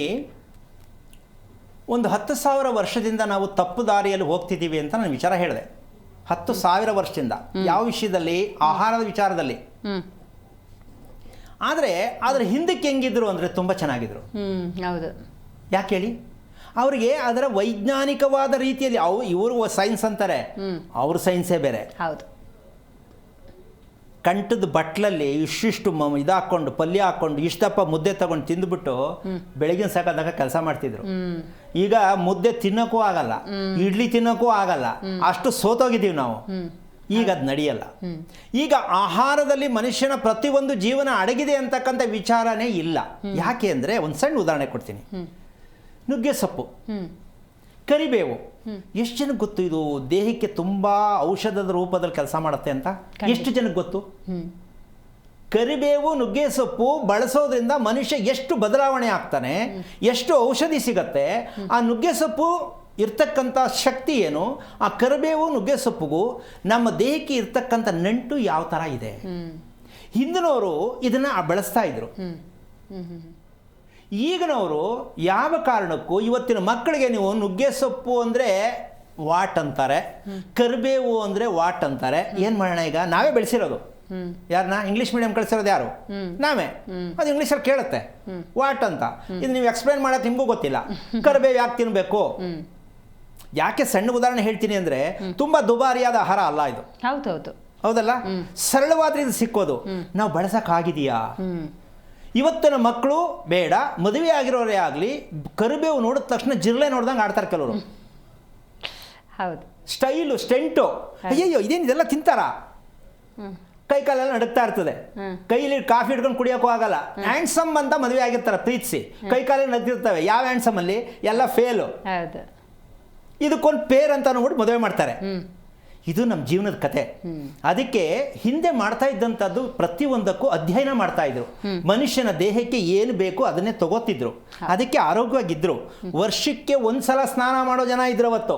ಒಂದು 10,000 ವರ್ಷದಿಂದ ನಾವು ತಪ್ಪು ದಾರಿಯಲ್ಲಿ ಹೋಗ್ತಿದ್ದೀವಿ ಅಂತ ನಾನು ವಿಚಾರ ಹೇಳಿದೆ. 10,000 ವರ್ಷದಿಂದ ಯಾವ ವಿಷಯದಲ್ಲಿ? ಆಹಾರದ ವಿಚಾರದಲ್ಲಿ. ಆದರೆ ಅದರ ಹಿಂದಕ್ಕೆ ಹೆಂಗಿದ್ರು ಅಂದರೆ ತುಂಬ ಚೆನ್ನಾಗಿದ್ರು. ಹೌದು. ಯಾಕೆ ಹೇಳಿ? ಅವ್ರಿಗೆ ಅದರ ವೈಜ್ಞಾನಿಕವಾದ ರೀತಿಯಲ್ಲಿ ಇವರು ಸೈನ್ಸ್ ಅಂತಾರೆ, ಅವ್ರ ಸೈನ್ಸೇ ಬೇರೆ. ಹೌದು. ಕಂಠದ ಬಟ್ಲಲ್ಲಿ ಇಷ್ಟಿಷ್ಟು ಇದಾಕೊಂಡು ಪಲ್ಯ ಹಾಕ್ಕೊಂಡು ಇಷ್ಟಪ್ಪ ಮುದ್ದೆ ತಗೊಂಡು ತಿಂದುಬಿಟ್ಟು ಬೆಳಗಿನ ಸಾಕಾದಾಗ ಕೆಲಸ ಮಾಡ್ತಿದ್ರು. ಈಗ ಮುದ್ದೆ ತಿನ್ನೋಕ್ಕೂ ಆಗಲ್ಲ, ಇಡ್ಲಿ ತಿನ್ನೋಕ್ಕೂ ಆಗಲ್ಲ, ಅಷ್ಟು ಸೋತೋಗಿದ್ದೀವಿ ನಾವು. ಈಗ ಅದು ನಡೆಯಲ್ಲ. ಈಗ ಆಹಾರದಲ್ಲಿ ಮನುಷ್ಯನ ಪ್ರತಿಯೊಂದು ಜೀವನ ಅಡಗಿದೆ ಅಂತಕ್ಕಂಥ ವಿಚಾರನೇ ಇಲ್ಲ. ಯಾಕೆ ಅಂದರೆ ಒಂದು ಸಣ್ಣ ಉದಾಹರಣೆ ಕೊಡ್ತೀನಿ. ನುಗ್ಗೆ ಸೊಪ್ಪು, ಕರಿಬೇವು, ಎಷ್ಟು ಜನಕ್ಕೆ ಗೊತ್ತು ಇದು ದೇಹಕ್ಕೆ ತುಂಬ ಔಷಧದ ರೂಪದಲ್ಲಿ ಕೆಲಸ ಮಾಡುತ್ತೆ ಅಂತ? ಎಷ್ಟು ಜನಕ್ಕೆ ಗೊತ್ತು? ಕರಿಬೇವು, ನುಗ್ಗೆ ಸೊಪ್ಪು ಬಳಸೋದ್ರಿಂದ ಮನುಷ್ಯ ಎಷ್ಟು ಬದಲಾವಣೆ ಆಗ್ತಾನೆ, ಎಷ್ಟು ಔಷಧಿ ಸಿಗತ್ತೆ. ಆ ನುಗ್ಗೆ ಸೊಪ್ಪು ಇರ್ತಕ್ಕಂಥ ಶಕ್ತಿ ಏನು, ಆ ಕರಿಬೇವು ನುಗ್ಗೆ ಸೊಪ್ಪುಗೂ ನಮ್ಮ ದೇಹಕ್ಕೆ ಇರ್ತಕ್ಕಂಥ ನಂಟು ಯಾವ ಥರ ಇದೆ. ಹಿಂದಿನವರು ಇದನ್ನು ಬಳಸ್ತಾ ಇದ್ರು. ಈಗಿನವರು ಯಾವ ಕಾರಣಕ್ಕೂ ಇವತ್ತಿನ ಮಕ್ಕಳಿಗೆ ನೀವು ನುಗ್ಗೆ ಸೊಪ್ಪು ಅಂದರೆ ವಾಟ್ ಅಂತಾರೆ, ಕರಿಬೇವು ಅಂದರೆ ವಾಟ್ ಅಂತಾರೆ. ಏನು ಮಾಡೋಣ, ಈಗ ನಾವೇ ಬೆಳೆಸಿರೋದು. ಯಾರನ್ನ ಇಂಗ್ಲೀಷ್ ಮೀಡಿಯಂ ಕಳಿಸಿರೋದು ಯಾರು? ನಾವೇ. ಅದು ಇಂಗ್ಲೀಷಲ್ಲಿ ಕೇಳುತ್ತೆ ವಾಟ್ ಅಂತ. ಇದು ನೀವು ಎಕ್ಸ್ಪ್ಲೈನ್ ಮಾಡೋದು ನಿಮಗೂ ಗೊತ್ತಿಲ್ಲ. ಕರಿಬೇವು ಯಾಕೆ ತಿನ್ನಬೇಕು? ಯಾಕೆ ಸಣ್ಣ ಉದಾಹರಣೆ ಹೇಳ್ತೀನಿ ಅಂದರೆ, ತುಂಬ ದುಬಾರಿಯಾದ ಆಹಾರ ಅಲ್ಲ ಇದು. ಹೌದೌದು, ಹೌದಲ್ಲ? ಸರಳವಾದ್ರೆ ಇದು ಸಿಕ್ಕೋದು. ನಾವು ಬಳಸೋಕ್ಕಾಗಿದೆಯಾ? ಇವತ್ತಿನ ಮಕ್ಕಳು ಬೇಡ, ಮದುವೆ ಆಗಿರೋರೇ ಆಗಲಿ, ಕರಿಬೇವು ನೋಡಿದ ತಕ್ಷಣ ಜಿರಳೆ ನೋಡ್ದಂಗೆ ಆಡ್ತಾರೆ ಕೆಲವರು. ಹೌದು. ಸ್ಟೈಲು, ಸ್ಟೆಂಟು, ಅಯ್ಯಯ್ಯೋ ಇದೇನು ಇದೆಲ್ಲ ತಿಂತಾರ? ಕೈ ಕಾಲೆಲ್ಲ ನಡುಕ್ತಾ ಇರ್ತದೆ. ಕೈಲಿ ಕಾಫಿ ಹಿಡ್ಕೊಂಡು ಕುಡಿಯೋಕ್ಕೂ ಆಗಲ್ಲ. ಹ್ಯಾಂಡ್ಸಮ್ ಅಂತ ಮದುವೆ ಆಗಿರ್ತಾರೆ ಪ್ರೀತಿಸಿ, ಕೈ ಕಾಲೆಲ್ಲ ನಗ್ತಿರ್ತವೆ. ಯಾವ ಹ್ಯಾಂಡ್ಸಮ್ ಅಲ್ಲಿ? ಎಲ್ಲ ಫೇಲು. ಇದಕ್ಕೊಂದು ಪೇರ್ ಅಂತ ನೋಡ್ಬಿಟ್ಟು ಮದುವೆ ಮಾಡ್ತಾರೆ. ಇದು ನಮ್ಮ ಜೀವನದ ಕತೆ. ಅದಕ್ಕೆ ಹಿಂದೆ ಮಾಡ್ತಾ ಇದ್ದಂಥದ್ದು ಪ್ರತಿಯೊಂದಕ್ಕೂ ಅಧ್ಯಯನ ಮಾಡ್ತಾ ಇದ್ರು. ಮನುಷ್ಯನ ದೇಹಕ್ಕೆ ಏನು ಬೇಕು ಅದನ್ನೇ ತಗೋತಿದ್ರು. ಅದಕ್ಕೆ ಆರೋಗ್ಯವಾಗಿದ್ರು. ವರ್ಷಕ್ಕೆ ಒಂದ್ಸಲ ಸ್ನಾನ ಮಾಡೋ ಜನ ಇದ್ರು ಅವತ್ತು.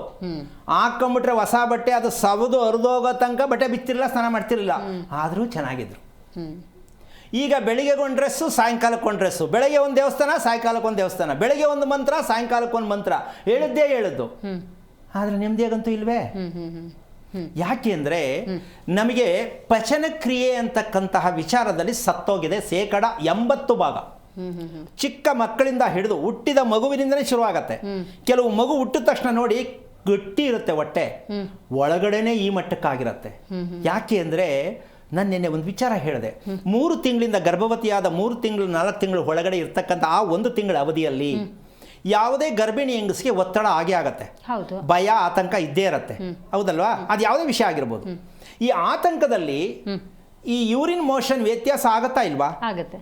ಹಾಕೊಂಡ್ಬಿಟ್ರೆ ಹೊಸ ಬಟ್ಟೆ ಅದು ಸವದು ಹರಿದೋಗೋ ತನಕ ಬಟ್ಟೆ ಬಿತ್ತಿರಲಿಲ್ಲ, ಸ್ನಾನ ಮಾಡ್ತಿರ್ಲಿಲ್ಲ, ಆದರೂ ಚೆನ್ನಾಗಿದ್ರು. ಈಗ ಬೆಳಿಗ್ಗೆ ಒಂದು ಡ್ರೆಸ್ಸು, ಸಾಯಂಕಾಲಕ್ಕೆ ಒಂದು ಡ್ರೆಸ್ಸು, ಬೆಳಗ್ಗೆ ಒಂದು ದೇವಸ್ಥಾನ, ಸಾಯಂಕಾಲಕ್ಕೆ ಒಂದು ದೇವಸ್ಥಾನ, ಬೆಳಗ್ಗೆ ಒಂದು ಮಂತ್ರ, ಸಾಯಂಕಾಲಕ್ಕೆ ಒಂದು ಮಂತ್ರ, ಹೇಳಿದ್ದು. ಆದರೆ ನೆಮ್ಮದಿಯಾಗಂತೂ ಇಲ್ವೇ? ಯಾಕೆ ಅಂದರೆ ನಮಗೆ ಪಚನ ಕ್ರಿಯೆ ಅಂತಕ್ಕಂತಹ ವಿಚಾರದಲ್ಲಿ ಸತ್ತೋಗಿದೆ 80%. ಚಿಕ್ಕ ಮಕ್ಕಳಿಂದ ಹಿಡಿದು ಹುಟ್ಟಿದ ಮಗುವಿನಿಂದಲೇ ಶುರುವಾಗತ್ತೆ. ಕೆಲವು ಮಗು ಹುಟ್ಟಿದ ತಕ್ಷಣ ನೋಡಿ ಗಟ್ಟಿ ಇರುತ್ತೆ ಹೊಟ್ಟೆ, ಒಳಗಡೆನೆ ಈ ಮಟ್ಟಕ್ಕಾಗಿರುತ್ತೆ. ಯಾಕೆ ಅಂದರೆ ನಾನು ನಿನ್ನೆ ಒಂದು ವಿಚಾರ ಹೇಳಿದೆ. 3 ತಿಂಗಳಿಂದ ಗರ್ಭವತಿಯಾದ 3 ತಿಂಗಳು 4 ತಿಂಗಳು ಒಳಗಡೆ ಇರ್ತಕ್ಕಂಥ ಆ 1 ತಿಂಗಳ ಅವಧಿಯಲ್ಲಿ ಯಾವುದೇ ಗರ್ಭಿಣಿ ಹೆಂಗಸಿಗೆ ಒತ್ತಡ ಆಗೇ ಆಗತ್ತೆ, ಭಯ ಆತಂಕ ಇದ್ದೇ ಇರತ್ತೆ. ಹೌದಲ್ವಾ? ಅದು ಯಾವುದೇ ವಿಷಯ ಆಗಿರ್ಬೋದು. ಈ ಆತಂಕದಲ್ಲಿ ಈ ಯೂರಿನ್ ಮೋಷನ್ ವ್ಯತ್ಯಾಸ ಆಗತ್ತಾ ಇಲ್ವಾ? ಆಗುತ್ತೆ.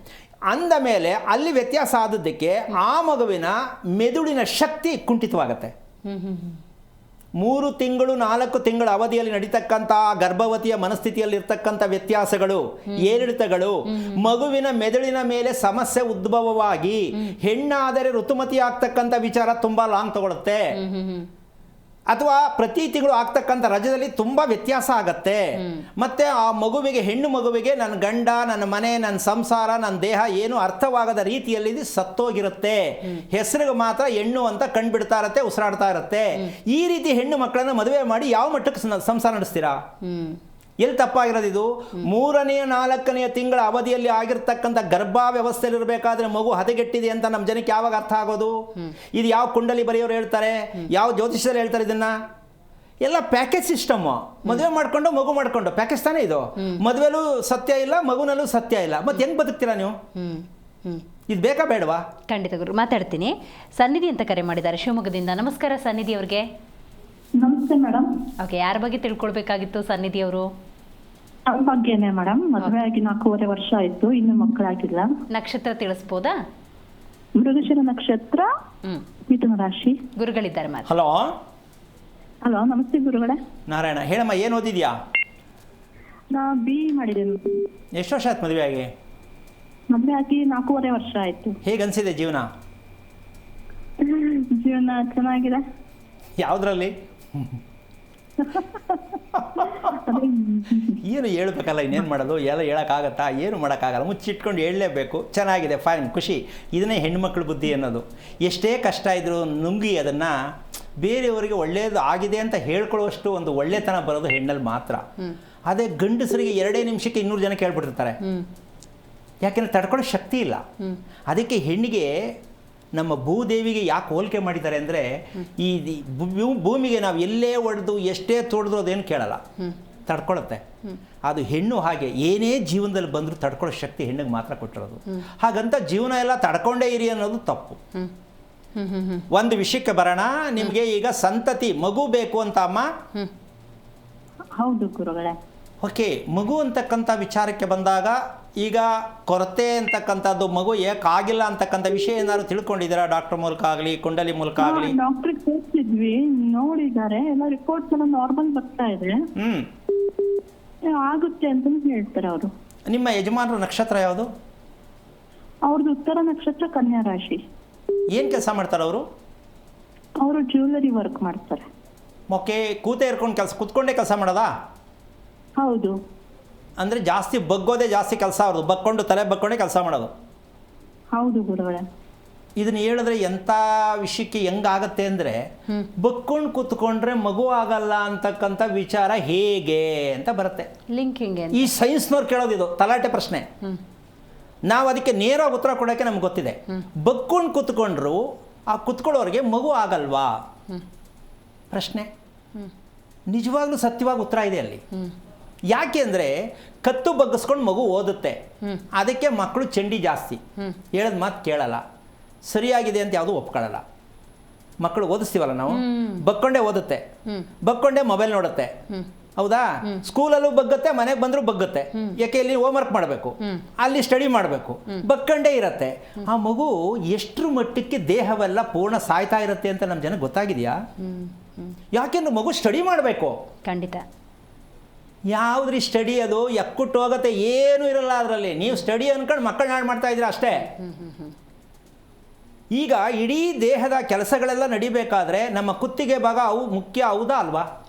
ಅಂದ ಮೇಲೆ ಅಲ್ಲಿ ವ್ಯತ್ಯಾಸ ಆದದ್ದಕ್ಕೆ ಆ ಮಗುವಿನ ಮೆದುಳಿನ ಶಕ್ತಿ ಕುಂಠಿತವಾಗತ್ತೆ. 3 ತಿಂಗಳು 4 ತಿಂಗಳ ಅವಧಿಯಲ್ಲಿ ನಡೀತಕ್ಕಂಥ ಗರ್ಭವತಿಯ ಮನಸ್ಥಿತಿಯಲ್ಲಿ ಇರ್ತಕ್ಕಂಥ ವ್ಯತ್ಯಾಸಗಳು, ಏರಿಳಿತಗಳು ಮಗುವಿನ ಮೆದುಳಿನ ಮೇಲೆ ಸಮಸ್ಯೆ ಉದ್ಭವವಾಗಿ ಹೆಣ್ಣಾದರೆ ಋತುಮತಿ ಆಗ್ತಕ್ಕಂಥ ವಿಚಾರ ತುಂಬಾ ಲಾಂಗ್ ತಗೊಳುತ್ತೆ. ಅಥವಾ ಪ್ರತಿ ತಿಂಗಳು ಆಗ್ತಕ್ಕಂಥ ರಜದಲ್ಲಿ ತುಂಬ ವ್ಯತ್ಯಾಸ ಆಗತ್ತೆ. ಮತ್ತೆ ಆ ಮಗುವಿಗೆ, ಹೆಣ್ಣು ಮಗುವಿಗೆ ನನ್ನ ಗಂಡ, ನನ್ನ ಮನೆ, ನನ್ನ ಸಂಸಾರ, ನನ್ನ ದೇಹ ಏನು ಅರ್ಥವಾಗದ ರೀತಿಯಲ್ಲಿ ಸತ್ತೋಗಿರುತ್ತೆ. ಹೆಸರಿಗೆ ಮಾತ್ರ ಹೆಣ್ಣು ಅಂತ ಕಂಡುಬಿಡ್ತಾ ಇರತ್ತೆ, ಉಸಿರಾಡ್ತಾ ಇರತ್ತೆ. ಈ ರೀತಿ ಹೆಣ್ಣು ಮಕ್ಕಳನ್ನ ಮದುವೆ ಮಾಡಿ ಯಾವ ಮಟ್ಟಕ್ಕೆ ಸಂಸಾರ ನಡೆಸ್ತೀರಾ? ಎಲ್ಲಿ ತಪ್ಪಾಗಿರೋದು ಇದು? 3ನೇ 4ನೇ ತಿಂಗಳ ಅವಧಿಯಲ್ಲಿ ಆಗಿರ್ತಕ್ಕಂಥ ಗರ್ಭಾವ್ಯವಸ್ಥೆಯಲ್ಲಿ ಇರಬೇಕಾದ್ರೆ ಮಗು ಹದಗೆಟ್ಟಿದೆ ಅಂತ ನಮ್ಮ ಜನಕ್ಕೆ ಯಾವಾಗ ಅರ್ಥ ಆಗೋದು? ಇದು ಯಾವ ಕುಂಡಲಿ ಬರೆಯೋರು ಹೇಳ್ತಾರೆ, ಯಾವ ಜ್ಯೋತಿಷ್ಯರು ಹೇಳ್ತಾರೆ? ಇದನ್ನ ಎಲ್ಲ ಪ್ಯಾಕೇಜ್ ಸಿಸ್ಟಮ್. ಮದುವೆ ಮಾಡ್ಕೊಂಡು ಮಗು ಮಾಡ್ಕೊಂಡು ಪ್ಯಾಕೇಜ್ ತಾನೇ ಇದು. ಮದುವೆಲೂ ಸತ್ಯ ಇಲ್ಲ, ಮಗುನಲ್ಲೂ ಸತ್ಯ ಇಲ್ಲ. ಮತ್ತೆ ಹೆಂಗ್ ಬದುಕ್ತೀರಾ ನೀವು? ಇದು ಬೇಕಾ ಬೇಡವಾ? ಖಂಡಿತ ಗುರು, ಮಾತಾಡ್ತೀನಿ. ಸನ್ನಿಧಿ ಅಂತ ಕರೆ ಮಾಡಿದ್ದಾರೆ ಶಿವಮೊಗ್ಗದಿಂದ. ನಮಸ್ಕಾರ ಸನ್ನಿಧಿ ಅವ್ರಿಗೆ. ನಮಸ್ತೆ ಮೇಡಮ್. ಓಕೆ, ಯಾರ ಬಗ್ಗೆ ತಿಳ್ಕೊಳ್ಬೇಕಾಗಿತ್ತು ಸನ್ನಿಧಿ ಅವರು? ನಮ್ಮ ಬಗ್ಗೆನೇ ಮೇಡಮ್. ಮದುವೆ ಆಗಿ 4.5 ವರ್ಷ ಆಯ್ತು, ಇನ್ನು ಮಕ್ಕಳಾಗಿಲ್ಲ. ನಕ್ಷತ್ರ ತಿಳಿಸ್ಬೋದಾ? ಮೃಗಶಿರ ನಕ್ಷತ್ರ, ಮಿಥುನ ರಾಶಿ. ಗುರುಗಳಿದ್ದಾರೆ ಮಾತು. ಹಲೋ. ಹಲೋ, ನಮಸ್ತೆ ಗುರುಗಳೇ. ನಾರಾಯಣ, ಹೇಳಮ್ಮ, ಏನು ಓದಿದ್ಯಾ? ನಾ BE ಮಾಡಿದ್ದೇನೆ. ಎಷ್ಟು ವರ್ಷ ಆಯ್ತು ಮದುವೆ ಆಗಿ? ಮದುವೆ ಆಗಿ 4.5 ವರ್ಷ ಆಯ್ತು. ಹೇಗೆ ಅನ್ಸಿದೆ ಜೀವನ? ಜೀವನ ಚೆನ್ನಾಗಿದೆ. ಯಾವುದ್ರಲ್ಲಿ? ಏನು ಹೇಳ್ಬೇಕಲ್ಲ, ಇನ್ನೇನು ಮಾಡೋದು? ಎಲ್ಲ ಹೇಳೋಕ್ಕಾಗತ್ತಾ? ಏನು ಮಾಡೋಕ್ಕಾಗಲ್ಲ, ಮುಚ್ಚಿಟ್ಕೊಂಡು ಹೇಳಲೇಬೇಕು. ಚೆನ್ನಾಗಿದೆ, ಫೈನ್, ಖುಷಿ. ಇದನ್ನೇ ಹೆಣ್ಮಕ್ಳ ಬುದ್ಧಿ ಅನ್ನೋದು. ಎಷ್ಟೇ ಕಷ್ಟ ಇದ್ದರೂ ನುಂಗಿ ಅದನ್ನು ಬೇರೆಯವರಿಗೆ ಒಳ್ಳೆಯದು ಆಗಿದೆ ಅಂತ ಹೇಳ್ಕೊಳ್ಳುವಷ್ಟು ಒಂದು ಒಳ್ಳೆತನ ಬರೋದು ಹೆಣ್ಣಲ್ಲಿ ಮಾತ್ರ. ಅದೇ ಗಂಡಸರಿಗೆ 2 ನಿಮಿಷಕ್ಕೆ 200 ಜನ ಕೇಳ್ಬಿಟ್ಟಿರ್ತಾರೆ. ಯಾಕೆಂದರೆ ತಡ್ಕೊಳ್ಳೋ ಶಕ್ತಿ ಇಲ್ಲ. ಅದಕ್ಕೆ ಹೆಣ್ಣಿಗೆ ನಮ್ಮ ಭೂದೇವಿಗೆ ಯಾಕೆ ಹೋಲಿಕೆ ಮಾಡಿದ್ದಾರೆ ಅಂದರೆ ಈ ಭೂಮಿಗೆ ನಾವು ಎಲ್ಲೇ ಹೊಡೆದು ಎಷ್ಟೇ ತೊಡೆದ್ರು ಅದೇನು ಕೇಳಲ್ಲ, ತಡ್ಕೊಳುತ್ತೆ. ಅದು ಹೆಣ್ಣು ಹಾಗೆ ಏನೇ ಜೀವನದಲ್ಲಿ ಬಂದರೂ ತಡ್ಕೊಳ್ಳೋ ಶಕ್ತಿ ಹೆಣ್ಣಿಗೆ ಮಾತ್ರ ಕೊಟ್ಟಿರೋದು. ಹಾಗಂತ ಜೀವನ ಎಲ್ಲ ತಡ್ಕೊಂಡೇ ಇರಿ ಅನ್ನೋದು ತಪ್ಪು. ಒಂದು ವಿಷಯಕ್ಕೆ ಬರೋಣ. ನಿಮಗೆ ಈಗ ಸಂತತಿ ಮಗು ಬೇಕು ಅಂತ ಅಮ್ಮ? ಹೌದು ಗುರುಗಳೇ. ಓಕೆ, ಮಗು ಅಂತಕ್ಕಂಥ ವಿಚಾರಕ್ಕೆ ಬಂದಾಗ ಈಗ ಕೊರತೆ ಅಂತಕ್ಕಂಥದ್ದು ಮಗು ಏಕಾಗಿಲ್ಲ ಅಂತಕ್ಕಂಥ ವಿಷಯ ಏನಾದ್ರು ತಿಳ್ಕೊಂಡಿದ್ದೀರಾ? ಡಾಕ್ಟರ್ ಮೂಲಕ ಆಗಲಿ ಕುಂಡಲಿ ಮೂಲಕ ಆಗಲಿ? ಡಾಕ್ಟರ್ ತೋರಿಸಿದ್ವಿ, ನೋಡಿದ್ದಾರೆ, ಎಲ್ಲ ರಿಪೋರ್ಟ್ಸ್ ಎಲ್ಲ ನಾರ್ಮಲ್ ಬರ್ತಾ ಇದೆ, ಆಗುತ್ತೆ ಅಂತ ಹೇಳ್ತಾರೆ ಅವರು. ನಿಮ್ಮ ಯಜಮಾನರ ನಕ್ಷತ್ರ ಯಾವುದು? ಅವ್ರದ್ದು ಉತ್ತರ ನಕ್ಷತ್ರ ಕನ್ಯಾ ರಾಶಿ. ಏನು ಕೆಲಸ ಮಾಡ್ತಾರೆ ಅವರು? ಅವರು ಜ್ಯುವೆಲರಿ ವರ್ಕ್ ಮಾಡ್ತಾರೆ. ಓಕೆ, ಕೂತ್ಕೊಂಡೇ ಕೆಲಸ ಮಾಡೋದಾ? ಹೌದು. ಅಂದರೆ ಜಾಸ್ತಿ ಬಗ್ಗೋದೇ ಜಾಸ್ತಿ ಕೆಲಸ ಅವ್ರದ್ದು, ಬಗ್ಕೊಂಡು ತಲೆ ಬಗ್ಕೊಂಡೇ ಕೆಲಸ ಮಾಡೋದು. ಹೌದು ಗುರುಗಳೇ. ಇದನ್ನ ಹೇಳಿದ್ರೆ ಎಂಥ ವಿಷಯಕ್ಕೆ ಹೆಂಗಾಗತ್ತೆ ಅಂದರೆ, ಬಗ್ಕೊಂಡು ಕೂತ್ಕೊಂಡ್ರೆ ಮಗು ಆಗಲ್ಲ ಅಂತಕ್ಕಂಥ ವಿಚಾರ ಹೇಗೆ ಅಂತ ಬರುತ್ತೆ. ಲಿಂಕಿಂಗ್ ಈ ಸೈನ್ಸ್ನವ್ರು ಕೇಳೋದು ಇದು ತಲಾಟೆ ಪ್ರಶ್ನೆ. ನಾವು ಅದಕ್ಕೆ ನೇರವಾಗಿ ಉತ್ತರ ಕೊಡೋಕ್ಕೆ ನಮ್ಗೆ ಗೊತ್ತಿದೆ. ಬಗ್ಕೊಂಡು ಕೂತ್ಕೊಂಡ್ರು ಆ ಕೂತ್ಕೊಳ್ಳೋರಿಗೆ ಮಗು ಆಗಲ್ವಾ ಪ್ರಶ್ನೆ. ನಿಜವಾಗ್ಲೂ ಸತ್ಯವಾಗಿ ಉತ್ತರ ಇದೆ ಅಲ್ಲಿ. ಯಾಕೆ ಅಂದರೆ ಕತ್ತು ಬಗ್ಗಿಸ್ಕೊಂಡು ಮಗು ಓದುತ್ತೆ, ಅದಕ್ಕೆ ಮಕ್ಕಳು ಚಂಡಿ ಜಾಸ್ತಿ, ಹೇಳೋದು ಮಾತು ಕೇಳಲ್ಲ, ಸರಿಯಾಗಿದೆ ಅಂತ ಯಾವುದೂ ಒಪ್ಕೊಳ್ಳಲ್ಲ. ಮಕ್ಕಳು ಓದಿಸ್ತೀವಲ್ಲ ನಾವು, ಬಗ್ಕೊಂಡೇ ಓದುತ್ತೆ, ಬಗ್ಕೊಂಡೇ ಮೊಬೈಲ್ ನೋಡುತ್ತೆ, ಹೌದಾ? ಸ್ಕೂಲಲ್ಲೂ ಬಗ್ಗುತ್ತೆ, ಮನೆಗೆ ಬಂದರೂ ಬಗ್ಗುತ್ತೆ. ಯಾಕೆ ಇಲ್ಲಿ ಹೋಮ್ವರ್ಕ್ ಮಾಡಬೇಕು, ಅಲ್ಲಿ ಸ್ಟಡಿ ಮಾಡಬೇಕು, ಬಗ್ಕೊಂಡೇ ಇರತ್ತೆ. ಆ ಮಗು ಎಷ್ಟರ ಮಟ್ಟಕ್ಕೆ ದೇಹವೆಲ್ಲ ಪೂರ್ಣ ಸಾಯ್ತಾ ಇರುತ್ತೆ ಅಂತ ನಮ್ಮ ಜನಕ್ಕೆ ಗೊತ್ತಾಗಿದೆಯಾ? ಯಾಕೆಂದ್ರೆ ಮಗು ಸ್ಟಡಿ ಮಾಡಬೇಕು. ಖಂಡಿತ. ಯಾವುದ್ರಿ ಸ್ಟಡಿ? ಅದು ಎಕ್ಕುಟ್ಟು ಹೋಗುತ್ತೆ, ಏನೂ ಇರಲ್ಲ ಅದರಲ್ಲಿ. ನೀವು ಸ್ಟಡಿ ಅನ್ಕೊಂಡು ಮಕ್ಕಳನ್ನ ಹಾಳು ಮಾಡ್ತಾ ಇದ್ದೀರಾ ಅಷ್ಟೇ. ಈಗ ಇಡೀ ದೇಹದ ಕೆಲಸಗಳೆಲ್ಲ ನಡಿಬೇಕಾದ್ರೆ ನಮ್ಮ ಕುತ್ತಿಗೆ ಭಾಗ ಅವು ಮುಖ್ಯ, ಹೌದಾ ಅಲ್ವಾ?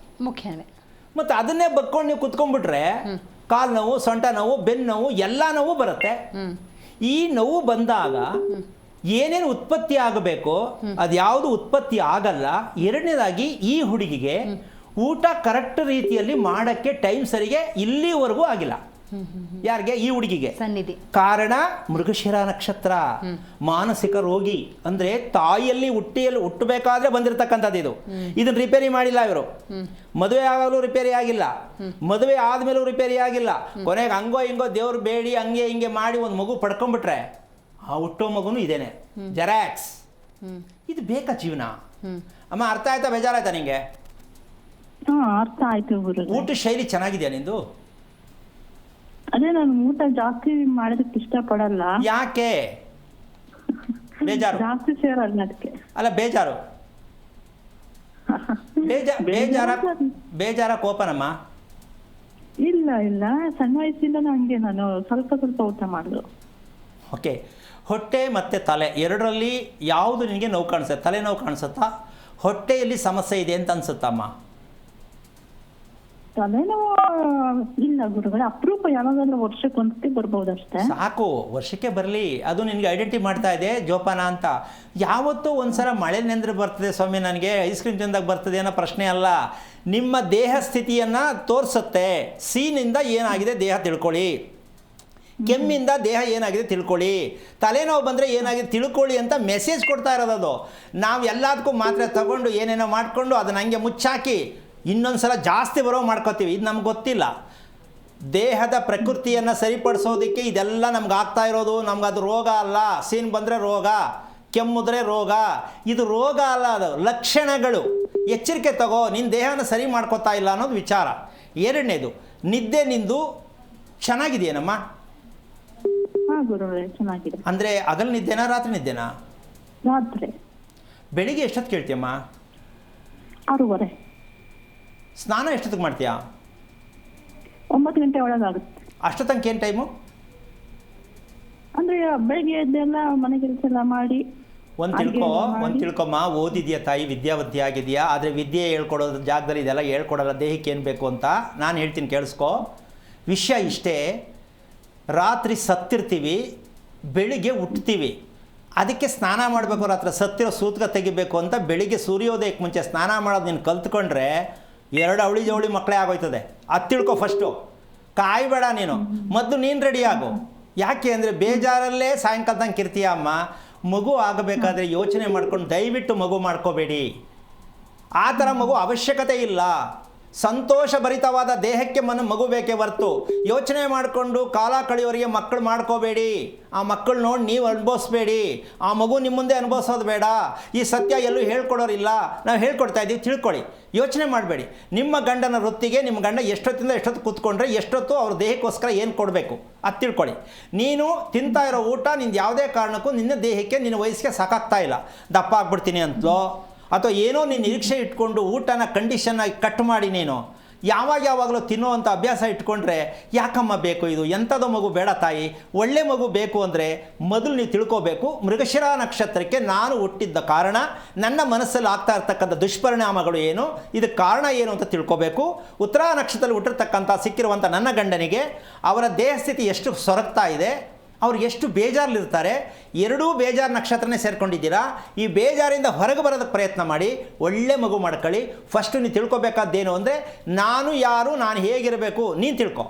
ಮುಖ್ಯವೇ. ಮತ್ತು ಅದನ್ನೇ ಬಗ್ಕೊಂಡು ನೀವು ಕುತ್ಕೊಂಡ್ಬಿಟ್ರೆ ಕಾಲು ನೋವು, ಸೊಂಟ ನೋವು, ಬೆನ್ನು ನೋವು, ಎಲ್ಲ ನೋವು ಬರುತ್ತೆ. ಈ ನೋವು ಬಂದಾಗ ಏನೇನು ಉತ್ಪತ್ತಿ ಆಗಬೇಕು ಅದ್ಯಾವುದು ಉತ್ಪತ್ತಿ ಆಗಲ್ಲ. ಎರಡನೇದಾಗಿ ಈ ಹುಡುಗಿಗೆ ಊಟ ಕರೆಕ್ಟ್ ರೀತಿಯಲ್ಲಿ ಮಾಡೋಕ್ಕೆ ಟೈಮ್ ಸರಿಗೆ ಇಲ್ಲಿವರೆಗೂ ಆಗಿಲ್ಲ. ಯಾರಿಗೆ? ಈ ಹುಡುಗಿಗೆ. ಸನ್ನಿಧಿ. ಕಾರಣ ಮೃಗಶಿರ ನಕ್ಷತ್ರ, ಮಾನಸಿಕ ರೋಗಿ. ಅಂದರೆ ತಾಯಿಯಲ್ಲಿ ಹುಟ್ಟಬೇಕಾದ್ರೆ ಬಂದಿರತಕ್ಕಂಥದ್ದು ಇದು. ಇದನ್ನ ರಿಪೇರಿ ಮಾಡಿಲ್ಲ ಇವರು. ಮದುವೆ ಆಗಾಗಲೂ ರಿಪೇರಿ ಆಗಿಲ್ಲ, ಮದುವೆ ಆದ್ಮೇಲೂ ರಿಪೇರಿ ಆಗಿಲ್ಲ. ಕೊನೆಗೆ ಹಂಗೋ ಹಿಂಗೋ ದೇವ್ರು ಬೇಡಿ ಹಂಗೆ ಹಿಂಗೆ ಮಾಡಿ ಒಂದು ಮಗು ಪಡ್ಕೊಂಡ್ಬಿಟ್ರೆ ಆ ಹುಟ್ಟೋ ಮಗುನು ಇದೇನೆ, ಜೆರಾಕ್ಸ್. ಇದು ಬೇಕಾ ಜೀವನ? ಅಮ್ಮ ಅರ್ಥ ಆಯ್ತಾ? ಬೇಜಾರಾಯ್ತಾ ನಿಂಗೆ? ಅರ್ಥ ಆಯ್ತು ಗುರು. ಊಟ ಶೈಲಿ ಚೆನ್ನಾಗಿದೆಯಾ ನಿಂದು? ಅದೇ ನಾನು ಊಟ ಜಾಸ್ತಿ ಮಾಡೋದಕ್ಕೆ ಇಷ್ಟಪಡಲ್ಲ. ಯಾಕೆ? ಬೇಜಾರು? ಜಾಸ್ತಿ ಸೇರಲ್ಲ ಅದಕ್ಕೆ. ಅಲ್ಲ ಬೇಜಾರು? ಬೇಜಾರ ಕೋಪನಮ್ಮ? ಇಲ್ಲ ಇಲ್ಲ, ಸಣ್ಣ ವಯಸ್ಸಿಂದ ಹಂಗೆ ನಾನು ಸ್ವಲ್ಪ ಸ್ವಲ್ಪ ಊಟ ಮಾಡೋದು. ಓಕೆ, ಹೊಟ್ಟೆ ಮತ್ತು ತಲೆ ಎರಡರಲ್ಲಿ ಯಾವುದು ನಿನಗೆ ನೋವು ಕಾಣಿಸುತ್ತೆ? ತಲೆ ನೋವು ಕಾಣಿಸುತ್ತಾ? ಹೊಟ್ಟೆಯಲ್ಲಿ ಸಮಸ್ಯೆ ಇದೆ ಅಂತ ಅನ್ಸುತ್ತಮ್ಮ? ತಲೆನೋವು ಇಲ್ಲ ಗುರುಗಳೇ, ಅಪರೂಪ ಯಾವಾಗಾದ್ರೂ ವರ್ಷಕ್ಕೆ ಒಂದ್ಸತಿ ಬರ್ಬೋದು ಅಷ್ಟೇ. ಸಾಕು, ವರ್ಷಕ್ಕೆ ಬರಲಿ. ಅದು ನಿನಗೆ ಐಡೆಂಟಿ ಮಾಡ್ತಾ ಇದೆ ಜೋಪಾನ ಅಂತ. ಯಾವತ್ತೂ ಒಂದ್ಸಲ ಮಳೆ ನೆಂದ್ರೆ ಬರ್ತದೆ ಸ್ವಾಮಿ, ನನಗೆ ಐಸ್ ಕ್ರೀಮ್ ತಿಂದಾಗ ಬರ್ತದೆ ಅನ್ನೋ ಪ್ರಶ್ನೆ ಅಲ್ಲ. ನಿಮ್ಮ ದೇಹ ಸ್ಥಿತಿಯನ್ನು ತೋರಿಸುತ್ತೆ. ಸೀನಿಂದ ಏನಾಗಿದೆ ದೇಹ ತಿಳ್ಕೊಳ್ಳಿ, ಕೆಮ್ಮಿಂದ ದೇಹ ಏನಾಗಿದೆ ತಿಳ್ಕೊಳ್ಳಿ, ತಲೆನೋವು ಬಂದರೆ ಏನಾಗಿದೆ ತಿಳ್ಕೊಳ್ಳಿ ಅಂತ ಮೆಸೇಜ್ ಕೊಡ್ತಾ ಇರೋದು. ನಾವು ಎಲ್ಲದಕ್ಕೂ ಮಾತ್ರೆ ತಗೊಂಡು ಏನೇನೋ ಮಾಡಿಕೊಂಡು ಅದನ್ನ ಹಂಗೆ ಮುಚ್ಚಾಕಿ ಇನ್ನೊಂದು ಸಲ ಜಾಸ್ತಿ ಬರೋ ಮಾಡ್ಕೋತೀವಿ. ಇದು ನಮ್ಗೆ ಗೊತ್ತಿಲ್ಲ. ದೇಹದ ಪ್ರಕೃತಿಯನ್ನು ಸರಿಪಡಿಸೋದಕ್ಕೆ ಇದೆಲ್ಲ ನಮ್ಗೆ ಆಗ್ತಾ ಇರೋದು. ನಮ್ಗೆ ಅದು ರೋಗ ಅಲ್ಲ. ಸೀನ್ ಬಂದರೆ ರೋಗ, ಕೆಮ್ಮಿದ್ರೆ ರೋಗ. ಇದು ರೋಗ ಅಲ್ಲ, ಅದು ಲಕ್ಷಣಗಳು. ಎಚ್ಚರಿಕೆ ತಗೋ, ನಿನ್ನ ದೇಹನ ಸರಿ ಮಾಡ್ಕೋತಾ ಇಲ್ಲ ಅನ್ನೋದು ವಿಚಾರ. ಎರಡನೇದು, ನಿದ್ದೆ ನಿಂದು ಚೆನ್ನಾಗಿದೆಯೇನಮ್ಮ? ಗುರುಗಳೇ ಚೆನ್ನಾಗಿದೆ. ಅಂದರೆ ಹಗಲು ನಿದ್ದೆನಾ ರಾತ್ರಿ ನಿದ್ದೆನಾ? ರಾತ್ರಿ. ಬೆಳಿಗ್ಗೆ ಎಷ್ಟೊತ್ತು ಕೇಳ್ತೀಯಮ್ಮ? 6:30. ಸ್ನಾನ ಎಷ್ಟೊತ್ತಿಗೆ ಮಾಡ್ತೀಯಾ? 9 ಗಂಟೆ ಒಳಗಾಗುತ್ತೆ. ಅಷ್ಟು ತನಕ ಏನು ಟೈಮು? ಅಂದ್ರೆ ಬೆಳಿಗ್ಗೆ ಎದ್ದೆಲ್ಲ ಮನೆ ಕೆಲಸ ಎಲ್ಲ ಮಾಡಿ. ಒಂದು ತಿಳ್ಕೊಮ್ಮ, ಓದಿದ್ಯಾ ತಾಯಿ, ವಿದ್ಯಾವತಿ ಆಗಿದೆಯಾ? ಆದರೆ ವಿದ್ಯೆ ಹೇಳ್ಕೊಡೋದ್ರ ಜಾಗದಲ್ಲಿ ಇದೆಲ್ಲ ಹೇಳ್ಕೊಡಲ್ಲ. ದೇಹಕ್ಕೆ ಏನು ಬೇಕು ಅಂತ ನಾನು ಹೇಳ್ತೀನಿ, ಕೇಳಿಸ್ಕೊ. ವಿಷಯ ಇಷ್ಟೇ, ರಾತ್ರಿ ಸತ್ತಿರ್ತೀವಿ, ಬೆಳಿಗ್ಗೆ ಹುಟ್ತೀವಿ. ಅದಕ್ಕೆ ಸ್ನಾನ ಮಾಡಬೇಕು. ರಾತ್ರಿ ಸತ್ತಿರೋ ಸೂತ್ಕ ತೆಗಿಬೇಕು ಅಂತ ಬೆಳಿಗ್ಗೆ ಸೂರ್ಯೋದಯಕ್ಕೆ ಮುಂಚೆ ಸ್ನಾನ ಮಾಡೋದು ನೀನು ಕಲ್ತ್ಕೊಂಡ್ರೆ 2 ಅವಳಿ ಜವಳಿ ಮಕ್ಕಳೇ ಆಗೋಯ್ತದೆ. ಅದು ತಿಳ್ಕೊ ಫಸ್ಟು. ಕಾಯಬೇಡ ನೀನು, ಮೊದಲು ನೀನು ರೆಡಿ ಆಗು. ಯಾಕೆ ಅಂದರೆ ಬೇಜಾರಲ್ಲೇ ಸಾಯಂಕಾಲ ತನಕ ಇರ್ತೀಯ ಅಮ್ಮ. ಮಗು ಆಗಬೇಕಾದ್ರೆ ಯೋಚನೆ ಮಾಡ್ಕೊಂಡು ದಯವಿಟ್ಟು ಮಗು ಮಾಡ್ಕೋಬೇಡಿ. ಆ ಥರ ಮಗು ಅವಶ್ಯಕತೆ ಇಲ್ಲ. ಸಂತೋಷಭರಿತವಾದ ದೇಹಕ್ಕೆ ಮಗು ಬೇಕೇ ಹೊರ್ತು ಯೋಚನೆ ಮಾಡಿಕೊಂಡು ಕಾಲ ಕಳೆಯೋರಿಗೆ ಮಕ್ಕಳು ಮಾಡ್ಕೋಬೇಡಿ. ಆ ಮಕ್ಕಳು ನೋಡಿ ನೀವು ಅನುಭವಿಸ್ಬೇಡಿ. ಆ ಮಗು ನಿಮ್ಮ ಮುಂದೆ ಅನುಭವಿಸೋದು ಬೇಡ. ಈ ಸತ್ಯ ಎಲ್ಲೂ ಹೇಳ್ಕೊಡೋರಿಲ್ಲ, ನಾವು ಹೇಳ್ಕೊಡ್ತಾ ಇದ್ದೀವಿ, ತಿಳ್ಕೊಳ್ಳಿ. ಯೋಚನೆ ಮಾಡಬೇಡಿ. ನಿಮ್ಮ ಗಂಡನ ವೃತ್ತಿಗೆ ನಿಮ್ಮ ಗಂಡ ಎಷ್ಟೊತ್ತಿಂದ ಎಷ್ಟೊತ್ತು ಕೂತ್ಕೊಂಡ್ರೆ ಎಷ್ಟೊತ್ತು ಅವ್ರ ದೇಹಕ್ಕೋಸ್ಕರ ಏನು ಕೊಡಬೇಕು ಅದು ತಿಳ್ಕೊಳ್ಳಿ. ನೀನು ತಿಂತಾ ಇರೋ ಊಟ ನಿಂದು ಯಾವುದೇ ಕಾರಣಕ್ಕೂ ನಿನ್ನ ದೇಹಕ್ಕೆ ನಿನ್ನ ವಯಸ್ಸಿಗೆ ಸಾಕಾಗ್ತಾ ಇಲ್ಲ, ದಪ್ಪ ಆಗ್ಬಿಡ್ತೀನಿ ಅಂತಲೋ ಅಥವಾ ಏನೋ ನೀನು ನಿರೀಕ್ಷೆ ಇಟ್ಕೊಂಡು ಊಟನ ಕಂಡೀಷನ್ನಾಗಿ ಕಟ್ ಮಾಡಿ ನೀನು ಯಾವಾಗಲೂ ತಿನ್ನೋವಂಥ ಅಭ್ಯಾಸ ಇಟ್ಕೊಂಡ್ರೆ ಯಾಕಮ್ಮ ಬೇಕು ಇದು? ಎಂಥದೋ ಮಗು ಬೇಡ ತಾಯಿ. ಒಳ್ಳೆ ಮಗು ಬೇಕು ಅಂದರೆ ಮೊದಲು ನೀವು ತಿಳ್ಕೋಬೇಕು, ಮೃಗಶಿರ ನಕ್ಷತ್ರಕ್ಕೆ ನಾನು ಹುಟ್ಟಿದ್ದ ಕಾರಣ, ನನ್ನ ಮನಸ್ಸಲ್ಲಿ ಆಗ್ತಾ ಇರ್ತಕ್ಕಂಥ ದುಷ್ಪರಿಣಾಮಗಳು ಏನು, ಇದಕ್ಕೆ ಕಾರಣ ಏನು ಅಂತ ತಿಳ್ಕೋಬೇಕು. ಉತ್ತರ ನಕ್ಷತ್ರದಲ್ಲಿ ಹುಟ್ಟಿರ್ತಕ್ಕಂಥ ಸಿಕ್ಕಿರುವಂಥ ನನ್ನ ಗಂಡನಿಗೆ ಅವರ ದೇಹಸ್ಥಿತಿ ಎಷ್ಟು ಸೊರಗ್ತಾ ಇದೆ, ಅವ್ರು ಎಷ್ಟು ಬೇಜಾರಲ್ಲಿರ್ತಾರೆ, ಎರಡೂ ಬೇಜಾರು ನಕ್ಷತ್ರನೇ ಸೇರ್ಕೊಂಡಿದ್ದೀರಾ. ಈ ಬೇಜಾರಿಂದ ಹೊರಗೆ ಬರೋದಕ್ಕೆ ಪ್ರಯತ್ನ ಮಾಡಿ, ಒಳ್ಳೆ ಮಗು ಮಾಡ್ಕೊಳ್ಳಿ. ಫಸ್ಟು ನೀವು ತಿಳ್ಕೊಬೇಕಾದ್ದೇನು ಅಂದರೆ ನಾನು ಯಾರು, ನಾನು ಹೇಗಿರಬೇಕು ನೀನು ತಿಳ್ಕೊ.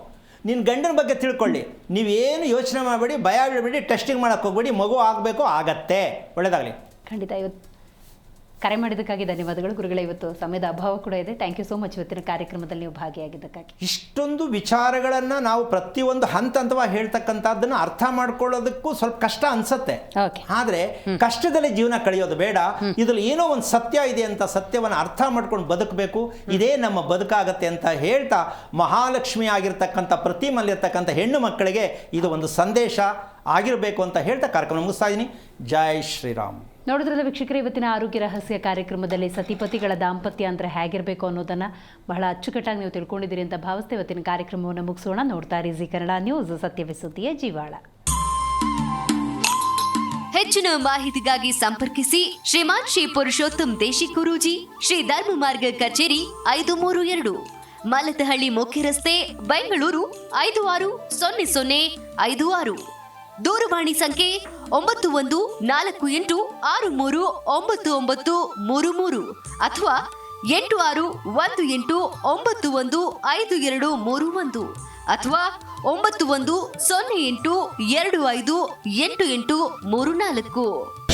ನಿನ್ನ ಗಂಡನ ಬಗ್ಗೆ ತಿಳ್ಕೊಳ್ಳಿ. ನೀವೇನು ಯೋಚನೆ ಮಾಡಬೇಡಿ, ಭಯ ಬೀಳಬೇಡಿ, ಟೆಸ್ಟಿಂಗ್ ಮಾಡೋಕ್ಕೆ ಹೋಗ್ಬೇಡಿ. ಮಗು ಆಗಬೇಕು, ಆಗತ್ತೆ. ಒಳ್ಳೆಯದಾಗಲಿ. ಖಂಡಿತ. ಇವತ್ತು ಕರೆ ಮಾಡಿದ್ದಕ್ಕಾಗಿ ಧನ್ಯವಾದಗಳು ಗುರುಗಳೇ. ಇವತ್ತು ಸಮಯದ ಅಭಾವ ಕೂಡ ಇದೆ. ಥ್ಯಾಂಕ್ ಯು ಸೋ ಮಚ್ ಇವತ್ತಿನ ಕಾರ್ಯಕ್ರಮದಲ್ಲಿ ನೀವು ಭಾಗಿಯಾಗಿದ್ದಕ್ಕಾಗಿ. ಇಷ್ಟೊಂದು ವಿಚಾರಗಳನ್ನು ನಾವು ಪ್ರತಿಯೊಂದು ಹಂತವಾಗಿ ಹೇಳ್ತಕ್ಕಂಥದ್ದನ್ನು ಅರ್ಥ ಮಾಡ್ಕೊಳ್ಳೋದಕ್ಕೂ ಸ್ವಲ್ಪ ಕಷ್ಟ ಅನಿಸುತ್ತೆ. ಆದರೆ ಕಷ್ಟದಲ್ಲಿ ಜೀವನ ಕಳೆಯೋದು ಬೇಡ. ಇದರಲ್ಲಿ ಏನೋ ಒಂದು ಸತ್ಯ ಇದೆ ಅಂತ ಸತ್ಯವನ್ನು ಅರ್ಥ ಮಾಡ್ಕೊಂಡು ಬದುಕಬೇಕು. ಇದೇ ನಮ್ಮ ಬದುಕಾಗತ್ತೆ ಅಂತ ಹೇಳ್ತಾ, ಮಹಾಲಕ್ಷ್ಮಿ ಆಗಿರ್ತಕ್ಕಂಥ ಪ್ರತಿಮಲ್ಲಿರ್ತಕ್ಕಂಥ ಹೆಣ್ಣು ಮಕ್ಕಳಿಗೆ ಇದು ಒಂದು ಸಂದೇಶ ಆಗಿರಬೇಕು ಅಂತ ಹೇಳ್ತಾ ಕಾರ್ಯಕ್ರಮ ಮುಗಿಸ್ತಾ ಇದ್ದೀನಿ. ಜೈ ಶ್ರೀರಾಮ್. ನೋಡಿದ್ರಲ್ಲ ವೀಕ್ಷಕರೇ, ಇವತ್ತಿನ ಆರೋಗ್ಯ ರಹಸ್ಯ ಕಾರ್ಯಕ್ರಮದಲ್ಲಿ ಸತಿಪತಿಗಳ ದಾಂಪತ್ಯ ಅಂದರೆ ಹೇಗಿರಬೇಕು ಅನ್ನೋದನ್ನು ಬಹಳ ಅಚ್ಚುಕಟ್ಟಾಗಿ ನೀವು ತಿಳ್ಕೊಂಡಿದ್ದೀರಿ ಅಂತ ಭಾವಿಸ್ತೆ ಇವತ್ತಿನ ಕಾರ್ಯಕ್ರಮವನ್ನು ಮುಗಿಸೋಣ. ನೋಡ್ತಾ ಇರಿ ಜಿ ಕನ್ನಡ ನ್ಯೂಸ್, ಸತ್ಯವೇ ಸುದ್ದಿಯ ಜೀವಾಳ. ಹೆಚ್ಚಿನ ಮಾಹಿತಿಗಾಗಿ ಸಂಪರ್ಕಿಸಿ ಶ್ರೀಮಾನ್ ಶ್ರೀ ಪುರುಷೋತ್ತಮ್ ದೇಶಿಕ್ ಗುರೂಜಿ, ಶ್ರೀ ಧರ್ಮ ಮಾರ್ಗ ಕಚೇರಿ 532, ಮಲತಹಳ್ಳಿ ಮುಖ್ಯ ರಸ್ತೆ, ಬೆಂಗಳೂರು 560056. ದೂರವಾಣಿ ಸಂಖ್ಯೆ 9148639933 ಅಥವಾ 8618915231 ಅಥವಾ 9108258834.